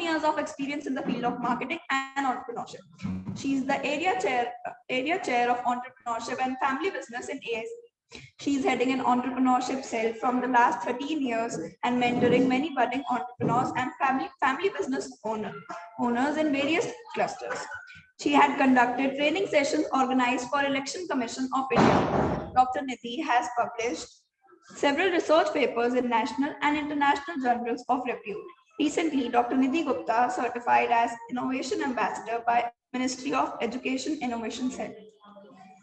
years of experience in the field of marketing and entrepreneurship. She is the area chair of entrepreneurship and family business in AIC. She is heading an entrepreneurship cell from the last 13 years and mentoring many budding entrepreneurs and family business owners in various clusters. She had conducted training sessions organized for Election Commission of India. Dr. Nidhi has published several research papers in national and international journals of repute. Recently, Dr. Nidhi Gupta certified as Innovation Ambassador by Ministry of Education Innovation Cell.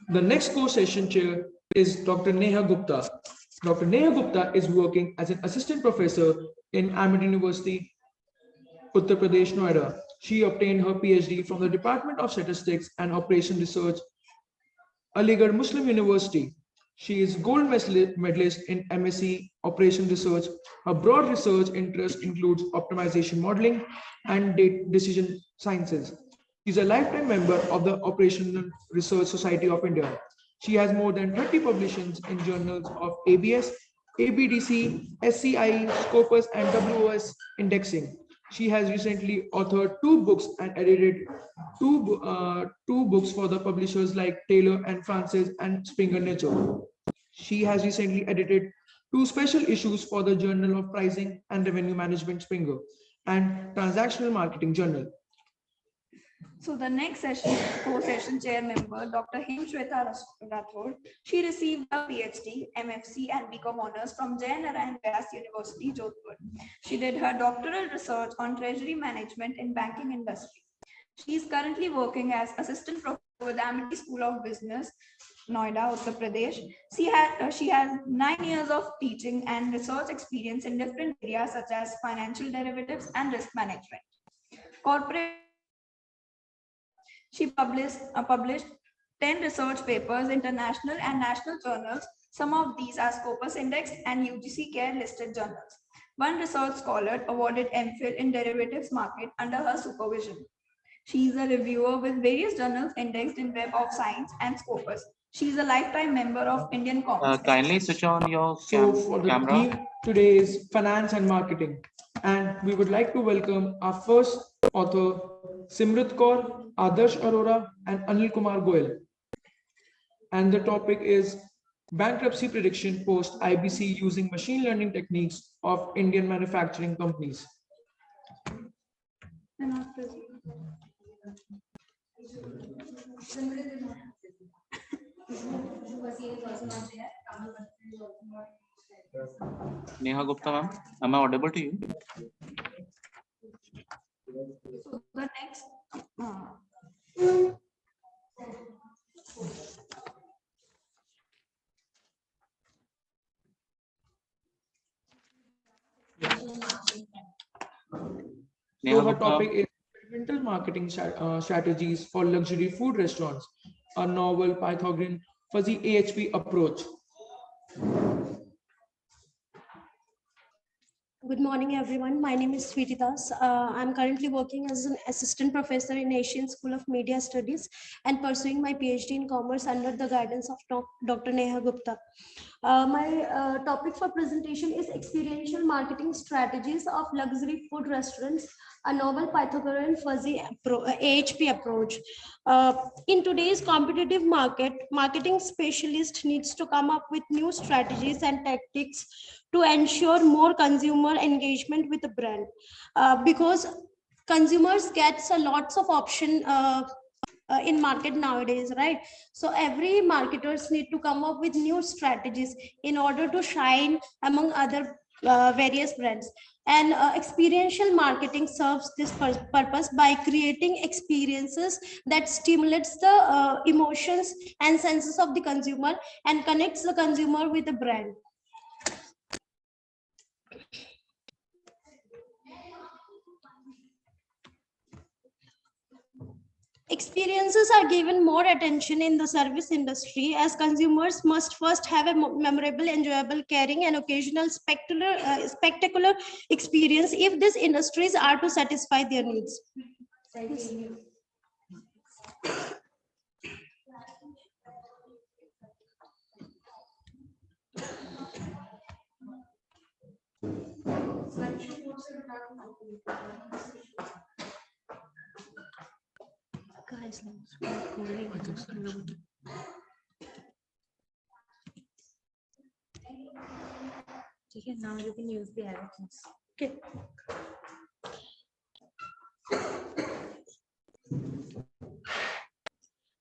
The next co-session chair is Dr. Neha Gupta. Dr. Neha Gupta is working as an assistant professor in Ahmed University, Uttar Pradesh, Noida. She obtained her PhD from the Department of Statistics and Operation Research, Aligarh Muslim University. She is gold medalist in MSc Operation Research. Her broad research interest includes optimization modeling and decision sciences. She is a lifetime member of the Operational Research Society of India. She has more than 30 publications in journals of ABS, ABDC, SCI, Scopus, and WOS indexing. She has recently authored 2 books and edited two books for the publishers like Taylor and Francis and Springer Nature. She has recently edited 2 special issues for the Journal of Pricing and Revenue Management Springer and Transactional Marketing Journal. So the next co-session chair member, Dr. Hemshweta Rathod, she received a PhD, MFC and BCom honors from Jai Narayan Vyas University, Jodhpur. She did her doctoral research on treasury management in banking industry. She is currently working as assistant professor with Amity School of Business, Noida, Uttar Pradesh. She has 9 years of teaching and research experience in different areas such as financial derivatives and risk management. She published 10 research papers, international and national journals. Some of these are Scopus indexed and UGC Care listed journals. One research scholar awarded MPhil in derivatives market under her supervision. She is a reviewer with various journals indexed in Web of Science and Scopus. She is a lifetime member of Indian Commerce. Kindly switch on your camera. The theme today is finance and marketing. And we would like to welcome our first author, Simrit Kaur, Adarsh Arora, and Anil Kumar Goyal. And the topic is bankruptcy prediction post IBC using machine learning techniques of Indian manufacturing companies. Neha Gupta, ma'am, am I audible to you? So the next So her topic is experimental marketing strategies for luxury food restaurants, a novel Pythagorean fuzzy AHP approach. Good morning, everyone. My name is Sweety Das. I'm currently working as an assistant professor in Asian School of Media Studies and pursuing my PhD in commerce under the guidance of Dr. Neha Gupta. My topic for presentation is experiential marketing strategies of luxury food restaurants, a novel Pythagorean fuzzy AHP approach. In today's competitive market, marketing specialist needs to come up with new strategies and tactics to ensure more consumer engagement with the brand, because consumers gets a lots of option in market nowadays, right? So every marketers need to come up with new strategies in order to shine among other various brands. And experiential marketing serves this purpose by creating experiences that stimulates the emotions and senses of the consumer and connects the consumer with the brand. Experiences are given more attention in the service industry, as consumers must first have a memorable, enjoyable, caring, and occasional spectacular experience if these industries are to satisfy their needs. Okay, now you can use the arrow keys. Okay.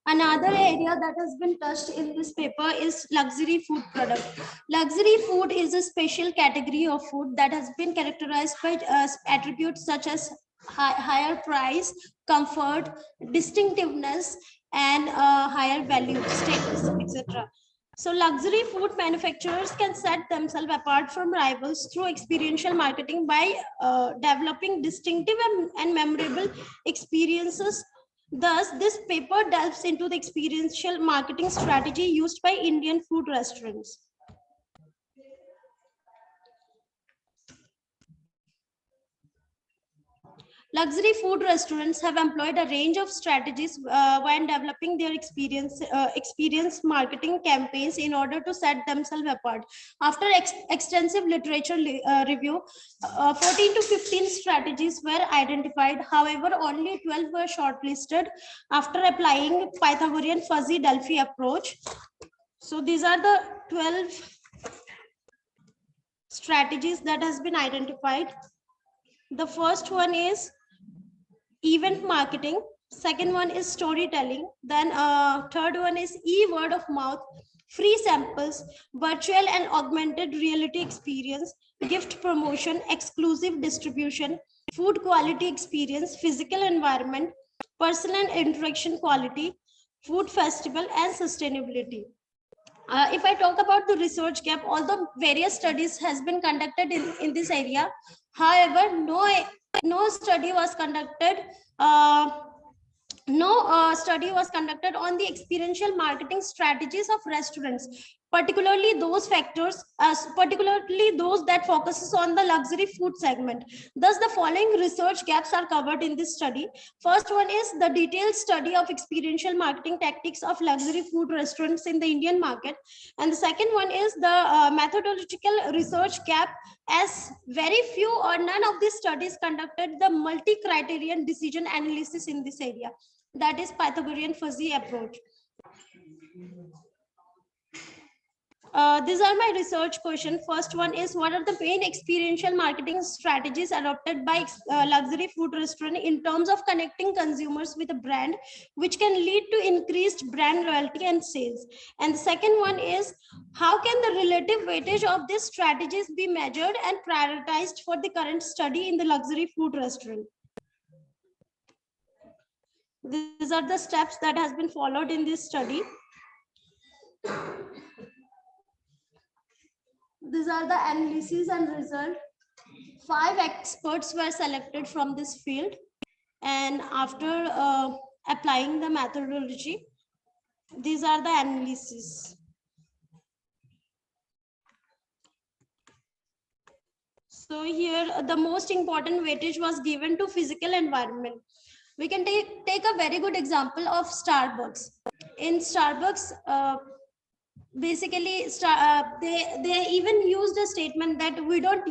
Another area that has been touched in this paper is luxury food product. Luxury food is a special category of food that has been characterized by attributes such as higher price, comfort, distinctiveness, and higher value, status, etc. So luxury food manufacturers can set themselves apart from rivals through experiential marketing by developing distinctive and memorable experiences. Thus, this paper delves into the experiential marketing strategy used by Indian food restaurants. Luxury food restaurants have employed a range of strategies when developing their experience marketing campaigns in order to set themselves apart. After extensive literature review, 14 to 15 strategies were identified. However, only 12 were shortlisted after applying Pythagorean fuzzy Delphi approach. So these are the 12 strategies that has been identified. The first one is event marketing, second one is storytelling, then third one is word of mouth, free samples, virtual and augmented reality experience, gift promotion, exclusive distribution, food quality experience, physical environment, personal interaction quality, food festival, and sustainability. If I talk about the research gap, although various studies has been conducted in this area, however, no study was conducted study was conducted on the experiential marketing strategies of restaurants, particularly those that focuses on the luxury food segment. Thus, the following research gaps are covered in this study. First one is the detailed study of experiential marketing tactics of luxury food restaurants in the Indian market. And the second one is the methodological research gap, as very few or none of these studies conducted the multi-criterion decision analysis in this area. That is Pythagorean fuzzy approach. These are my research questions. First one is, what are the main experiential marketing strategies adopted by luxury food restaurant in terms of connecting consumers with a brand, which can lead to increased brand loyalty and sales? And the second one is, how can the relative weightage of these strategies be measured and prioritized for the current study in the luxury food restaurant? These are the steps that has been followed in this study. These are the analyses and result. 5 experts were selected from this field, and after applying the methodology, these are the analyses. So here the most important weightage was given to physical environment. We can take a very good example of Starbucks. In Starbucks, basically they even used a statement that we don't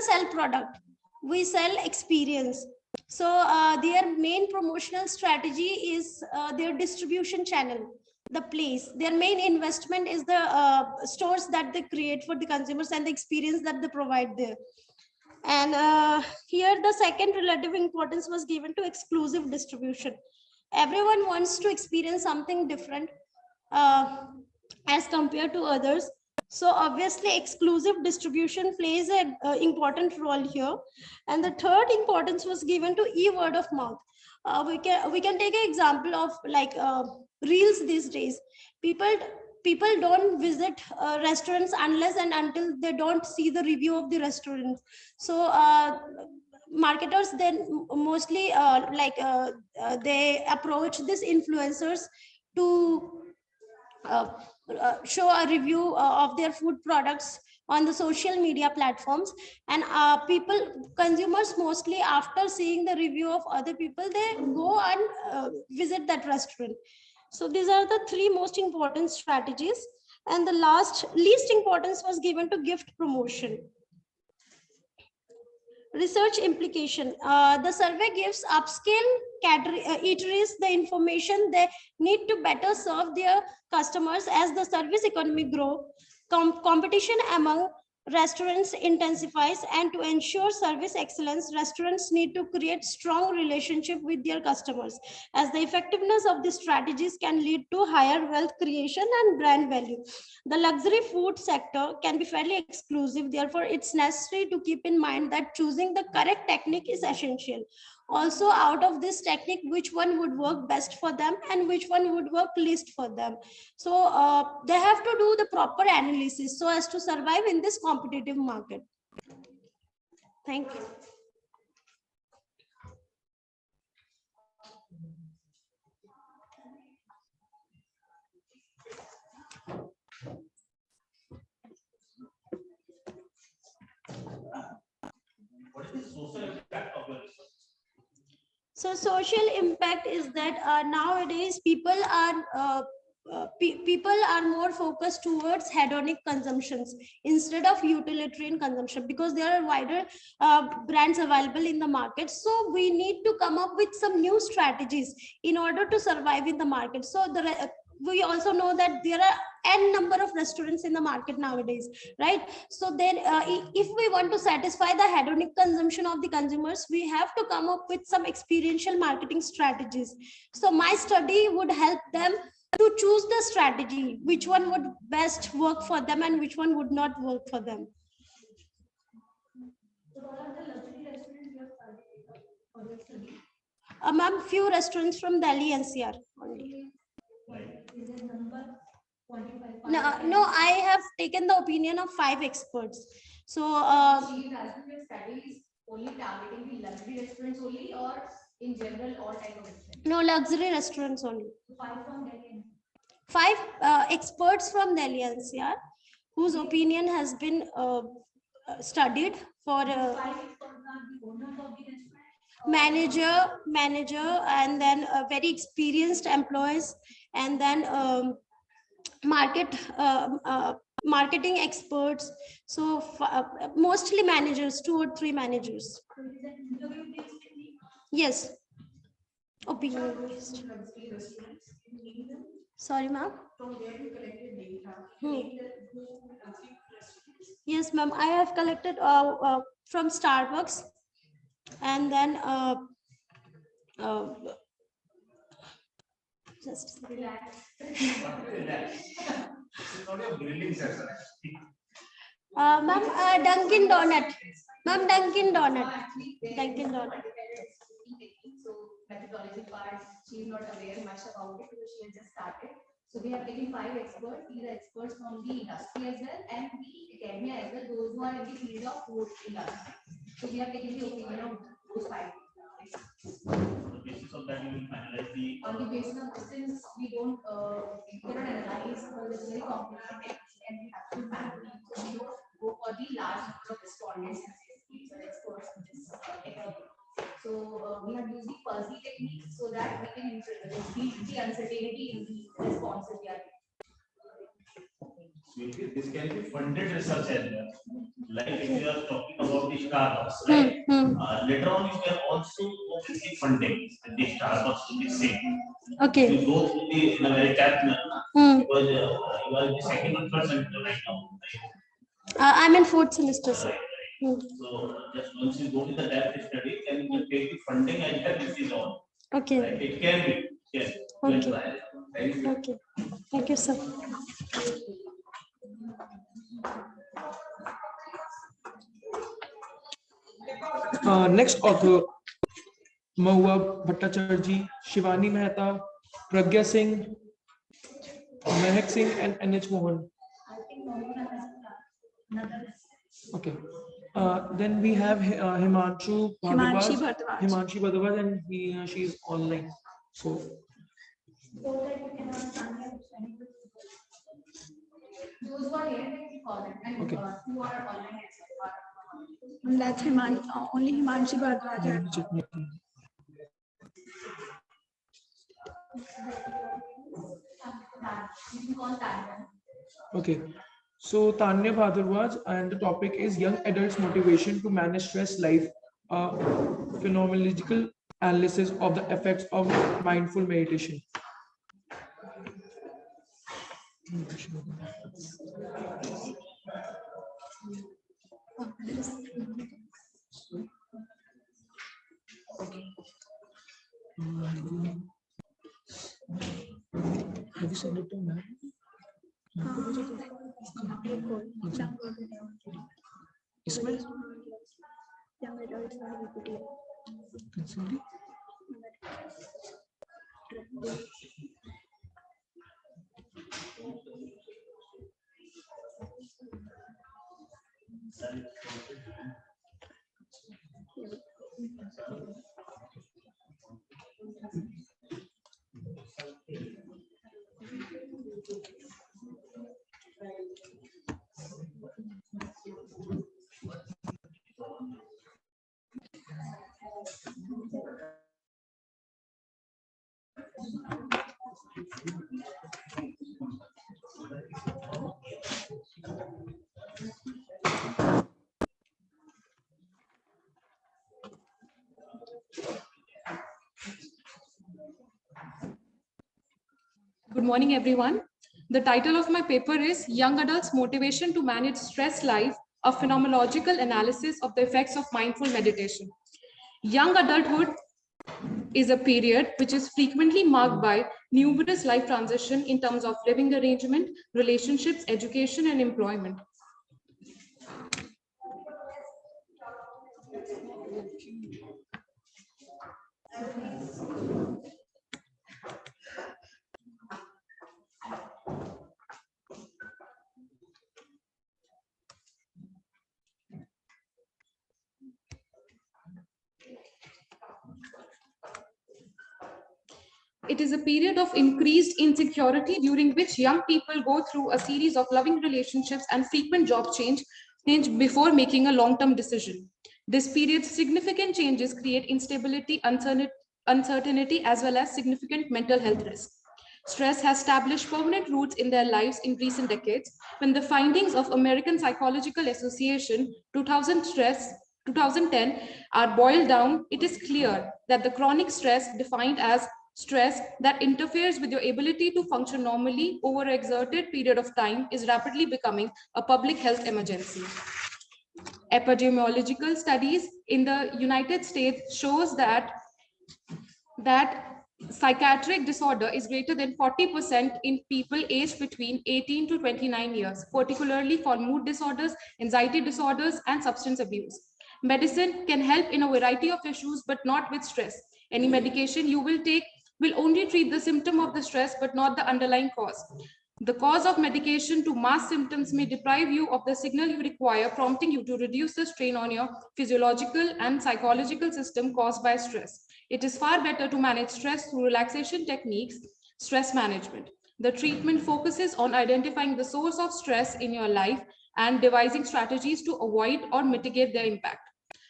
sell product, we sell experience. So their main promotional strategy is their distribution channel, the place. Their main investment is the stores that they create for the consumers and the experience that they provide there. And here the second relative importance was given to exclusive distribution. Everyone wants to experience something different as compared to others. So obviously exclusive distribution plays an important role here. And the third importance was given to word of mouth. We can take an example of like reels these days. People don't visit restaurants unless and until they don't see the review of the restaurant. So marketers then mostly they approach these influencers to show a review of their food products on the social media platforms, and consumers mostly, after seeing the review of other people, they go and visit that restaurant. So these are the 3 most important strategies, and the least importance was given to gift promotion. Research implication. The survey gives upscale eateries the information they need to better serve their customers as the service economy grow. Competition among restaurants intensifies, and to ensure service excellence, restaurants need to create strong relationship with their customers, as the effectiveness of these strategies can lead to higher wealth creation and brand value. The luxury food sector can be fairly exclusive, therefore it's necessary to keep in mind that choosing the correct technique is essential. Also, out of this technique, which one would work best for them and which one would work least for them. So they have to do the proper analysis so as to survive in this competitive market. Thank you. What is the social impact of your research? So social impact is that nowadays people are more focused towards hedonic consumptions instead of utilitarian consumption, because there are wider brands available in the market. So we need to come up with some new strategies in order to survive in the market. So we also know that there are n number of restaurants in the market nowadays, right? So then if we want to satisfy the hedonic consumption of the consumers, we have to come up with some experiential marketing strategies. So my study would help them to choose the strategy, which one would best work for them and which one would not work for them. Ma'am, few restaurants from Delhi NCR only. No, I have taken the opinion of 5 experts. So She is asking your studies only targeting the luxury restaurants only, or in general all type of restaurants? no, luxury restaurants only. 5 from Delhi. 5 experts from Delhi NCR whose opinion has been studied for manager, and then very experienced employees, and then marketing experts. So mostly managers, 2 or 3 managers. Yes, opinion based. Sorry, ma'am. Yes, ma'am. I have collected from Starbucks, and then just Relax. This is not your grilling session. ma'am, Dunkin' Donut. Ma'am, Dunkin' Donut. Dunkin' Donut. So methodology part, she is not aware much about it because she has just started. So we have taken 5 experts. These are experts from the industry as well and the academia as well, those who are in the field of food industry. So we have taken the opinion of those 5. On the basis of that, you will finalize the. On the basis of this, since we cannot analyze because it's very complicated and we have to manually, so we don't go for the large number of respondents and these are experts in this technique. So we have used the fuzzy technique so that we can beat the uncertainty in the responses we are getting. This can be funded research as well. Like if you are talking about the Starbucks, right? Later on, you can also go with the funding. The Starbucks will be same. Okay. You go through the in a very depth manner because you are in the second or third semester right now. Right? I'm in 4th semester, sir. Right. So just once you go to the depth study, then you can take the funding and then this is all. Okay. Right? It can be. Yes. Okay. Thank you. Okay. Thank you, sir. Next author, Mahua Bhattacharjee, Shivani Mehta, Pragya Singh, Mehak Singh, and NH Mohan. Okay. Then we have Himanshi Bhardwaj, and she is online. So. Those who are here, we call them, and Okay. who are online. That's only Himanshi Bhardwaj. Okay. So Tanya Bhardwaj, and the topic is young adults motivation to manage stress, life a phenomenological analysis of the effects of mindful meditation. Have you sent it to me? इसमें Good morning, everyone. The title of my paper is Young Adults' Motivation to Manage Stress Life, a phenomenological analysis of the effects of mindful meditation. Young adulthood is a period which is frequently marked by numerous life transitions in terms of living arrangement, relationships, education, and employment. It is a period of increased insecurity during which young people go through a series of loving relationships and frequent job change before making a long-term decision. This period's significant changes create instability, uncertainty, as well as significant mental health risk. Stress has established permanent roots in their lives in recent decades. When the findings of American Psychological Association 2010 are boiled down, it is clear that the chronic stress defined as stress that interferes with your ability to function normally over an exerted period of time is rapidly becoming a public health emergency. Epidemiological studies in the United States shows that psychiatric disorder is greater than 40% in people aged between 18 to 29 years, particularly for mood disorders, anxiety disorders, and substance abuse. Medicine can help in a variety of issues, but not with stress. Any medication you will take will only treat the symptom of the stress, but not the underlying cause. The cause of medication to mask symptoms may deprive you of the signal you require, prompting you to reduce the strain on your physiological and psychological system caused by stress. It is far better to manage stress through relaxation techniques, stress management. The treatment focuses on identifying the source of stress in your life and devising strategies to avoid or mitigate their impact.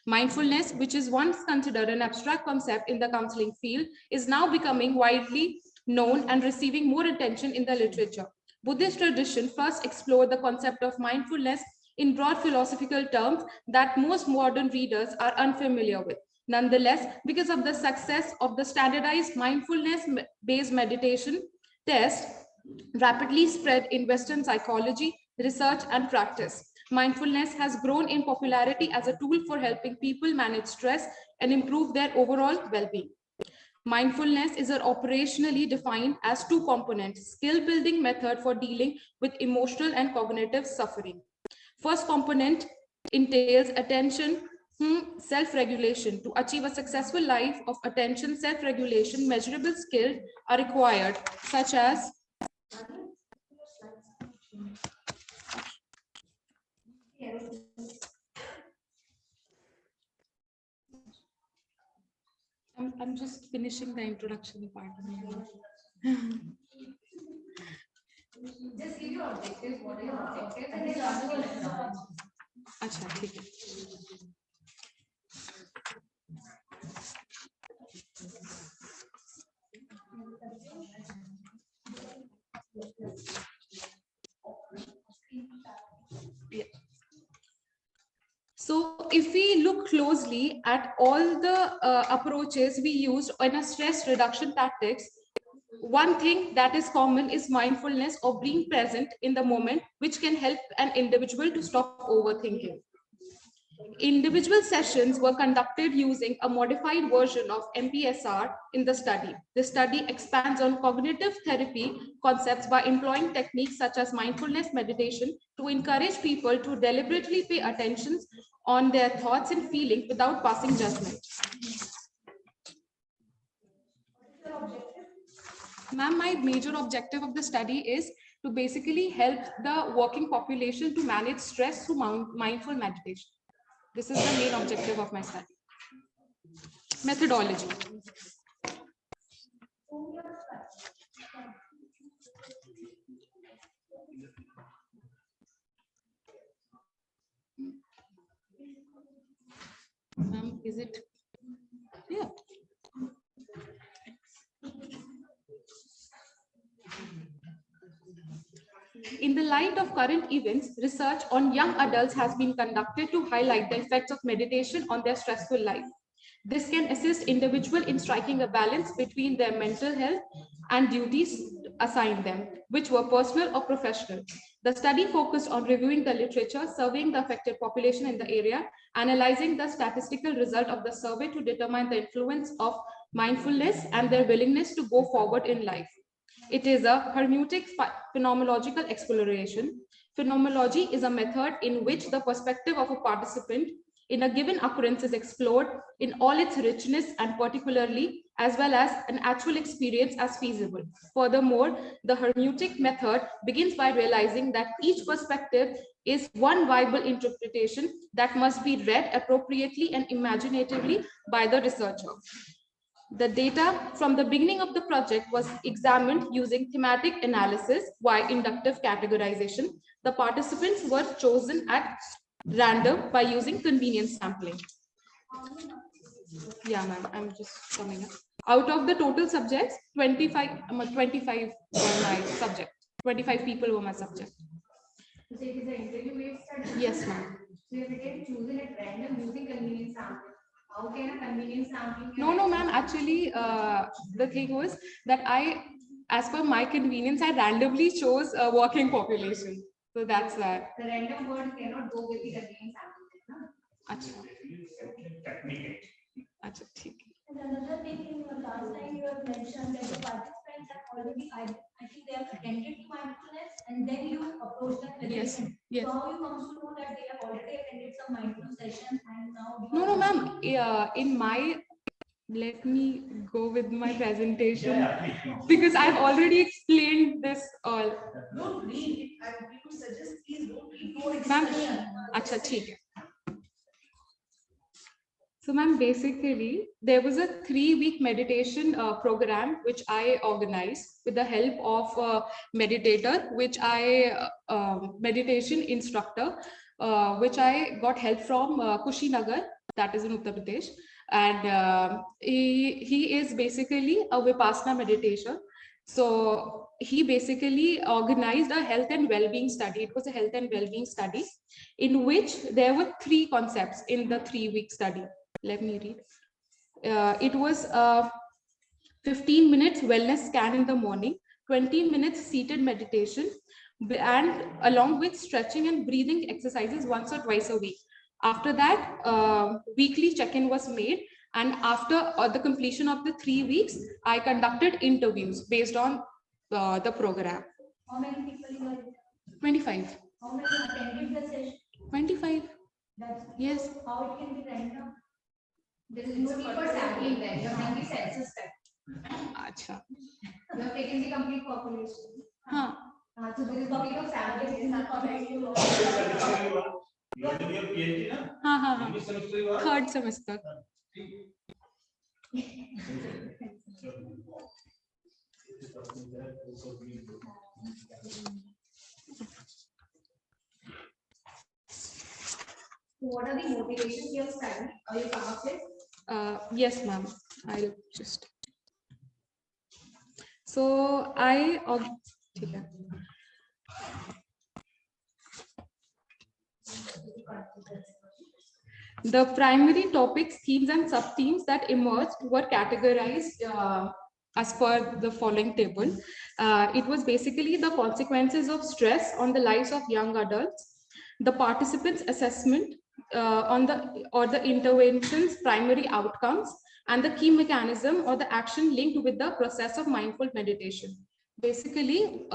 Mindfulness, which is once considered an abstract concept in the counseling field, is now becoming widely known and receiving more attention in the literature. Buddhist tradition first explored the concept of mindfulness in broad philosophical terms that most modern readers are unfamiliar with. Nonetheless, because of the success of the standardized mindfulness-based meditation test, rapidly spread in Western psychology, research, and practice. Mindfulness has grown in popularity as a tool for helping people manage stress and improve their overall well-being. Mindfulness is operationally defined as two components: skill-building method for dealing with emotional and cognitive suffering. First component entails attention, self-regulation. To achieve a successful life of attention, self-regulation, measurable skills are required, such as I'm just finishing the introduction part. Just give your objectives, what are your objectives, and then answer the question. अच्छा ठीक है. So if we look closely at all the approaches we used in a stress reduction tactics, one thing that is common is mindfulness or being present in the moment, which can help an individual to stop overthinking. Individual sessions were conducted using a modified version of MPSR in the study. The study expands on cognitive therapy concepts by employing techniques such as mindfulness meditation to encourage people to deliberately pay attention on their thoughts and feelings without passing judgment. Ma'am, my major objective of the study is to basically help the working population to manage stress through mindful meditation. This is the main objective of my study. Methodology. Is it? Yeah. In the light of current events, research on young adults has been conducted to highlight the effects of meditation on their stressful life. This can assist individuals in striking a balance between their mental health and duties assigned them, which were personal or professional. The study focused on reviewing the literature, surveying the affected population in the area, analyzing the statistical result of the survey to determine the influence of mindfulness and their willingness to go forward in life. It is a hermeneutic phenomenological exploration. Phenomenology is a method in which the perspective of a participant in a given occurrence is explored in all its richness and particularly as well as an actual experience as feasible. Furthermore, the hermeneutic method begins by realizing that each perspective is one viable interpretation that must be read appropriately and imaginatively by the researcher. The data from the beginning of the project was examined using thematic analysis via inductive categorization. The participants were chosen at random by using convenience sampling. Yeah, ma'am, I'm just coming up. Out of the total subjects, 25 were my subject. 25 people were my subject. So it is an interview-based study? Yes, ma'am. So you have chosen at random using convenience sampling. How can a convenience sampling? No, ma'am. Actually, the thing was that as per my convenience, I randomly chose a working population. So that's why. The random word cannot go with the convenience sampling. No? Achha. Achha, theek. And another thing, in your last time you have mentioned that the participants have already, I think they have attended to mindfulness and then you approach them with Yes, it. yes. So how you come to know that they have already attended some mindfulness sessions and now? No, ma'am. In my, let me go with my presentation because I've already explained this all. Don't read. I would suggest please don't read. Ma'am, achha, theek hai. So, ma'am, basically, there was a 3-week meditation program which I organized with the help of a meditator, meditation instructor, which I got help from Kushinagar, that is in Uttar Pradesh. And he is basically a Vipassana meditation. So he basically organized a health and well-being study. It was a health and well-being study in which there were 3 concepts in the 3-week study. Let me read. It was a 15 minutes wellness scan in the morning, 20 minutes seated meditation, and along with stretching and breathing exercises once or twice a week. After that, weekly check-in was made. And after the completion of the 3 weeks, I conducted interviews based on the program. How many people were? 25. How many attended the session? 25. That's yes. How it can be random? There is no need for sampling then. You have done the census step. Achha. You have taken the complete population. Huh. So there is no need of sampling. You are doing your PhD, na? Ha. Which semester you are? 3rd semester. What are the motivations you have studied or you come up with? Yes, ma'am. I'll just. So I. The primary topics, themes, and sub-themes that emerged were categorized as per the following table. It was basically the consequences of stress on the lives of young adults, the participants' assessment on the intervention's primary outcomes, and the key mechanism or the action linked with the process of mindful meditation. Basically,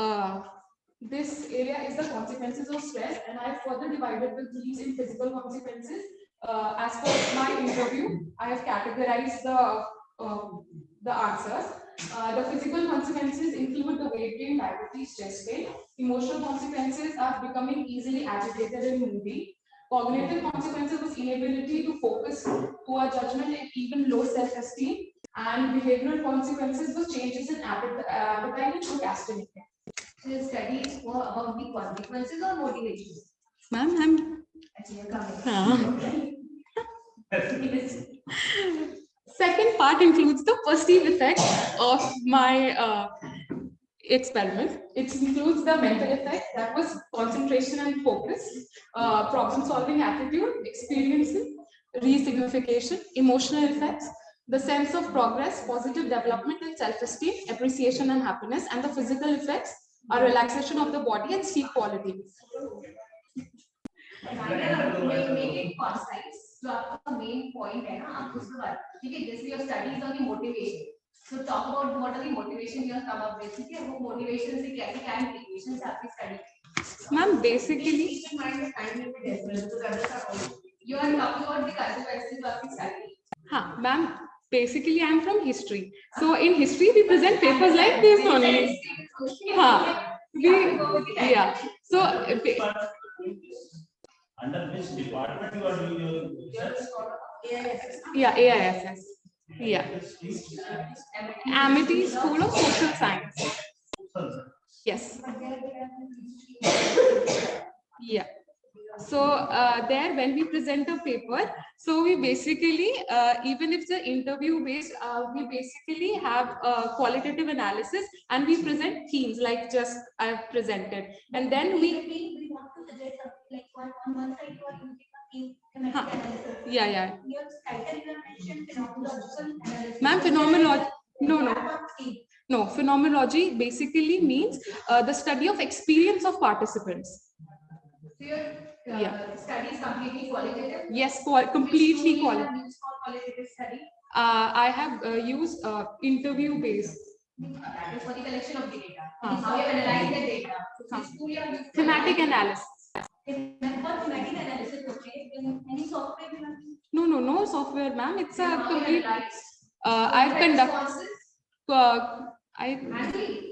this area is the consequences of stress, and I further divided the these in physical consequences. As per my interview, I have categorized the answers. The physical consequences include the weight gain, diabetes, chest pain. Emotional consequences are becoming easily agitated and moody. Cognitive consequences was inability to focus, poor judgment, and even low self-esteem. And behavioral consequences was changes in appetite and procrastination. So your studies were about the consequences or motivations? Ma'am, I'm second part includes the perceived effect of my experiment. It includes the mental effect, that was concentration and focus, problem solving attitude, experiencing, re-signification, emotional effects, the sense of progress, positive development and self-esteem, appreciation and happiness, and the physical effects are relaxation of the body and sleep quality. Make it concise. So आपका main point है ना, आप उसके बाद ठीक है, जैसे your studies on the motivation. So talk about what are the motivation you have come up with. ठीक है, वो motivation से क्या क्या implications आपकी study. Ma'am, basically, keep in mind the time limit as well, because others are also. You are talking about the consequences of the study. Ma'am, basically I'm from history. So in history we present papers like this only. Yeah. So under which department you are doing your research? yeah, AISS. Yeah. Amity School of Social Science. Yes. Yeah. So there, when we present a paper, so we basically, even if the interview based, we basically have a qualitative analysis and we present themes like just I have presented, and then we want to suggest like on one side you are using a theme thematic analysis. Yeah. Your title you have mentioned phenomenological analysis. Ma'am, phenomenology. No. Phenomenology basically means the study of experience of participants. So your study is completely qualitative? Yes, completely qualitative. Which qualitative study? I have used interview based. That is for the collection of the data. How you analyze the data. Thematic analysis. What thematic analysis? Okay. Any software? No software, ma'am. It's a complete. I've conducted.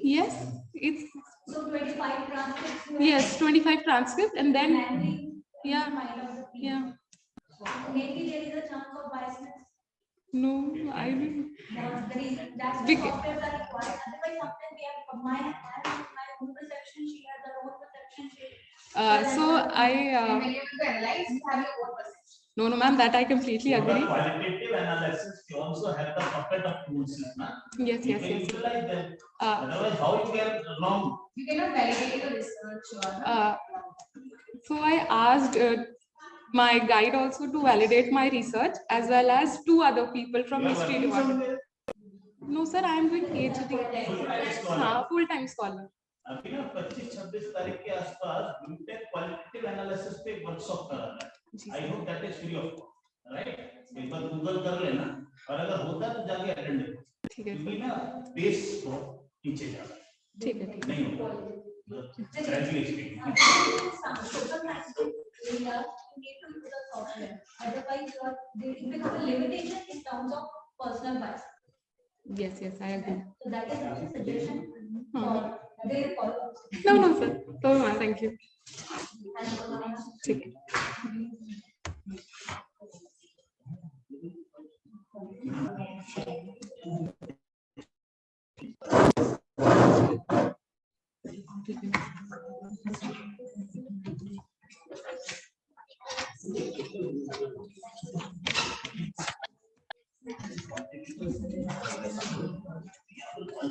Yes, it's. So 25 transcripts. Yes, 25 transcripts, and then yeah. Maybe there is a chance of biasness. No, I didn't. That's the reason. That's the software that required. Otherwise, sometimes we have my own perception. She has her own perception. So I. When you analyze, you have your own perception. No, ma'am, that I completely agree. Qualitative analysis, you also have the bucket of tools, na? Yes. Utilize them. Otherwise, how you can wrong? You cannot validate the research. So I asked my guide also to validate my research, as well as 2 other people from history department. No, sir, I am doing PhD. Full-time scholar. अभी ना 25-26 तारीख के आसपास BTech qualitative analysis पे workshop कर रहा है। I hope that is free of cost, right? एक बार गूगल कर लेना और अगर होता है तो जाके अटेंड करो। ठीक है। क्योंकि ना बेस बहुत नीचे जा रहा है। ठीक है। नहीं होगा। Graduate speaking. Otherwise, it becomes a limitation in terms of personal bias. Yes, I agree. So that is a suggestion. No, sir. No, ma'am, thank you. ठीक है।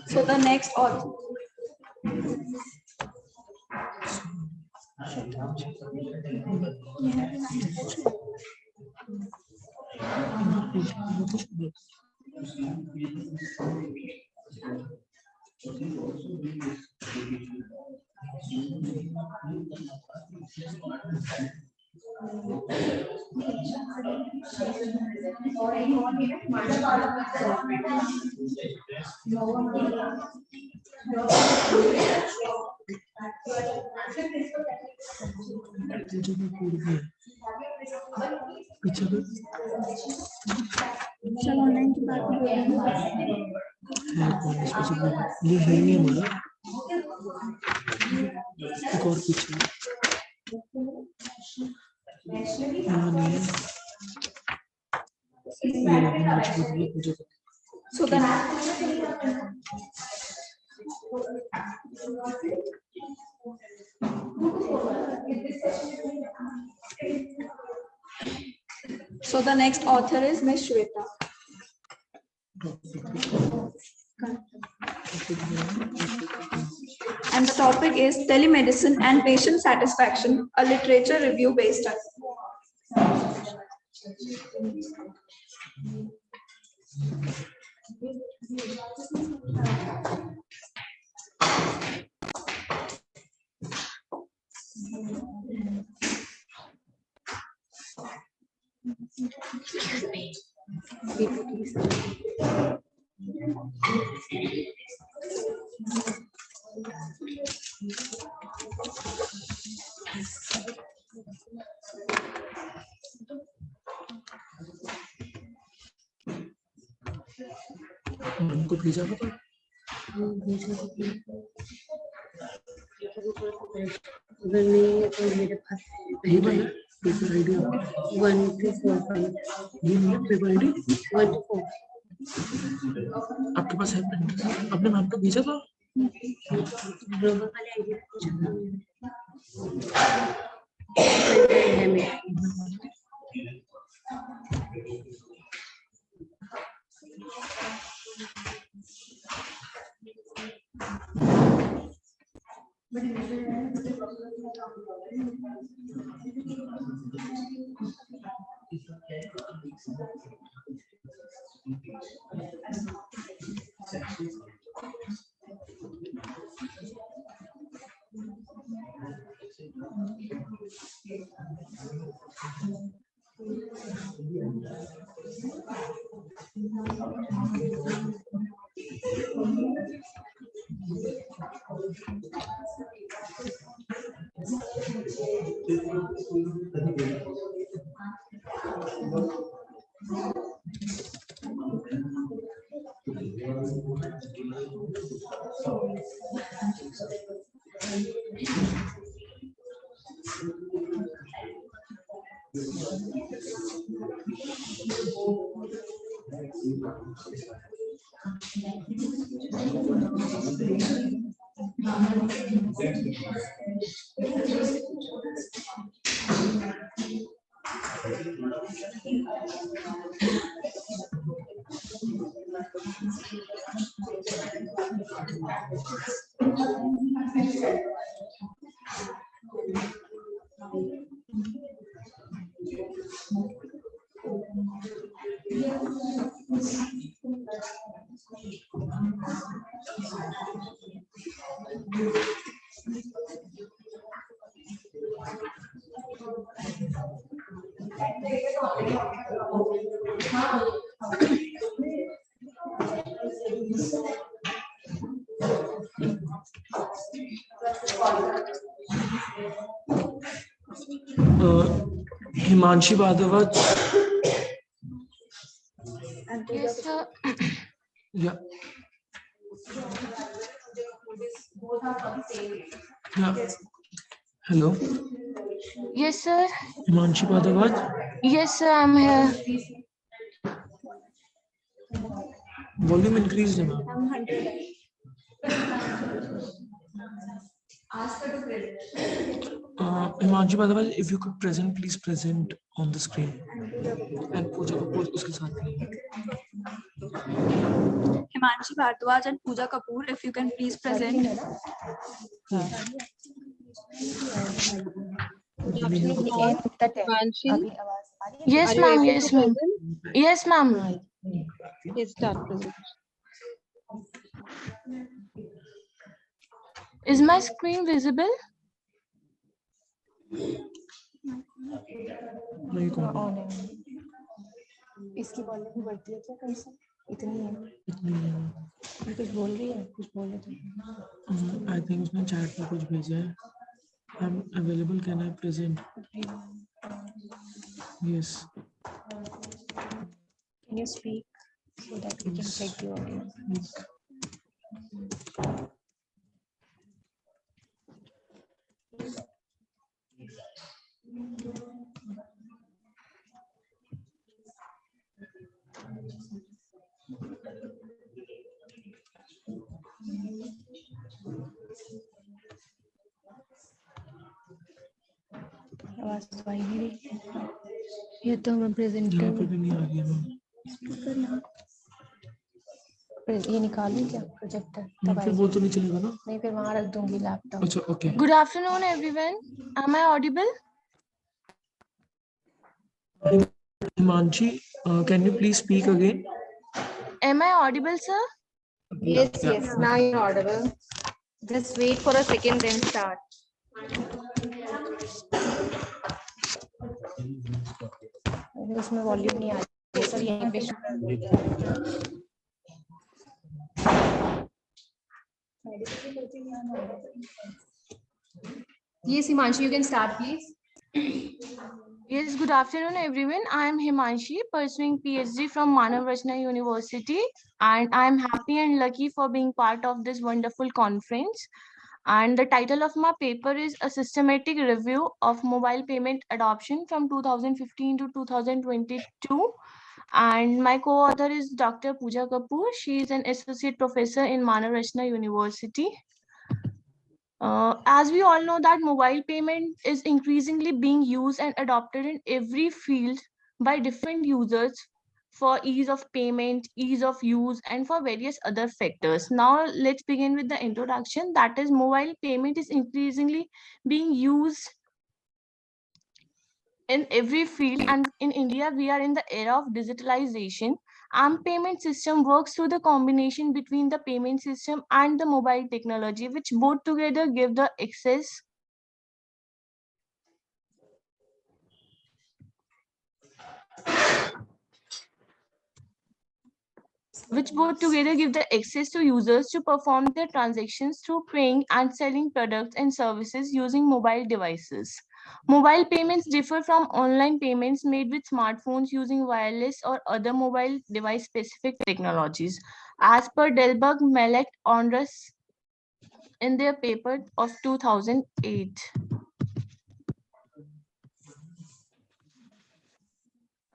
So the next author. चलो ऑनलाइन की बात ये है नहीं हमारा एक और पीछे नहीं है। So the next author is Miss Shweta. And the topic is telemedicine and patient satisfaction, a literature review based study. उनको भेजा था अगर नहीं तो मेरे पास यही बना पेपर आईडी 1 to 4 5 ये नहीं पेपर आईडी 1 to 4 आपके पास है प्रिंटर आपने मैम को भेजा था ग्लोबल वाले आईडी है मेरा हिमांशी भारद्वाज Yes, sir. या hello Yes, sir. Himanshi Bhardwaj Yes, sir. I'm here. Volume increase है ma'am Himanshi Bhardwaj if you could present please present on the screen and Pooja Kapoor उसके साथ नहीं Himanshi Bhardwaj and Pooja Kapoor, if you can please present. Yes, ma'am. Yes, ma'am. Yes, ma'am. Yes, start presentation. Is my screen visible? No, you can't. इसकी volume बढ़ती है क्या कहीं से? इतनी है? इतनी है। ये कुछ बोल रही है? कुछ बोले तो? I think उसने chat पे कुछ भेजा है. I'm available. Can I present? Yes. Can you speak so that we can check the audio? आवाज तो आई नहीं रही। ये तो मैं प्रेजेंटर यहाँ पे भी नहीं आ रही है मैम. ये निकालूं क्या प्रोजेक्टर? तब फिर वो तो नहीं चलेगा ना. नहीं, फिर वहां रख दूंगी लैपटॉप। अच्छा, okay. Good afternoon, everyone. Am I audible? Himanshi, can you please speak again? Am I audible, sir? Yes, yes. Now you're audible. Just wait for a second, then start. उसमें वॉल्यूम नहीं आ रही है sir, यहीं पे Yes, Himanshi, you can start, please. Yes, good afternoon, everyone. I am Himanshi, pursuing PhD from Manav Rachna University, and I am happy and lucky for being part of this wonderful conference. And the title of my paper is A Systematic Review of Mobile Payment Adoption from 2015 to 2022. And my co-author is Dr. Pooja Kapoor. She is an associate professor in Manav Rachna University. As we all know that mobile payment is increasingly being used and adopted in every field by different users for ease of payment, ease of use, and for various other factors. Now let's begin with the introduction. That is, mobile payment is increasingly being used in every field, and in India we are in the era of digitalization. Payment system works through the combination between the payment system and the mobile technology, which both together give the access to users to perform their transactions through paying and selling products and services using mobile devices. Mobile payments differ from online payments made with smartphones using wireless or other mobile device specific technologies. As per Delberg, Malek, Onrus in their paper of 2008.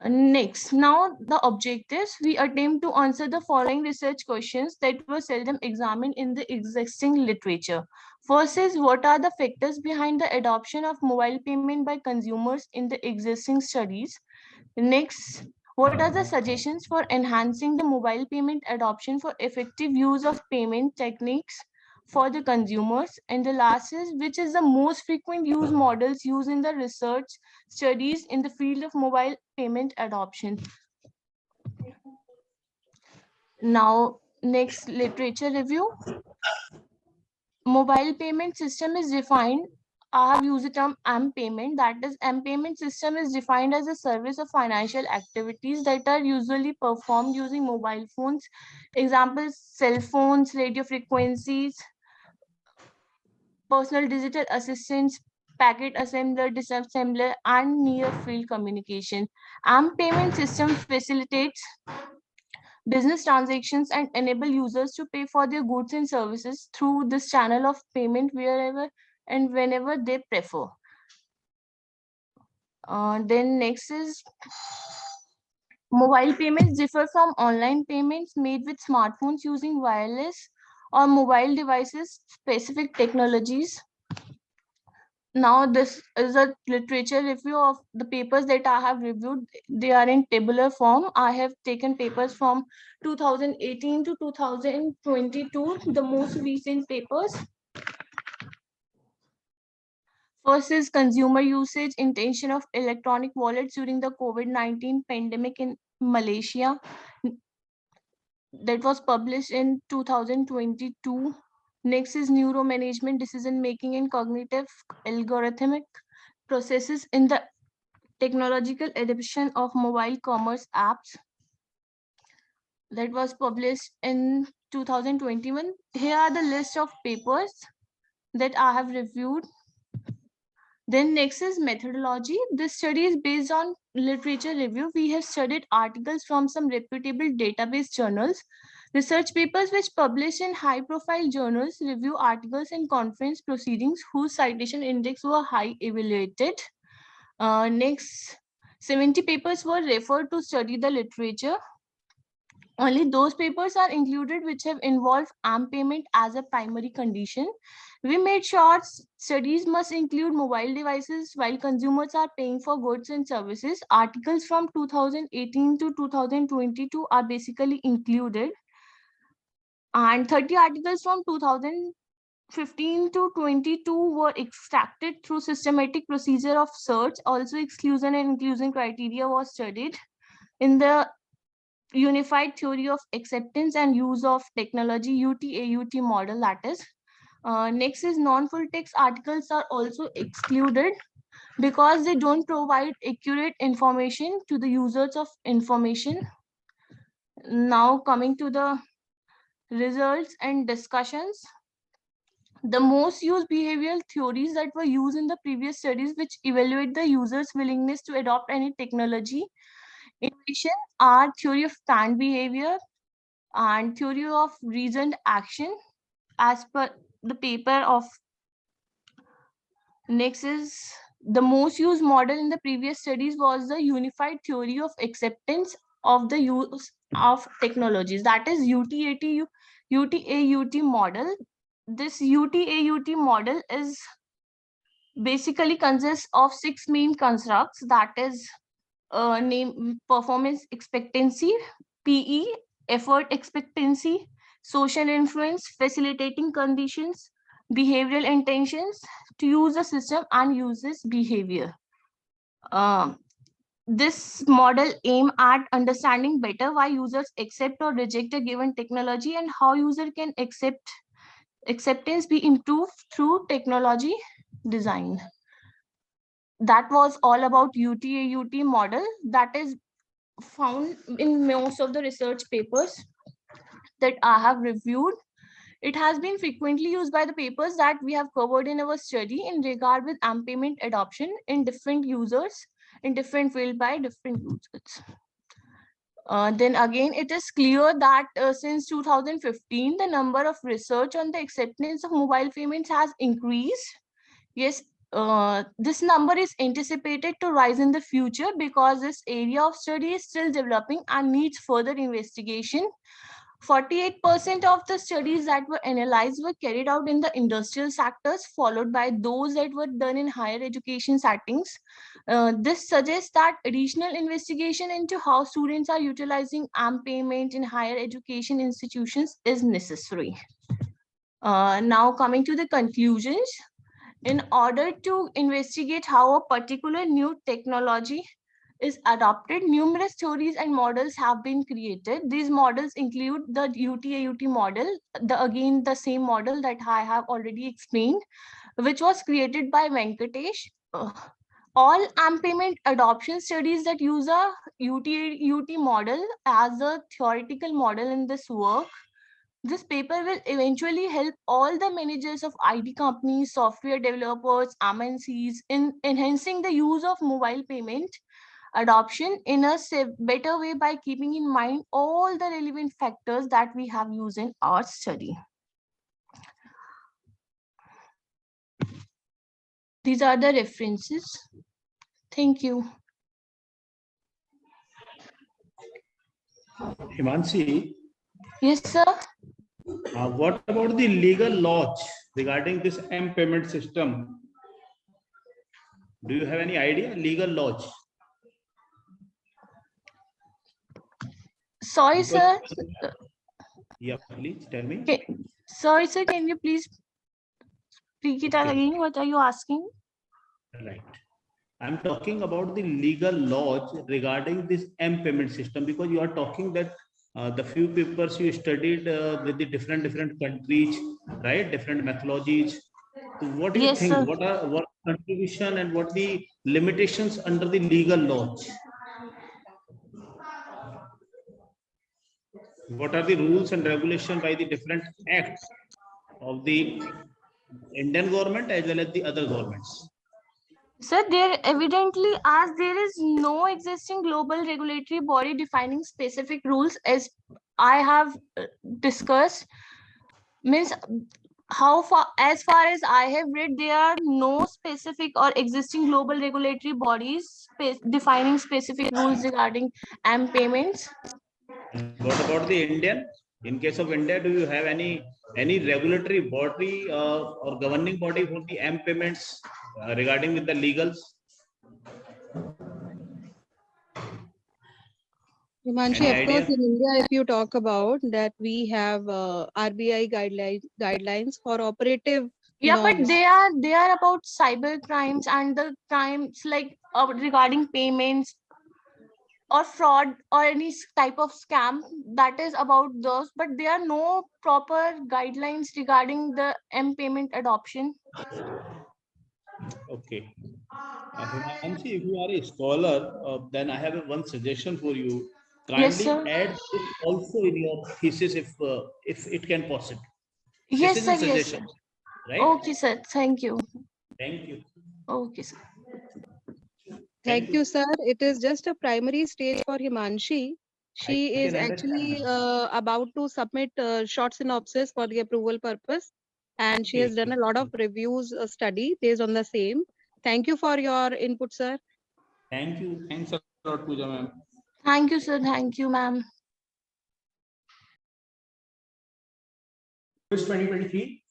Next, now the objectives. We attempt to answer the following research questions that were seldom examined in the existing literature. First is, what are the factors behind the adoption of mobile payment by consumers in the existing studies? Next, what are the suggestions for enhancing the mobile payment adoption for effective use of payment techniques for the consumers? And the last is, which is the most frequent use models used in the research studies in the field of mobile payment adoption? Now, next, literature review. Mobile payment system is defined. I have used the term M-payment. That is, M-payment system is defined as a service of financial activities that are usually performed using mobile phones. Examples: cell phones, radio frequencies, personal digital assistants, packet assembler, disassembler, and near field communication. M-payment system facilitates business transactions and enable users to pay for their goods and services through this channel of payment wherever and whenever they prefer. Then next is, mobile payments differ from online payments made with smartphones using wireless or mobile devices specific technologies. Now this is a literature review of the papers that I have reviewed. They are in tabular form. I have taken papers from 2018 to 2022, the most recent papers. First is consumer usage, intention of electronic wallets during the COVID-19 pandemic in Malaysia. That was published in 2022. Next is neuro management, decision making, and cognitive algorithmic processes in the technological adoption of mobile commerce apps. That was published in 2021. Here are the list of papers that I have reviewed. Then next is methodology. This study is based on literature review. We have studied articles from some reputable database journals, research papers which published in high profile journals, review articles and conference proceedings whose citation index were high evaluated. Next, 70 papers were referred to study the literature. Only those papers are included which have involved AMP payment as a primary condition. We made sure studies must include mobile devices while consumers are paying for goods and services. Articles from 2018 to 2022 are basically included. And 30 articles from 2015 to 22 were extracted through systematic procedure of search. Also, exclusion and inclusion criteria was studied in the unified theory of acceptance and use of technology UT-AUT model, that is. Next is non-full text articles are also excluded because they don't provide accurate information to the users of information. Now coming to the results and discussions. The most used behavioral theories that were used in the previous studies which evaluate the user's willingness to adopt any technology innovation are theory of planned behavior and theory of reasoned action as per the paper of. Next is the most used model in the previous studies was the unified theory of acceptance of the use of technologies, that is UT-AUT model. This UT-AUT model is basically consists of 6 main constructs, that is name performance expectancy, PE, effort expectancy, social influence, facilitating conditions, behavioral intentions to use the system and uses behavior. This model aim at understanding better why users accept or reject a given technology and how user can acceptance be improved through technology design. That was all about UT-AUT model that is found in most of the research papers that I have reviewed. It has been frequently used by the papers that we have covered in our study in regard with AMP payment adoption in different users, in different field by different users. Then again, it is clear that since 2015, the number of research on the acceptance of mobile payments has increased. Yes, this number is anticipated to rise in the future because this area of study is still developing and needs further investigation. 48% of the studies that were analyzed were carried out in the industrial sectors, followed by those that were done in higher education settings. This suggests that additional investigation into how students are utilizing AMP payment in higher education institutions is necessary. Now coming to the conclusions. In order to investigate how a particular new technology is adopted, numerous theories and models have been created. These models include the UT-AUT model, again the same model that I have already explained, which was created by Venkatesh. All AMP payment adoption studies that use a UT-AUT model as a theoretical model in this work. This paper will eventually help all the managers of IT companies, software developers, MNCs in enhancing the use of mobile payment adoption in a better way by keeping in mind all the relevant factors that we have used in our study. These are the references. Thank you. Himanshi. Yes, sir. What about the legal laws regarding this AMP payment system? Do you have any idea? Legal laws? Sorry, sir. Yeah, please tell me. Okay. Sorry, sir. Can you please speak it out again? What are you asking? Right. I'm talking about the legal laws regarding this M payment system, because you are talking that the few papers you studied with the different countries, right? Different methodologies. So what do you Yes, think? sir. What contribution and what the limitations under the legal laws? What are the rules and regulation by the different acts of the Indian government as well as the other governments? Sir, there evidently, as there is no existing global regulatory body defining specific rules, as I have discussed, means as far as I have read, there are no specific or existing global regulatory bodies defining specific rules regarding M payments. And what about the Indian? In case of India, do you have any regulatory body or governing body for the M payments regarding with the legals? Himanshi, Any of course, idea? in India, if you talk about that, we have RBI guidelines for operative Yeah, but norms. they are about cyber crimes and the crimes like regarding payments or fraud or any type of scam, that is about those, but there are no proper guidelines regarding the M payment adoption. Okay. Himanshi, if you are a scholar, then I have one suggestion for you. Yes, Kindly sir. add this also in your thesis if it can possible. This Yes, is sir. a Yes, sir. suggestion, right? Okay, sir. Thank you. Thank you. Okay, sir. Thank you, sir. It is just a primary stage for Himanshi. She I is can actually understand. about to submit short synopsis for the approval purpose, and she has done a lot of reviews study based on the same. Thank you for your input, sir. Thank you. Thanks a lot, Pooja ma'am. Thank you, sir. Thank you, ma'am. 2023,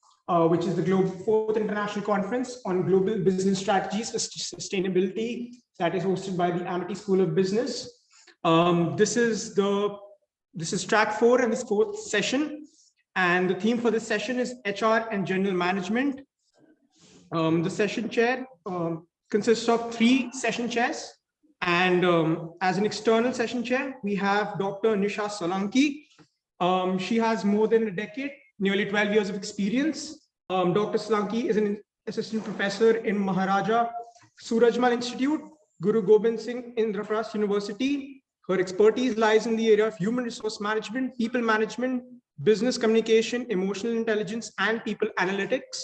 which is the fourth international conference on global business strategies for sustainability, that is hosted by the Amity School of Business. This is track 4 and this fourth session, and the theme for this session is HR and General Management. The session chair consists of 3 session chairs, and as an external session chair, we have Dr. Nisha Solanki. She has more than a decade, nearly 12 years of experience. Dr. Solanki is an assistant professor in Maharaja Surajmal Institute, Guru Gobind Singh Indraprasth University. Her expertise lies in the area of human resource management, people management, business communication, emotional intelligence, and people analytics.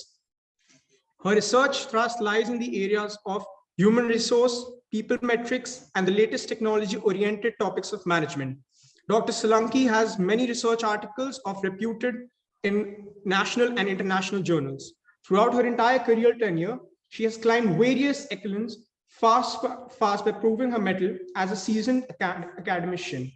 Her research thrust lies in the areas of human resource, people metrics, and the latest technology-oriented topics of management. Dr. Solanki has many research articles of reputed in national and international journals. Throughout her entire career tenure, she has climbed various echelons fast by proving her mettle as a seasoned academician,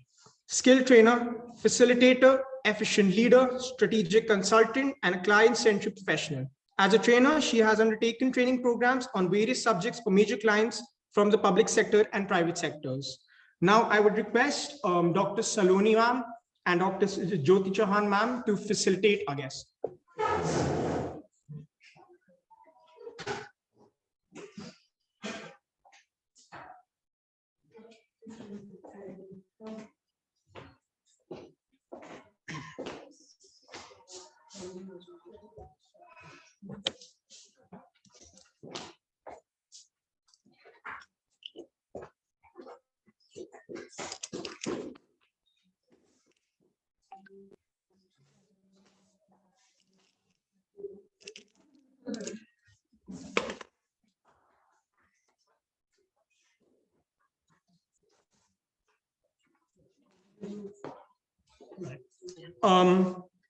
skilled trainer, facilitator, efficient leader, strategic consultant, and a client-centric professional. As a trainer, she has undertaken training programs on various subjects for major clients from the public sector and private sectors. Now, I would request Dr. Saloni ma'am and Dr. Jyoti Chauhan ma'am to facilitate our guest.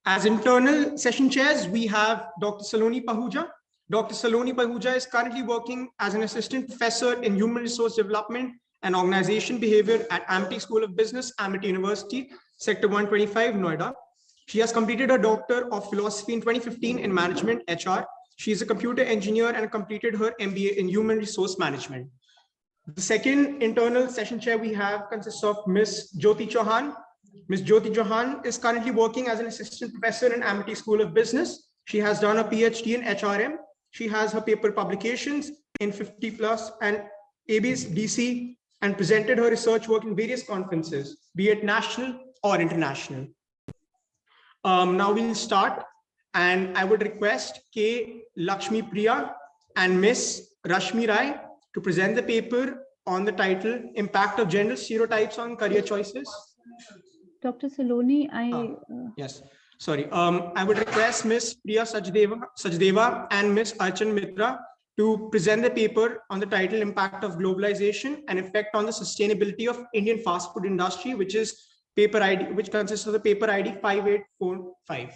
As internal session chairs, we have Dr. Saloni Pahuja. Dr. Saloni Pahuja is currently working as an assistant professor in human resource development and organization behavior at Amity School of Business, Amity University, Sector 125, Noida. She has completed her Doctor of Philosophy in 2015 in Management, HR. She is a computer engineer and completed her MBA in Human Resource Management. The second internal session chair we have consists of Ms. Jyoti Chauhan. Ms. Jyoti Chauhan is currently working as an assistant professor in Amity School of Business. She has done a PhD in HRM. She has her paper publications in 50 plus and ABS-DC, and presented her research work in various conferences, be it national or international. Now we'll start, and I would request K. Lakshmi Priya and Miss Rashmi Rai to present the paper on the title Impact of Gender Stereotypes on Career Choices. Dr. Saloni, Yes, sorry. I would request Miss Priya Sajdeva and Miss Archan Mitra to present the paper on the title Impact of Globalization and Effect on the Sustainability of Indian Fast Food Industry, which consists of the paper ID 5845.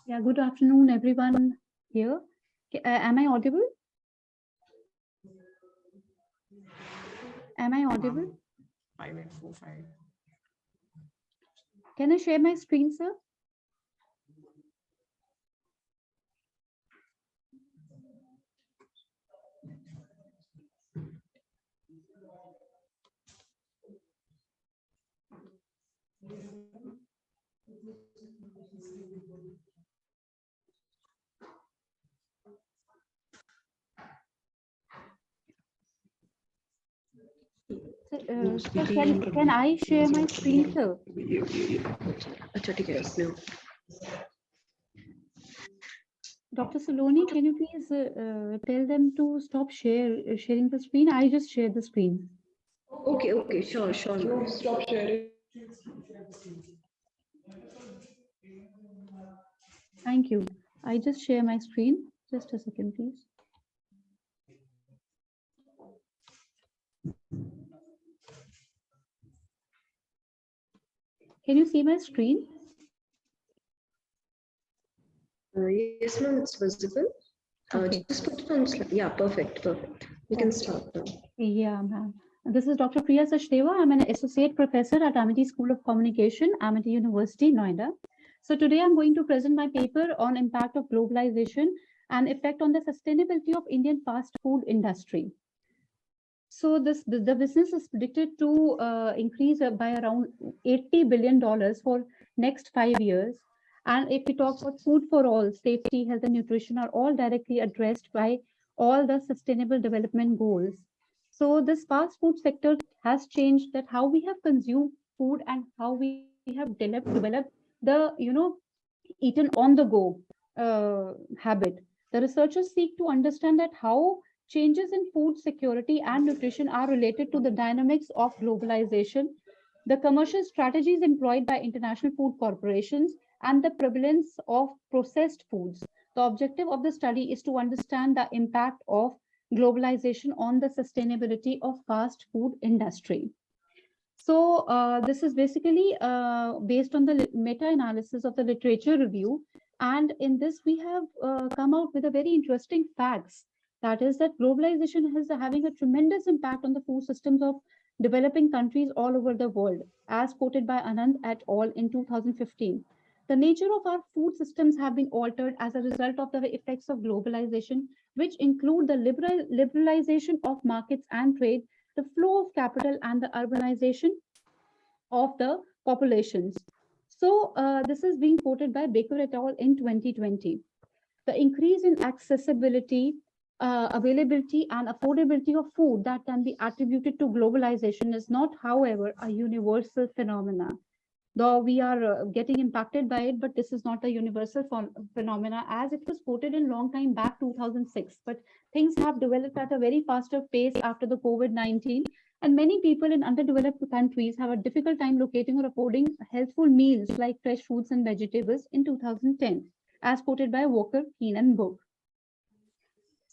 Yeah, good afternoon, everyone here. Am I audible? Am I audible? 5845. Can I share my screen, sir? Sir, can I share my screen, sir? Dr. Saloni, can you please tell them to stop sharing the screen? I just shared the screen. Okay, sure. Stop sharing. Thank you. I just share my screen. Just a second, please. Can you see my screen? Yes, ma'am, it's visible. Okay. Just put it on slide. Yeah, perfect. We can start now. Yeah, ma'am. This is Dr. Priya Sachdeva. I'm an associate professor at Amity School of Communication, Amity University, Noida. So today I'm going to present my paper on impact of globalization and effect on the sustainability of Indian fast food industry. So the business is predicted to increase by around $80 billion for next 5 years. And if we talk about food for all, safety, health, and nutrition are all directly addressed by all the sustainable development goals. So this fast food sector has changed that how we have consumed food and how we have developed the, eaten on the go habit. The researchers seek to understand that how changes in food security and nutrition are related to the dynamics of globalization, the commercial strategies employed by international food corporations, and the prevalence of processed foods. The objective of the study is to understand the impact of globalization on the sustainability of fast food industry. So this is basically based on the meta-analysis of the literature review. And in this, we have come out with a very interesting facts. That is that globalization is having a tremendous impact on the food systems of developing countries all over the world, as quoted by Anand et al. In 2015. The nature of our food systems have been altered as a result of the effects of globalization, which include the liberalization of markets and trade, the flow of capital, and the urbanization of the populations. So this is being quoted by Baker et al. In 2020. The increase in accessibility, availability, and affordability of food that can be attributed to globalization is not, however, a universal phenomena. Though we are getting impacted by it, but this is not a universal phenomena, as it was quoted in long time back, 2006. But things have developed at a very faster pace after the COVID-19, and many people in underdeveloped countries have a difficult time locating or affording healthful meals like fresh fruits and vegetables in 2010, as quoted by Walker, Keane, and Book.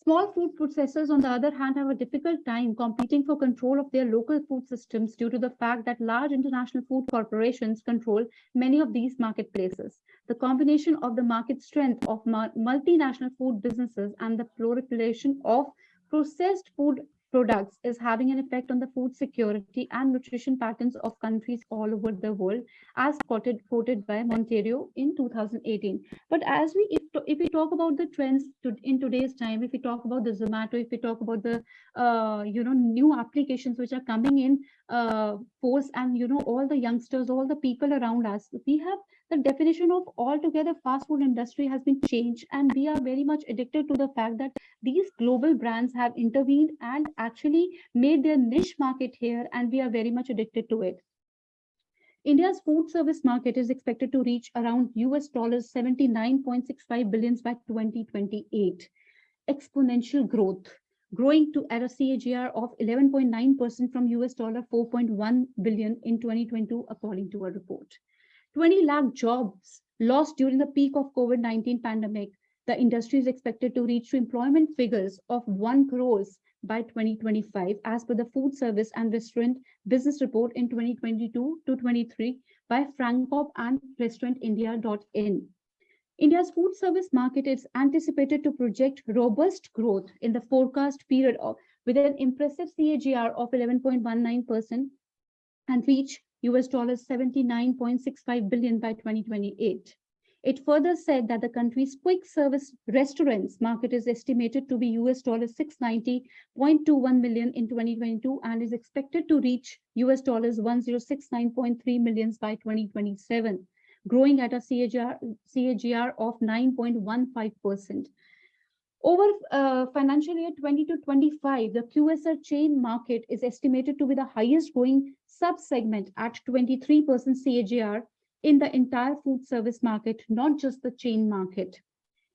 Small food processors, on the other hand, have a difficult time competing for control of their local food systems due to the fact that large international food corporations control many of these marketplaces. The combination of the market strength of multinational food businesses and the proliferation of processed food products is having an effect on the food security and nutrition patterns of countries all over the world, as quoted by Monteiro in 2018. But as if we talk about the trends in today's time, if we talk about the Zomato, if we talk about the new applications which are coming in force, and all the youngsters, all the people around us, we have the definition of altogether fast food industry has been changed, and we are very much addicted to the fact that these global brands have intervened and actually made their niche market here, and we are very much addicted to it. India's food service market is expected to reach around $79.65 billion by 2028. Exponential growth, growing to at a CAGR of 11.9% from $4.1 billion in 2022, according to a report. 20 lakh jobs lost during the peak of COVID-19 pandemic. The industry is expected to reach employment figures of 1 crores by 2025, as per the Food Service and Restaurant Business Report in 2022 to 23 by Francop and restaurantindia.in. India's food service market is anticipated to project robust growth in the forecast period with an impressive CAGR of 11.19% and reach $79.65 billion by 2028. It further said that the country's quick service restaurants market is estimated to be $690.21 million in 2022 and is expected to reach $1069.3 million by 2027, growing at a CAGR of 9.15%. Over financial year 20 to 25, the QSR chain market is estimated to be the highest growing sub-segment at 23% CAGR in the entire food service market, not just the chain market.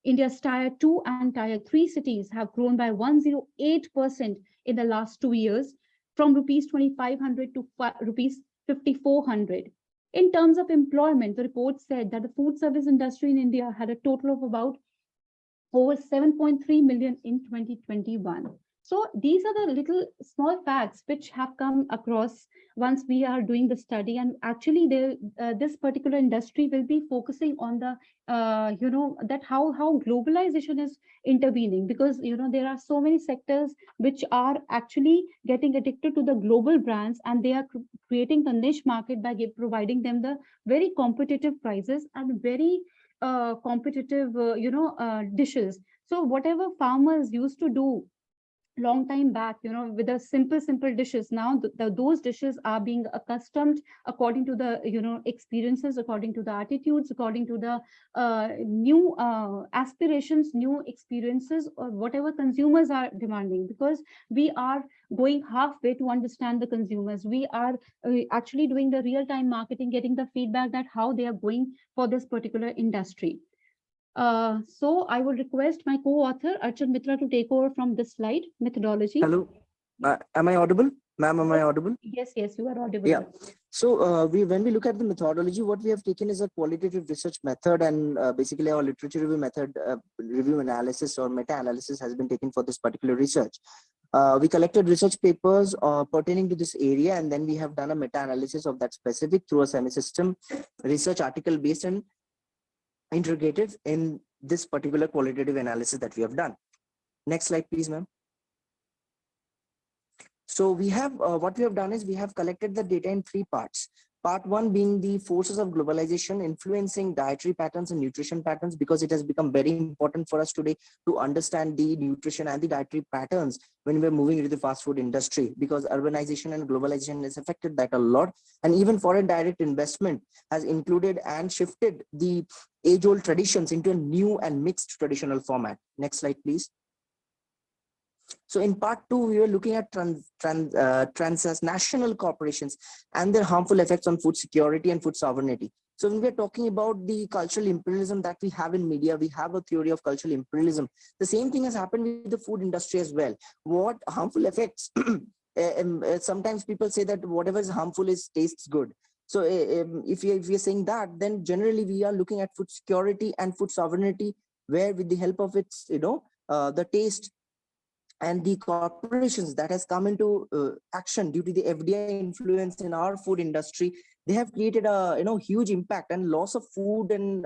India's Tier 2 and Tier 3 cities have grown by 108% in the last 2 years, from rupees 2,500 to rupees 5,400. In terms of employment, the report said that the food service industry in India had a total of about over 7.3 million in 2021. So these are the little small facts which have come across once we are doing the study, and actually this particular industry will be focusing on the that how globalization is intervening, because there are so many sectors which are actually getting addicted to the global brands, and they are creating the niche market by providing them the very competitive prices and very competitive dishes. So whatever farmers used to do long time back, with the simple dishes, now those dishes are being accustomed according to the experiences, according to the attitudes, according to the new aspirations, new experiences, or whatever consumers are demanding, because we are going halfway to understand the consumers. We are actually doing the real-time marketing, getting the feedback that how they are going for this particular industry. So I will request my co-author Archana Mitra to take over from this slide, methodology. Hello, am I audible? Ma'am, am I audible? Yes, you are audible. Yeah. So when we look at the methodology, what we have taken is a qualitative research method, and basically our literature review method, review analysis or meta-analysis has been taken for this particular research. We collected research papers pertaining to this area, and then we have done a meta-analysis of that specific through a semi-system research article based and integrated in this particular qualitative analysis that we have done. Next slide, please, ma'am. So we have what we have done is we have collected the data in 3 parts. Part 1 being the forces of globalization influencing dietary patterns and nutrition patterns, because it has become very important for us today to understand the nutrition and the dietary patterns when we're moving into the fast food industry, because urbanization and globalization has affected that a lot. And even foreign direct investment has included and shifted the age-old traditions into a new and mixed traditional format. Next slide, please. So in part 2, we were looking at transnational corporations and their harmful effects on food security and food sovereignty. So when we're talking about the cultural imperialism that we have in media, we have a theory of cultural imperialism. The same thing has happened with the food industry as well. What harmful effects? Sometimes people say that whatever is harmful tastes good. So if we are saying that, then generally we are looking at food security and food sovereignty, where with the help of its, the taste and the corporations that has come into action due to the FDI influence in our food industry, they have created a huge impact and loss of food. And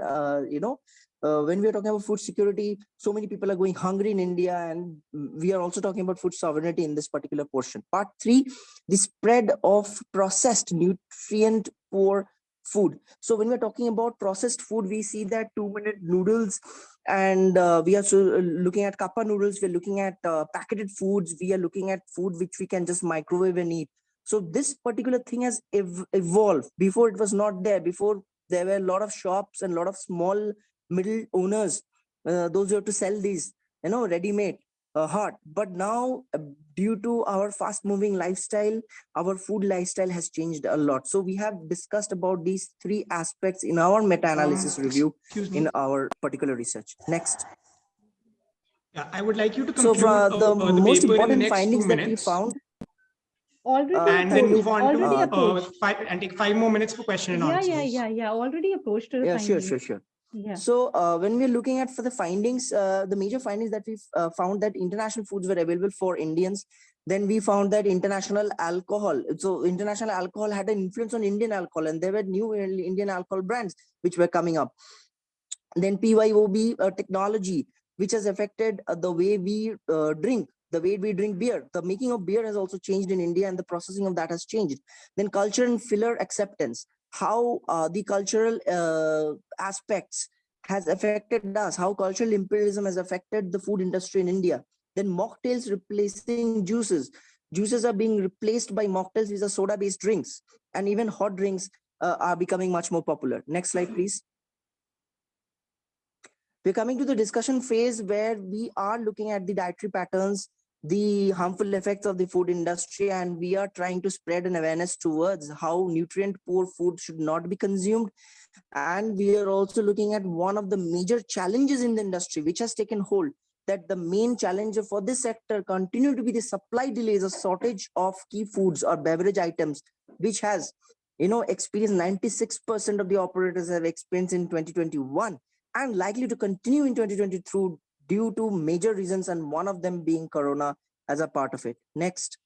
when we are talking about food security, so many people are going hungry in India, and we are also talking about food sovereignty in this particular portion. Part 3, the spread of processed nutrient poor food. So when we're talking about processed food, we see that 2-minute noodles, and we are looking at kappa noodles, we're looking at packeted foods, we are looking at food which we can just microwave and eat. So this particular thing has evolved. Before it was not there. Before there were a lot of shops and a lot of small middle owners, those who have to sell these, ready-made hot. But now, due to our fast-moving lifestyle, our food lifestyle has changed a lot. So we have discussed about these three aspects in our meta-analysis review in our particular research. Next. Yeah, I would like you to So conclude the most paper in the important next 2 findings that we minutes. found. Already And then move on already to approached. take 5 more minutes for question and answers. Yeah. Already approached to the Yeah, findings. sure. Yeah. So when we're looking at for the findings, the major findings that we found that international foods were available for Indians. Then we found that international alcohol. So international alcohol had an influence on Indian alcohol, and there were new Indian alcohol brands which were coming up. Then PYOB technology, which has affected the way we drink. The way we drink beer, the making of beer has also changed in India, and the processing of that has changed. Then culture and filler acceptance, how the cultural aspects has affected us, how cultural imperialism has affected the food industry in India. Then mocktails replacing juices. Juices are being replaced by mocktails, which are soda-based drinks, and even hot drinks are becoming much more popular. Next slide, please. We're coming to the discussion phase where we are looking at the dietary patterns, the harmful effects of the food industry, and we are trying to spread an awareness towards how nutrient poor food should not be consumed. And we are also looking at one of the major challenges in the industry which has taken hold, that the main challenge for this sector continue to be the supply delays, a shortage of key foods or beverage items, which has experienced 96% of the operators have experienced in 2021 and likely to continue in 2022 due to major reasons, and one of them being Corona as a part of it. Next.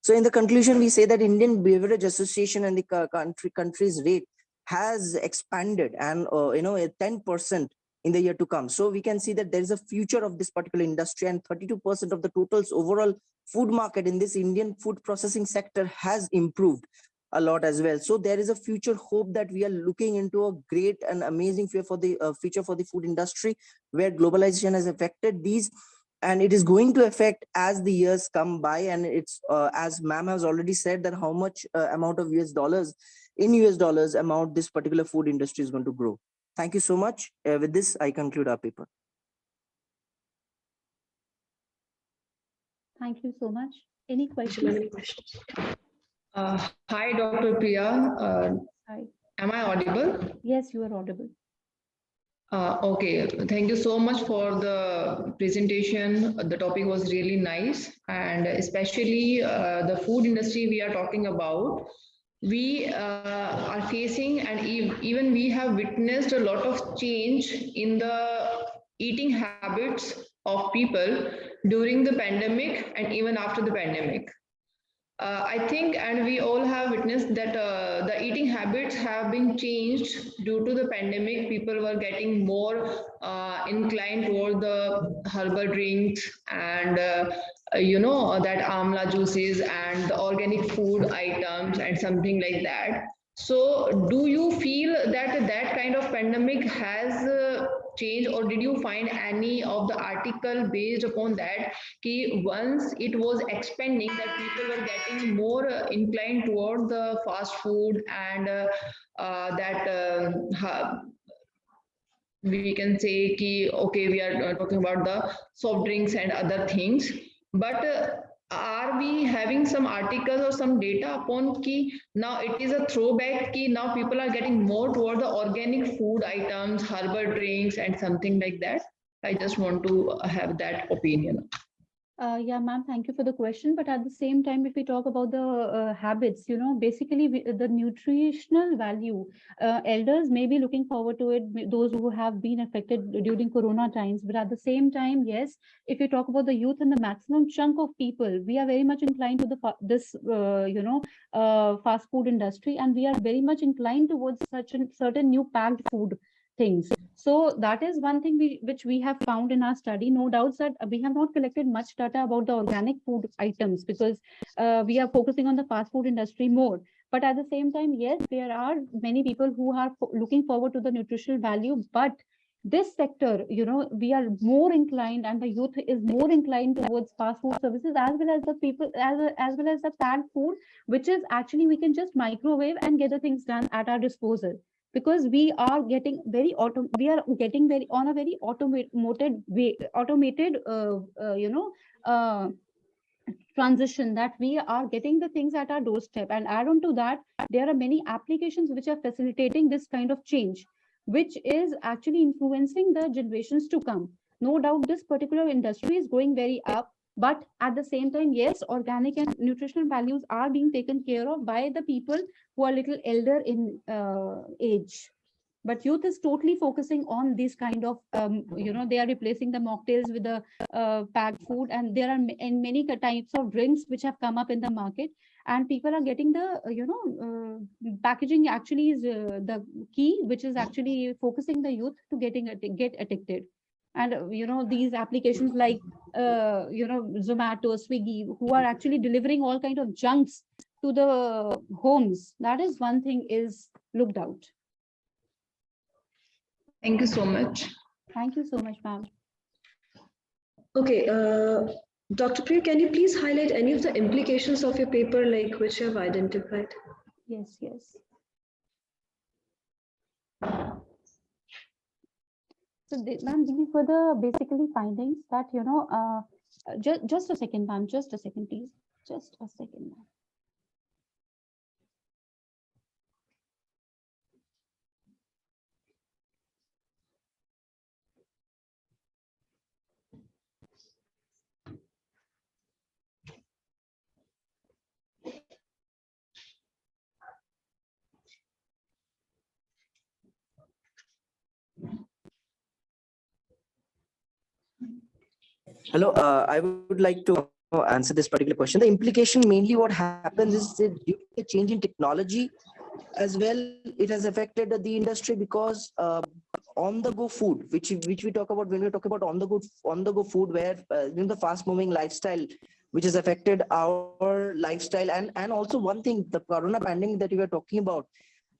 So in the conclusion, we say that Indian Beverage Association and the country's rate has expanded and 10% in the year to come. So we can see that there is a future of this particular industry, and 32% of the total's overall food market in this Indian food processing sector has improved a lot as well. So there is a future hope that we are looking into a great and amazing future for the food industry, where globalization has affected these, and it is going to affect as the years come by. And it's as ma'am has already said, that how much amount of US dollars amount this particular food industry is going to grow. Thank you so much. With this, I conclude our paper. Thank you so much. Any questions? Hi, Dr. Priya. Hi. Am I audible? Yes, you are audible. Okay, thank you so much for the presentation. The topic was really nice, and especially the food industry we are talking about. We are facing, and even we have witnessed a lot of change in the eating habits of people during the pandemic and even after the pandemic. I think, and we all have witnessed that the eating habits have been changed due to the pandemic. People were getting more inclined toward the herbal drinks and that amla juices and the organic food items and something like that. So do you feel that that kind of pandemic has changed, or did you find any of the article based upon that, ki once it was expanding, that people were getting more inclined toward the fast food and we can say ki okay, we are talking about the soft drinks and other things, but are we having some articles or some data upon ki now it is a throwback, ki now people are getting more toward the organic food items, herbal drinks and something like that? I just want to have that opinion. Yeah, ma'am, thank you for the question. But at the same time, if we talk about the habits, basically the nutritional value, elders may be looking forward to it, those who have been affected during Corona times. But at the same time, yes, if you talk about the youth and the maximum chunk of people, we are very much inclined to this fast food industry, and we are very much inclined towards such a certain new packed food things. So that is one thing which we have found in our study. No doubts that we have not collected much data about the organic food items, because we are focusing on the fast food industry more. But at the same time, yes, there are many people who are looking forward to the nutritional value, but this sector, we are more inclined, and the youth is more inclined towards fast food services, as well as the people, as well as the packed food, which is actually we can just microwave and get the things done at our disposal, because we are getting very on a very automated transition, that we are getting the things at our doorstep. And add on to that, there are many applications which are facilitating this kind of change, which is actually influencing the generations to come. No doubt this particular industry is going very up, but at the same time, yes, organic and nutritional values are being taken care of by the people who are little elder in age. But youth is totally focusing on this kind of, they are replacing the mocktails with the packed food, and there are many types of drinks which have come up in the market, and people are getting the, packaging actually is the key, which is actually focusing the youth to get addicted. And, these applications like, Zomato, Swiggy, who are actually delivering all kind of junks to the homes. That is one thing is looked out. Thank you so much. Thank you so much, ma'am. Okay, Dr. Priya, can you please highlight any of the implications of your paper, like which you have identified? Yes. So, ma'am, these were the basically findings that, just a second, ma'am, just a second, please. Just a second, ma'am. Hello, I would like to answer this particular question. The implication, mainly what happens is that due to the change in technology as well, it has affected the industry, because on-the-go food, which we talk about when we talk about on-the-go food, where the fast-moving lifestyle, which has affected our lifestyle, and also one thing, the corona pandemic that we were talking about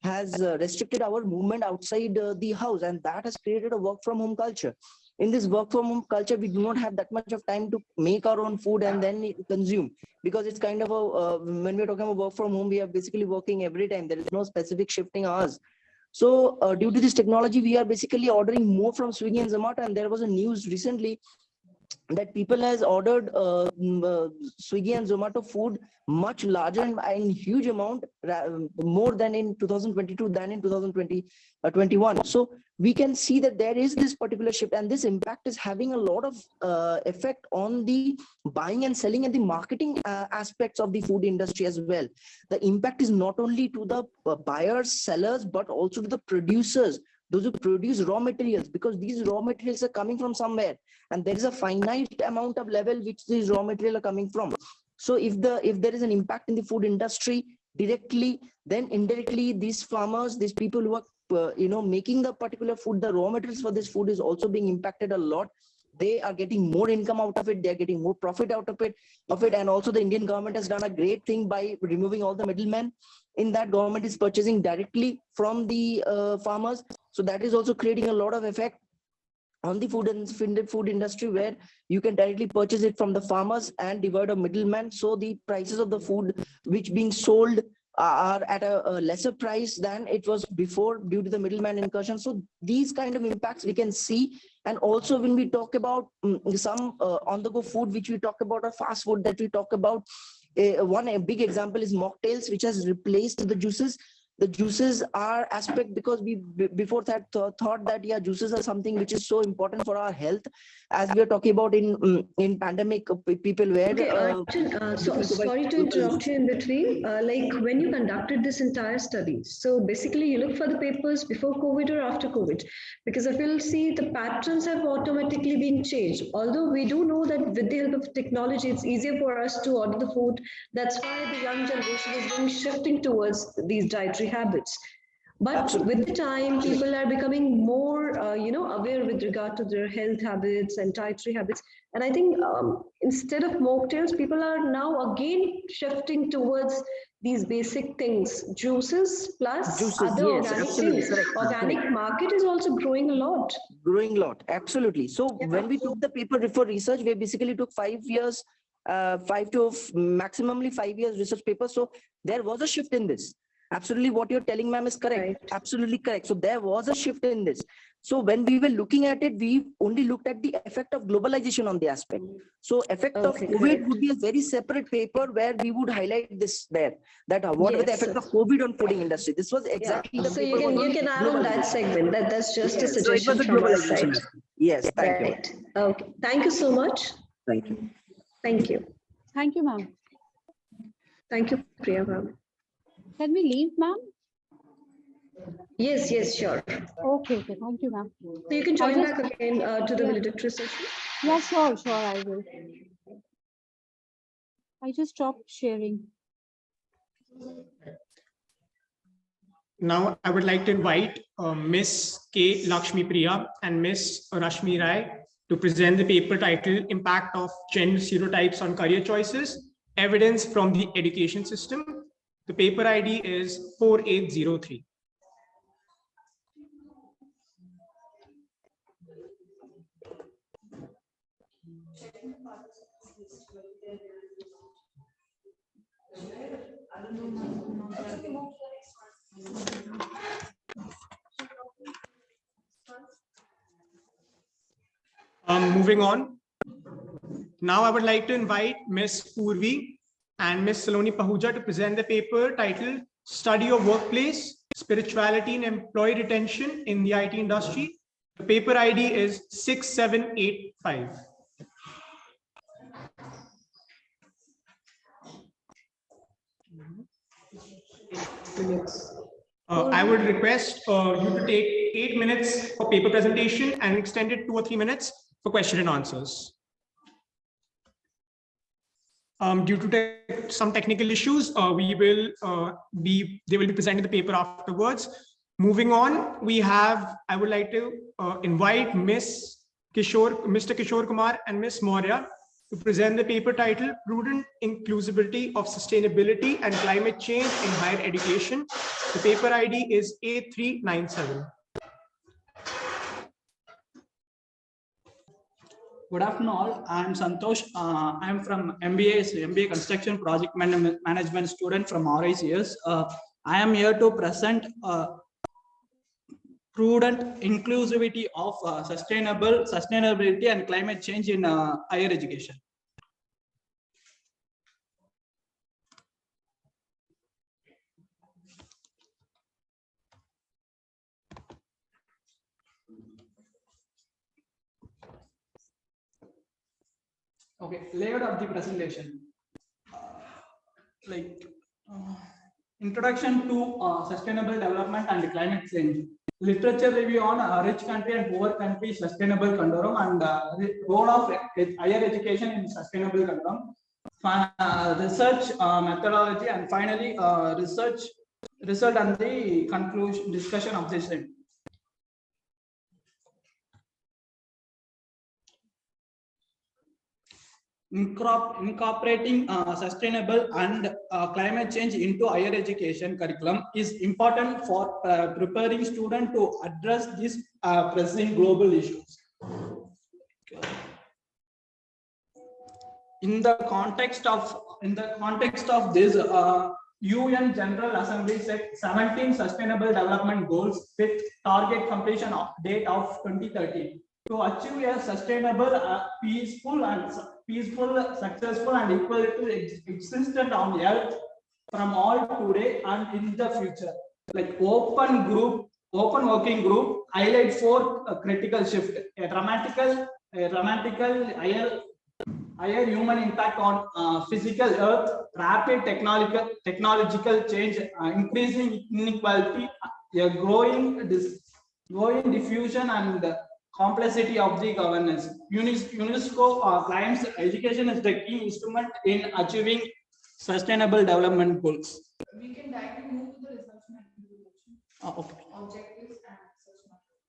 has restricted our movement outside the house, and that has created a work-from-home culture. In this work-from-home culture, we do not have that much of time to make our own food and then consume, because it's kind of a when we're talking about work from home, we are basically working every time. There is no specific shifting hours. So due to this technology, we are basically ordering more from Swiggy and Zomato, and there was a news recently that people has ordered Swiggy and Zomato food much larger and in huge amount, more than in 2022 than in 2021. So we can see that there is this particular shift, and this impact is having a lot of effect on the buying and selling and the marketing aspects of the food industry as well. The impact is not only to the buyers, sellers, but also to the producers, those who produce raw materials, because these raw materials are coming from somewhere, and there is a finite amount of level which these raw materials are coming from. So if there is an impact in the food industry directly, then indirectly these farmers, these people who are making the particular food, the raw materials for this food is also being impacted a lot. They are getting more income out of it, they're getting more profit out of it, and also the Indian government has done a great thing by removing all the middlemen. In that, government is purchasing directly from the farmers, so that is also creating a lot of effect on the food industry, where you can directly purchase it from the farmers and divide a middleman. So the prices of the food which being sold are at a lesser price than it was before due to the middleman incursion. So these kind of impacts we can see. And also when we talk about some on-the-go food, which we talk about, or fast food that we talk about, a big example is mocktails, which has replaced the juices. The juices are aspect, because we before that thought that juices are something which is so important for our health, as we are talking about in pandemic, people were sorry to interrupt you in between. Like when you conducted this entire study, so basically you look for the papers before COVID or after COVID, because if you'll see, the patterns have automatically been changed. Although we do know that with the help of technology, it's easier for us to order the food. That's why the young generation is shifting towards these dietary habits. But with the time, people are becoming more, aware with regard to their health habits and dietary habits. And I think instead of mocktails, people are now again shifting towards these basic things, juices plus other Yes, organic absolutely things. correct. Organic market is also growing a lot. Growing a lot, absolutely. So when we took the paper for research, we basically took 5 years, 5 to maximally 5 years research paper. So there was a shift in this. Absolutely, what you're telling, ma'am, is correct. Right. Absolutely correct. So there was a shift in this. So when we were looking at it, we only looked at the effect of globalization on the aspect. So effect of COVID correct. would be a very separate paper where we would highlight this there. That what were the Yes. effect of COVID on fooding industry? This was exactly the So paper. you can add on that segment. That's just a Yes, so it suggestion was a from my globalization side. aspect. Yes, thank you. Right. Okay. Thank you so much. Thank you. Thank you. Thank you, ma'am. Thank you, Priya, ma'am. Can we leave, ma'am? Yes, sure. Okay, thank you, ma'am. So you can join back again to the valedictory session. Yeah, sure, I will. I just stopped sharing. Now I would like to invite Miss K. Lakshmi Priya and Miss Rashmi Rai to present the paper titled Impact of Gender Stereotypes on Career Choices, Evidence from the Education System. The paper ID is 4803. Moving on. Now I would like to invite Miss Purvi and Miss Saloni Pahuja to present the paper titled Study of Workplace, Spirituality and Employee Retention in the IT Industry. The paper ID is 6785. I would request you to take 8 minutes for paper presentation and extend it 2 or 3 minutes for question and answers. Due to some technical issues, they will be presenting the paper afterwards. Moving on, I would like to invite Mr. Kishore Kumar and Ms. Maurya to present the paper titled Prudent Inclusivity of Sustainability and Climate Change in Higher Education. The paper ID is A397. Good afternoon all. I am Santosh. I am from MBA Construction Project Management student from RICS. I am here to present prudent inclusivity of sustainability and climate change in higher education. Okay, layout of the presentation. Introduction to sustainable development and climate change. Literature review on rich country and poor country sustainable conundrum and role of higher education in sustainable conundrum. Research methodology, and finally result and the conclusion discussion of this thing. Incorporating sustainable and climate change into higher education curriculum is important for preparing students to address these pressing global issues. In the context of this, UN General Assembly set 17 Sustainable Development Goals with target completion of date of 2030. To achieve a sustainable, peaceful, successful, and equality existent on Earth from all today and in the future. Like open working group highlight 4 critical shift: a dramatical higher human impact on physical Earth, rapid technological change, increasing inequality, a growing diffusion and complexity of the governance. UNESCO claims education is the key instrument in achieving sustainable development goals. We can directly move to the research methodology. Okay. Objectives and research methods.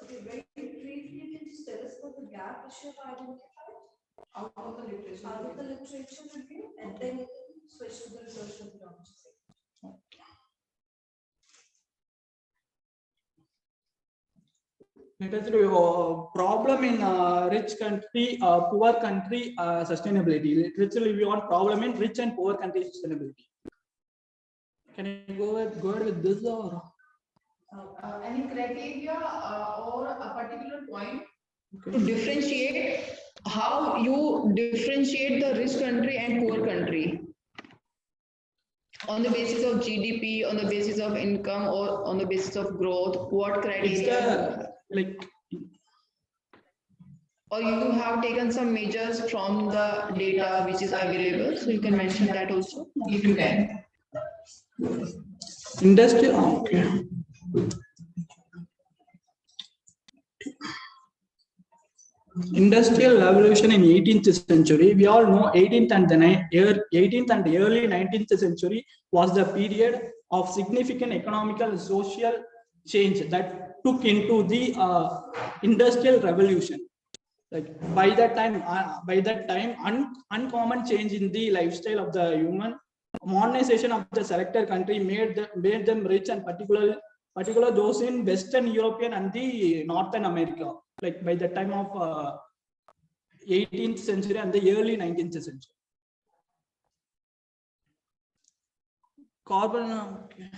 Okay, very briefly, can you just tell us about the gap which you have identified Out of the literature. out of the literature review, and then you can switch to the research methodology section. Literature problem in rich country, poor country sustainability. Literature review on problem in rich and poor country sustainability. Can you go ahead with this or? Any criteria or a particular point to differentiate how you differentiate the rich country and poor country on the basis of GDP, on the basis of income, or on the basis of growth? What criteria? Or you have taken some measures from the data which is available, so you can mention that also if you can. Industrial, okay. Industrial revolution in 18th century. We all know 18th and early 19th century was the period of significant economical and social change that took into the industrial revolution. Like by that time, uncommon change in the lifestyle of the human. Modernization of the selected country made them rich, and particular those in Western European and the Northern America. Like by the time of 18th century and the early 19th century. Carbon. Okay.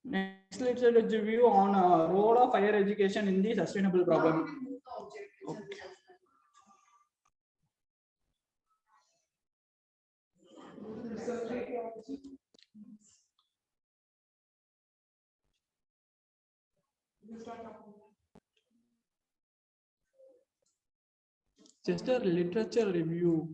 Next, let's review on role of higher education in the sustainable problem. Okay. Just a literature review.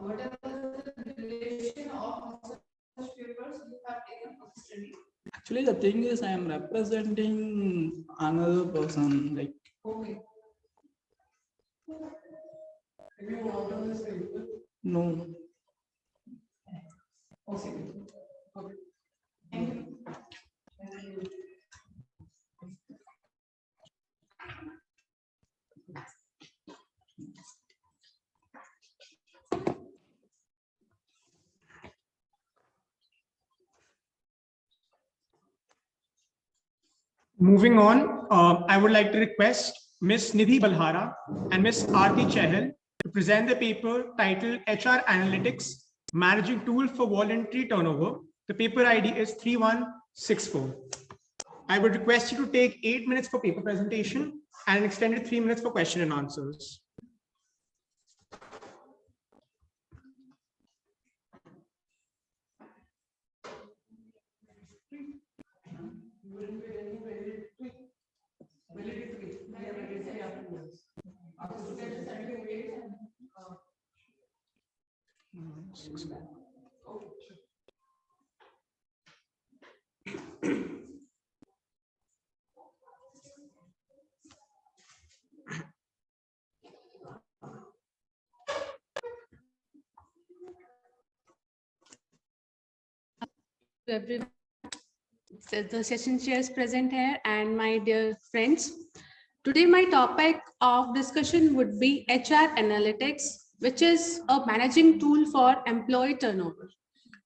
What are the relation of research papers you have taken for the study? Actually, the thing is, I am representing another person. Like. Okay. Have you worked on this paper? No. Okay. Okay. Thank you. Moving on, I would like to request Ms. Nidhi Balhara and Ms. Aarti Chahal to present the paper titled HR Analytics, Managing Tool for Voluntary Turnover. The paper ID is 3164. I would request you to take 8 minutes for paper presentation and an extended 3 minutes for question and answers. Everyone, so the session chair is present here, and my dear friends, today my topic of discussion would be HR analytics, which is a managing tool for employee turnover.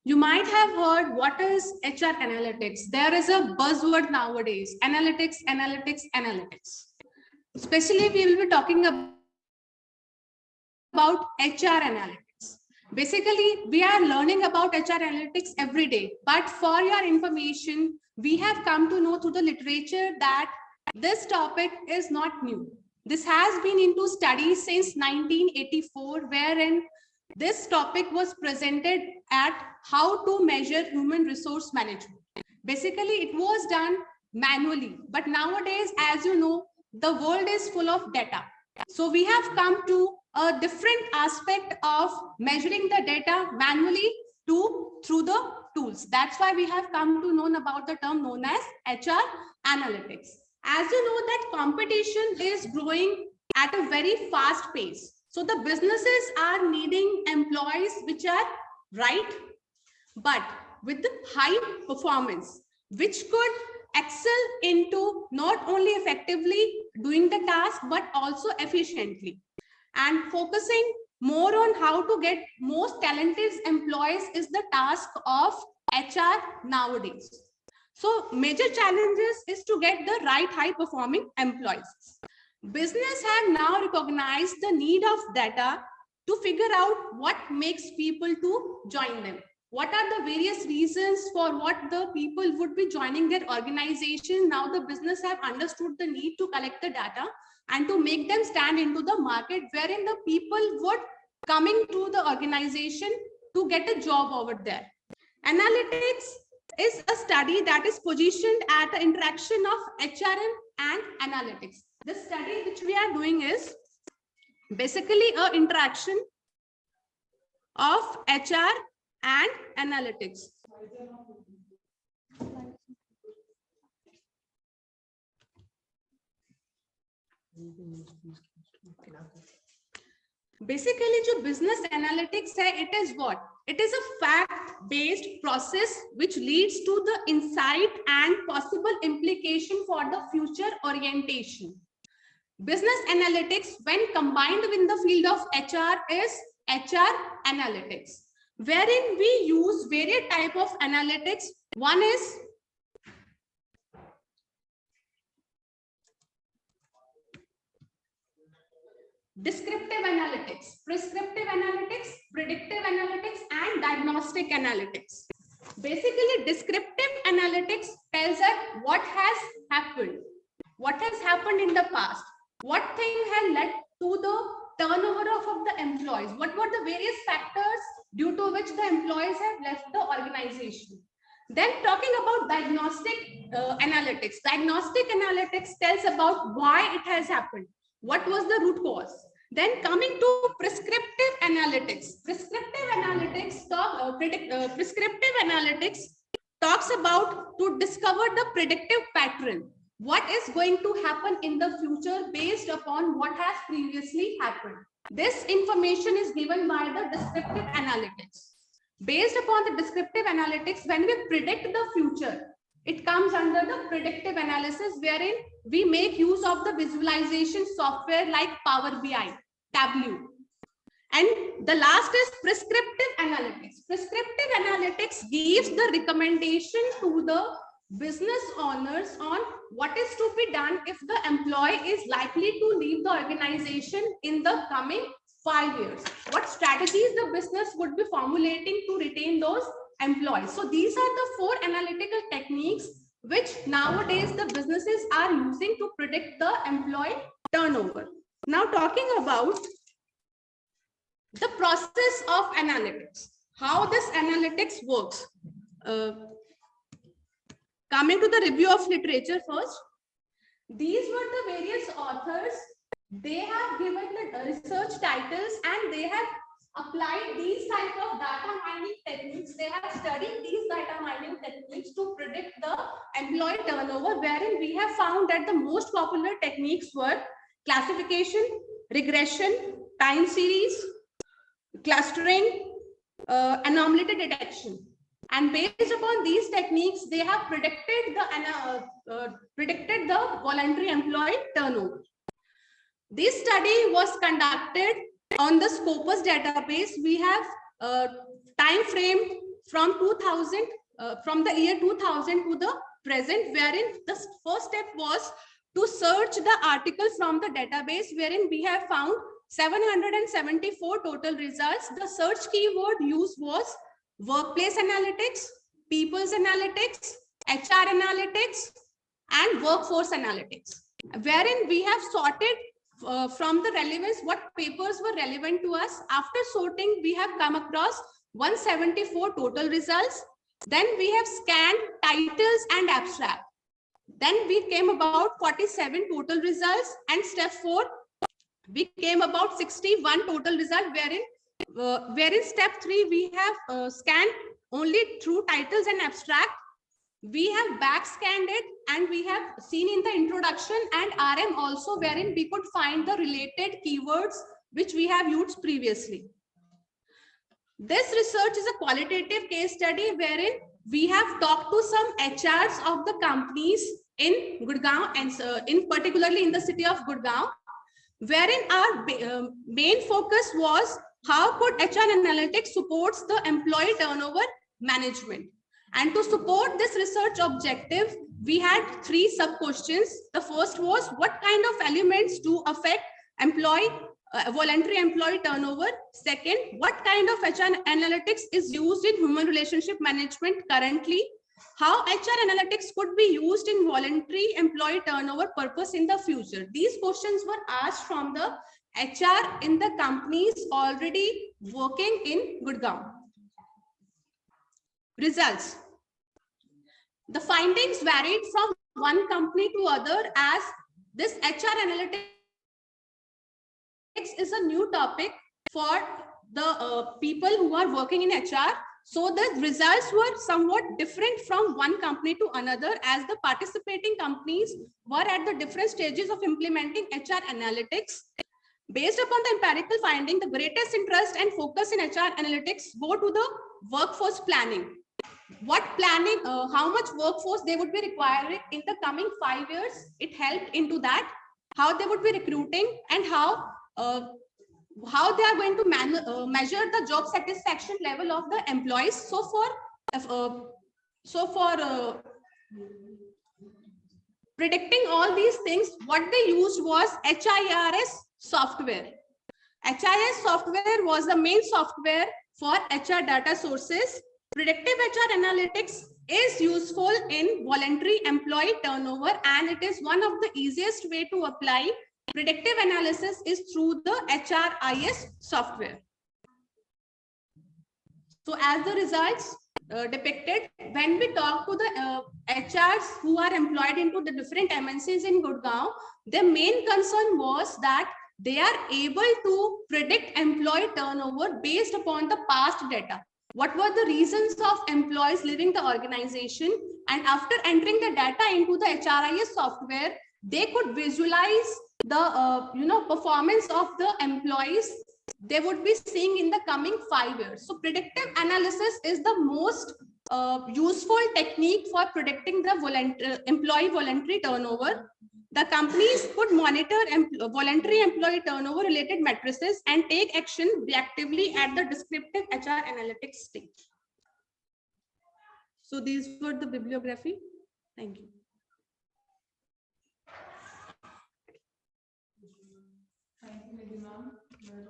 You might have heard what is HR analytics. There is a buzzword nowadays: analytics, analytics, analytics. Especially, we will be talking about HR analytics. Basically, we are learning about HR analytics every day. But for your information, we have come to know through the literature that this topic is not new. This has been into studies since 1984, wherein this topic was presented at how to measure human resource management. Basically, it was done manually. But nowadays, as you know, the world is full of data. So we have come to a different aspect of measuring the data manually through the tools. That's why we have come to know about the term known as HR analytics. As you know that competition is growing at a very fast pace. So the businesses are needing employees which are right, but with the high performance, which could excel into not only effectively doing the task, but also efficiently. And focusing more on how to get most talented employees is the task of HR nowadays. So major challenges is to get the right high performing employees. Business have now recognized the need of data to figure out what makes people to join them. What are the various reasons for what the people would be joining their organization? Now the business have understood the need to collect the data and to make them stand into the market wherein the people would coming to the organization to get a job over there. Analytics is a study that is positioned at the interaction of HRM and analytics. The study which we are doing is basically an interaction of HR and analytics. Basically, जो business analytics है, it is what? It is a fact-based process which leads to the insight and possible implication for the future orientation. Business analytics, when combined with the field of HR, is HR analytics, wherein we use various types of analytics. One is descriptive analytics, prescriptive analytics, predictive analytics, and diagnostic analytics. Basically, descriptive analytics tells us what has happened in the past, what thing has led to the turnover of the employees, what were the various factors due to which the employees have left the organization. Then talking about diagnostic analytics. Diagnostic analytics tells about why it has happened. What was the root cause? Then coming to prescriptive analytics. Prescriptive analytics talks about to discover the predictive pattern. What is going to happen in the future based upon what has previously happened. This information is given by the descriptive analytics. Based upon the descriptive analytics, when we predict the future, it comes under the predictive analysis, wherein we make use of the visualization software like Power BI, Tableau. And the last is prescriptive analytics. Prescriptive analytics gives the recommendation to the business owners on what is to be done if the employee is likely to leave the organization in the coming 5 years. What strategies the business would be formulating to retain those employees. So these are the 4 analytical techniques which nowadays the businesses are using to predict the employee turnover. Now talking about the process of analytics, how this analytics works. Coming to the review of literature first, these were the various authors. They have given the research titles and they have applied these type of data mining techniques. They have studied these data mining techniques to predict the employee turnover, wherein we have found that the most popular techniques were classification, regression, time series, clustering, anomaly detection. And based upon these techniques, they have predicted the voluntary employee turnover. This study was conducted on the Scopus database. We have time frame from 2000, from the year 2000 to the present, wherein the first step was to search the article from the database, wherein we have found 774 total results. The search keyword used was workplace analytics, people's analytics, HR analytics, and workforce analytics, wherein we have sorted from the relevance what papers were relevant to us. After sorting, we have come across 174 total results. Then we have scanned titles and abstract. Then we came about 47 total results, and step 4, we came about 61 total result, wherein step 3 we have scanned only through titles and abstract. We have backscanned it and we have seen in the introduction and RM also, wherein we could find the related keywords which we have used previously. This research is a qualitative case study wherein we have talked to some HRs of the companies in Gurgaon and in particularly in the city of Gurgaon, wherein our main focus was how could HR analytics supports the employee turnover management. And to support this research objective, we had 3 sub-questions. The first was what kind of elements do affect voluntary employee turnover? Second, what kind of HR analytics is used in human relationship management currently? How HR analytics could be used in voluntary employee turnover purpose in the future? These questions were asked from the HR in the companies already working in Gurgaon. Results. The findings varied from one company to other, as this HR analytics is a new topic for the people who are working in HR. So the results were somewhat different from one company to another, as the participating companies were at the different stages of implementing HR analytics. Based upon the empirical finding, the greatest interest and focus in HR analytics go to the workforce planning. What planning, how much workforce they would be requiring in the coming 5 years, it helped into that. How they would be recruiting and how they are going to measure the job satisfaction level of the employees. So for predicting all these things, what they used was HIRS software. HIRS software was the main software for HR data sources. Predictive HR analytics is useful in voluntary employee turnover, and it is one of the easiest way to apply predictive analysis is through the HRIS software. So as the results depicted, when we talk to the HRs who are employed into the different MNCs in Gurgaon, their main concern was that they are able to predict employee turnover based upon the past data. What were the reasons of employees leaving the organization? And after entering the data into the HRIS software, they could visualize the performance of the employees they would be seeing in the coming 5 years. So predictive analysis is the most useful technique for predicting the employee voluntary turnover. The companies could monitor voluntary employee turnover related matrices and take action reactively at the descriptive HR analytics stage. So these were the bibliography. Thank you.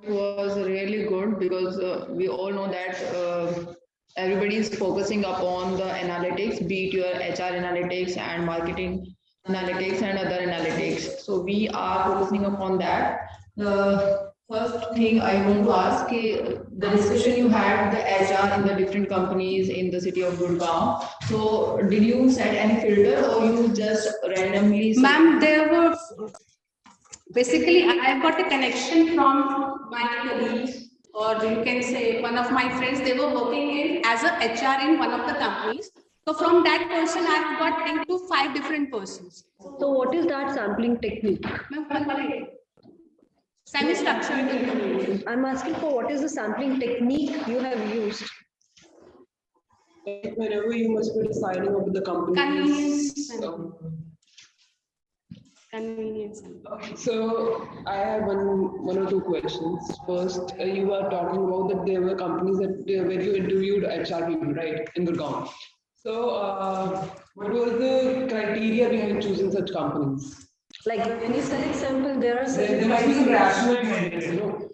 It was really good because we all know that everybody is focusing upon the analytics, be it your HR analytics and marketing analytics and other analytics. So we are focusing upon that. The first thing I want to ask is the discussion you had the HR in the different companies in the city of Gurgaon. So did you set any filter or you just randomly? Ma'am, there were basically I got a connection from my colleagues, or you can say one of my friends. They were working in as a HR in one of the companies. So from that person, I've got into 5 different persons. So what is that sampling technique? Semi-structured. I'm asking for what is the sampling technique you have used? Whenever you must be deciding over the company. Convenience. So I have one or two questions. First, you were talking about that there were companies that where you interviewed HR people, right, in Gurgaon. So what was the criteria behind choosing such companies? Like when you select sample, there are there must be some rationale behind it,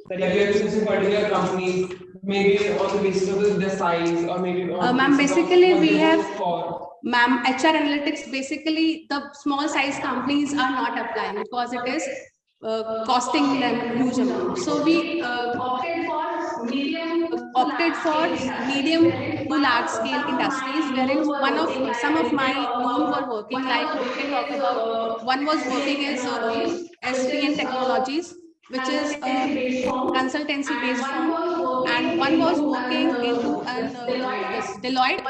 that you have chosen particular companies, maybe on the basis of their size, or maybe on ma'am, basically we have ma'am, HR analytics, basically the small size companies are not applying because it is costing them huge amount. So we opted for medium to large scale industries, wherein some of my known were working, like we can talk about one was working as SPN Technologies, which is a consultancy based firm. and one was working into this Deloitte,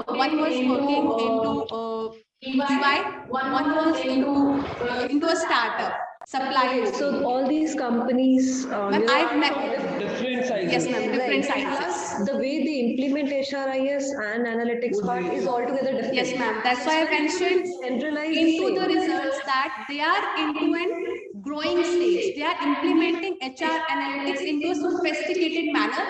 one was working into EY, one was into a startup. Supply. So all these companies, I've met different sizes. Yes, ma'am, different right. sizes. Plus, the way they implement HRIS and analytics part is altogether different. Yes, ma'am. That's why I mentioned centralized into the results that they are into an growing stage. They are implementing HR analytics into a sophisticated manner,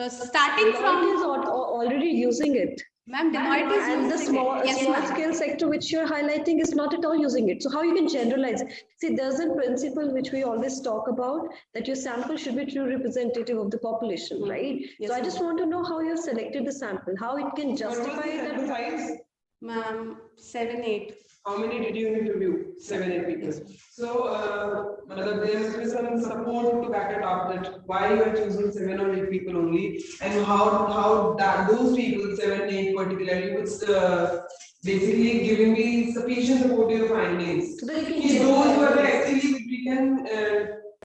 starting from is already using it. Ma'am, Deloitte is and the using small, it. Yes, small ma'am. scale sector which you're highlighting is not at all using it. So how you can generalize? See, there's a principle which we always talk about, that your sample should be true representative of the population, right? Yes, so I just want to know how you have selected the sample, how it can justify that. Size? Ma'am, 7, 8. How many did you interview? 7, 8 people. So, there must be some support to back it up, that why you are choosing 7 or 8 people only, and how that those people, 7, 8 particularly, would basically giving me sufficient support to your findings. So those who are actually we can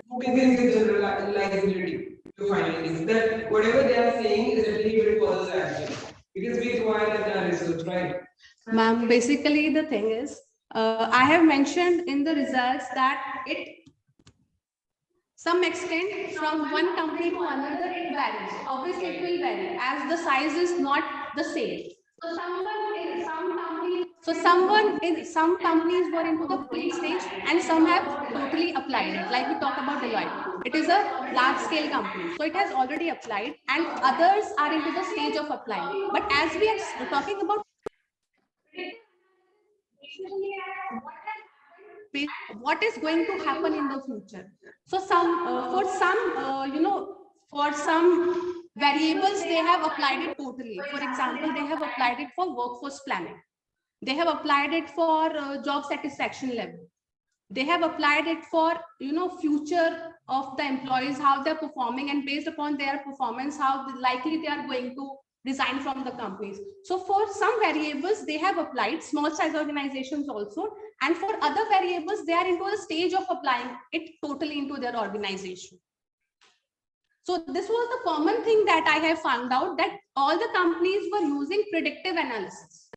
who can give generalizability to findings, that whatever they are saying is actually very further action, because we require that research, right? Ma'am, basically the thing is, I have mentioned in the results that some extent from one company to another it varies. Obviously, it will vary as the size is not the same. So some companies were into the field stage and some have totally applied it. Like we talk about Deloitte, it is a large scale company, so it has already applied, and others are into the stage of applying. But as we are talking about what is going to happen in the future. So for some variables, they have applied it totally. For example, they have applied it for workforce planning. They have applied it for job satisfaction level. They have applied it for, future of the employees, how they're performing, and based upon their performance, how likely they are going to resign from the companies. So for some variables, they have applied, small size organizations also, and for other variables, they are into a stage of applying it totally into their organization. So this was the common thing that I have found out, that all the companies were using predictive analysis.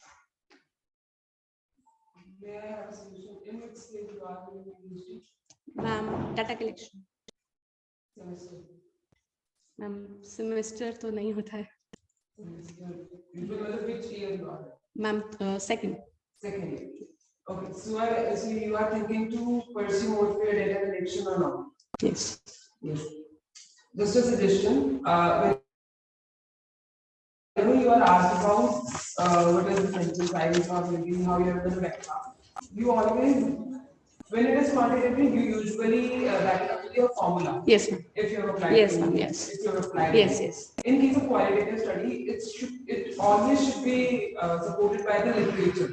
Ma'am, data collection. Ma'am, semester तो नहीं होता है. Ma'am, second. Second. Okay, so you are thinking to pursue more for data collection or not? Yes. Yes. Just a suggestion. Whenever you are asked about what is the sample size or maybe how you have done vector, you always, when it is quantitative, you usually back it up with your formula. Yes, ma'am. If you have applied. Yes, ma'am. Yes. If you have applied. Yes, yes. In case of qualitative study, it always should be supported by the literature.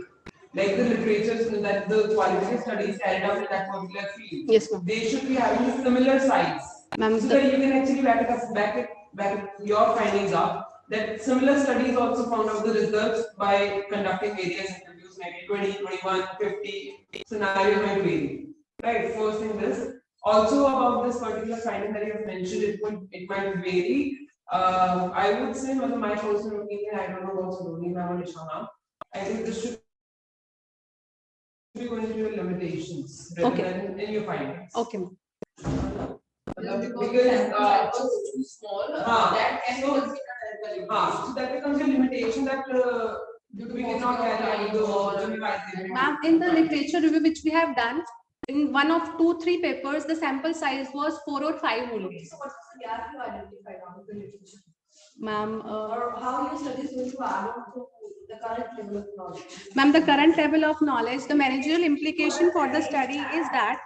Like the literature that the qualitative studies carried out in that particular field. Yes, ma'am. They should be having a similar size. So that you can actually back your findings up. That similar studies also found out the results by conducting various interviews, maybe 20, 21, 50 scenarios might vary. Right. First thing this. Also about this particular finding that you have mentioned, it might vary. I would say, my personal opinion, I don't know what's going on in Ishana. I think this should be going to your limitations rather than in your findings. Okay. Because too small, that can be considered as a so that becomes a limitation that we cannot carry out the generalization. Ma'am, in the literature review which we have done, in one of 2-3 papers, the sample size was 4 or 5 only. So what's the gap you identified out of the literature? Ma'am, or how your studies going to add on to the current level of knowledge? Ma'am, the current level of knowledge, the managerial implication for the study is that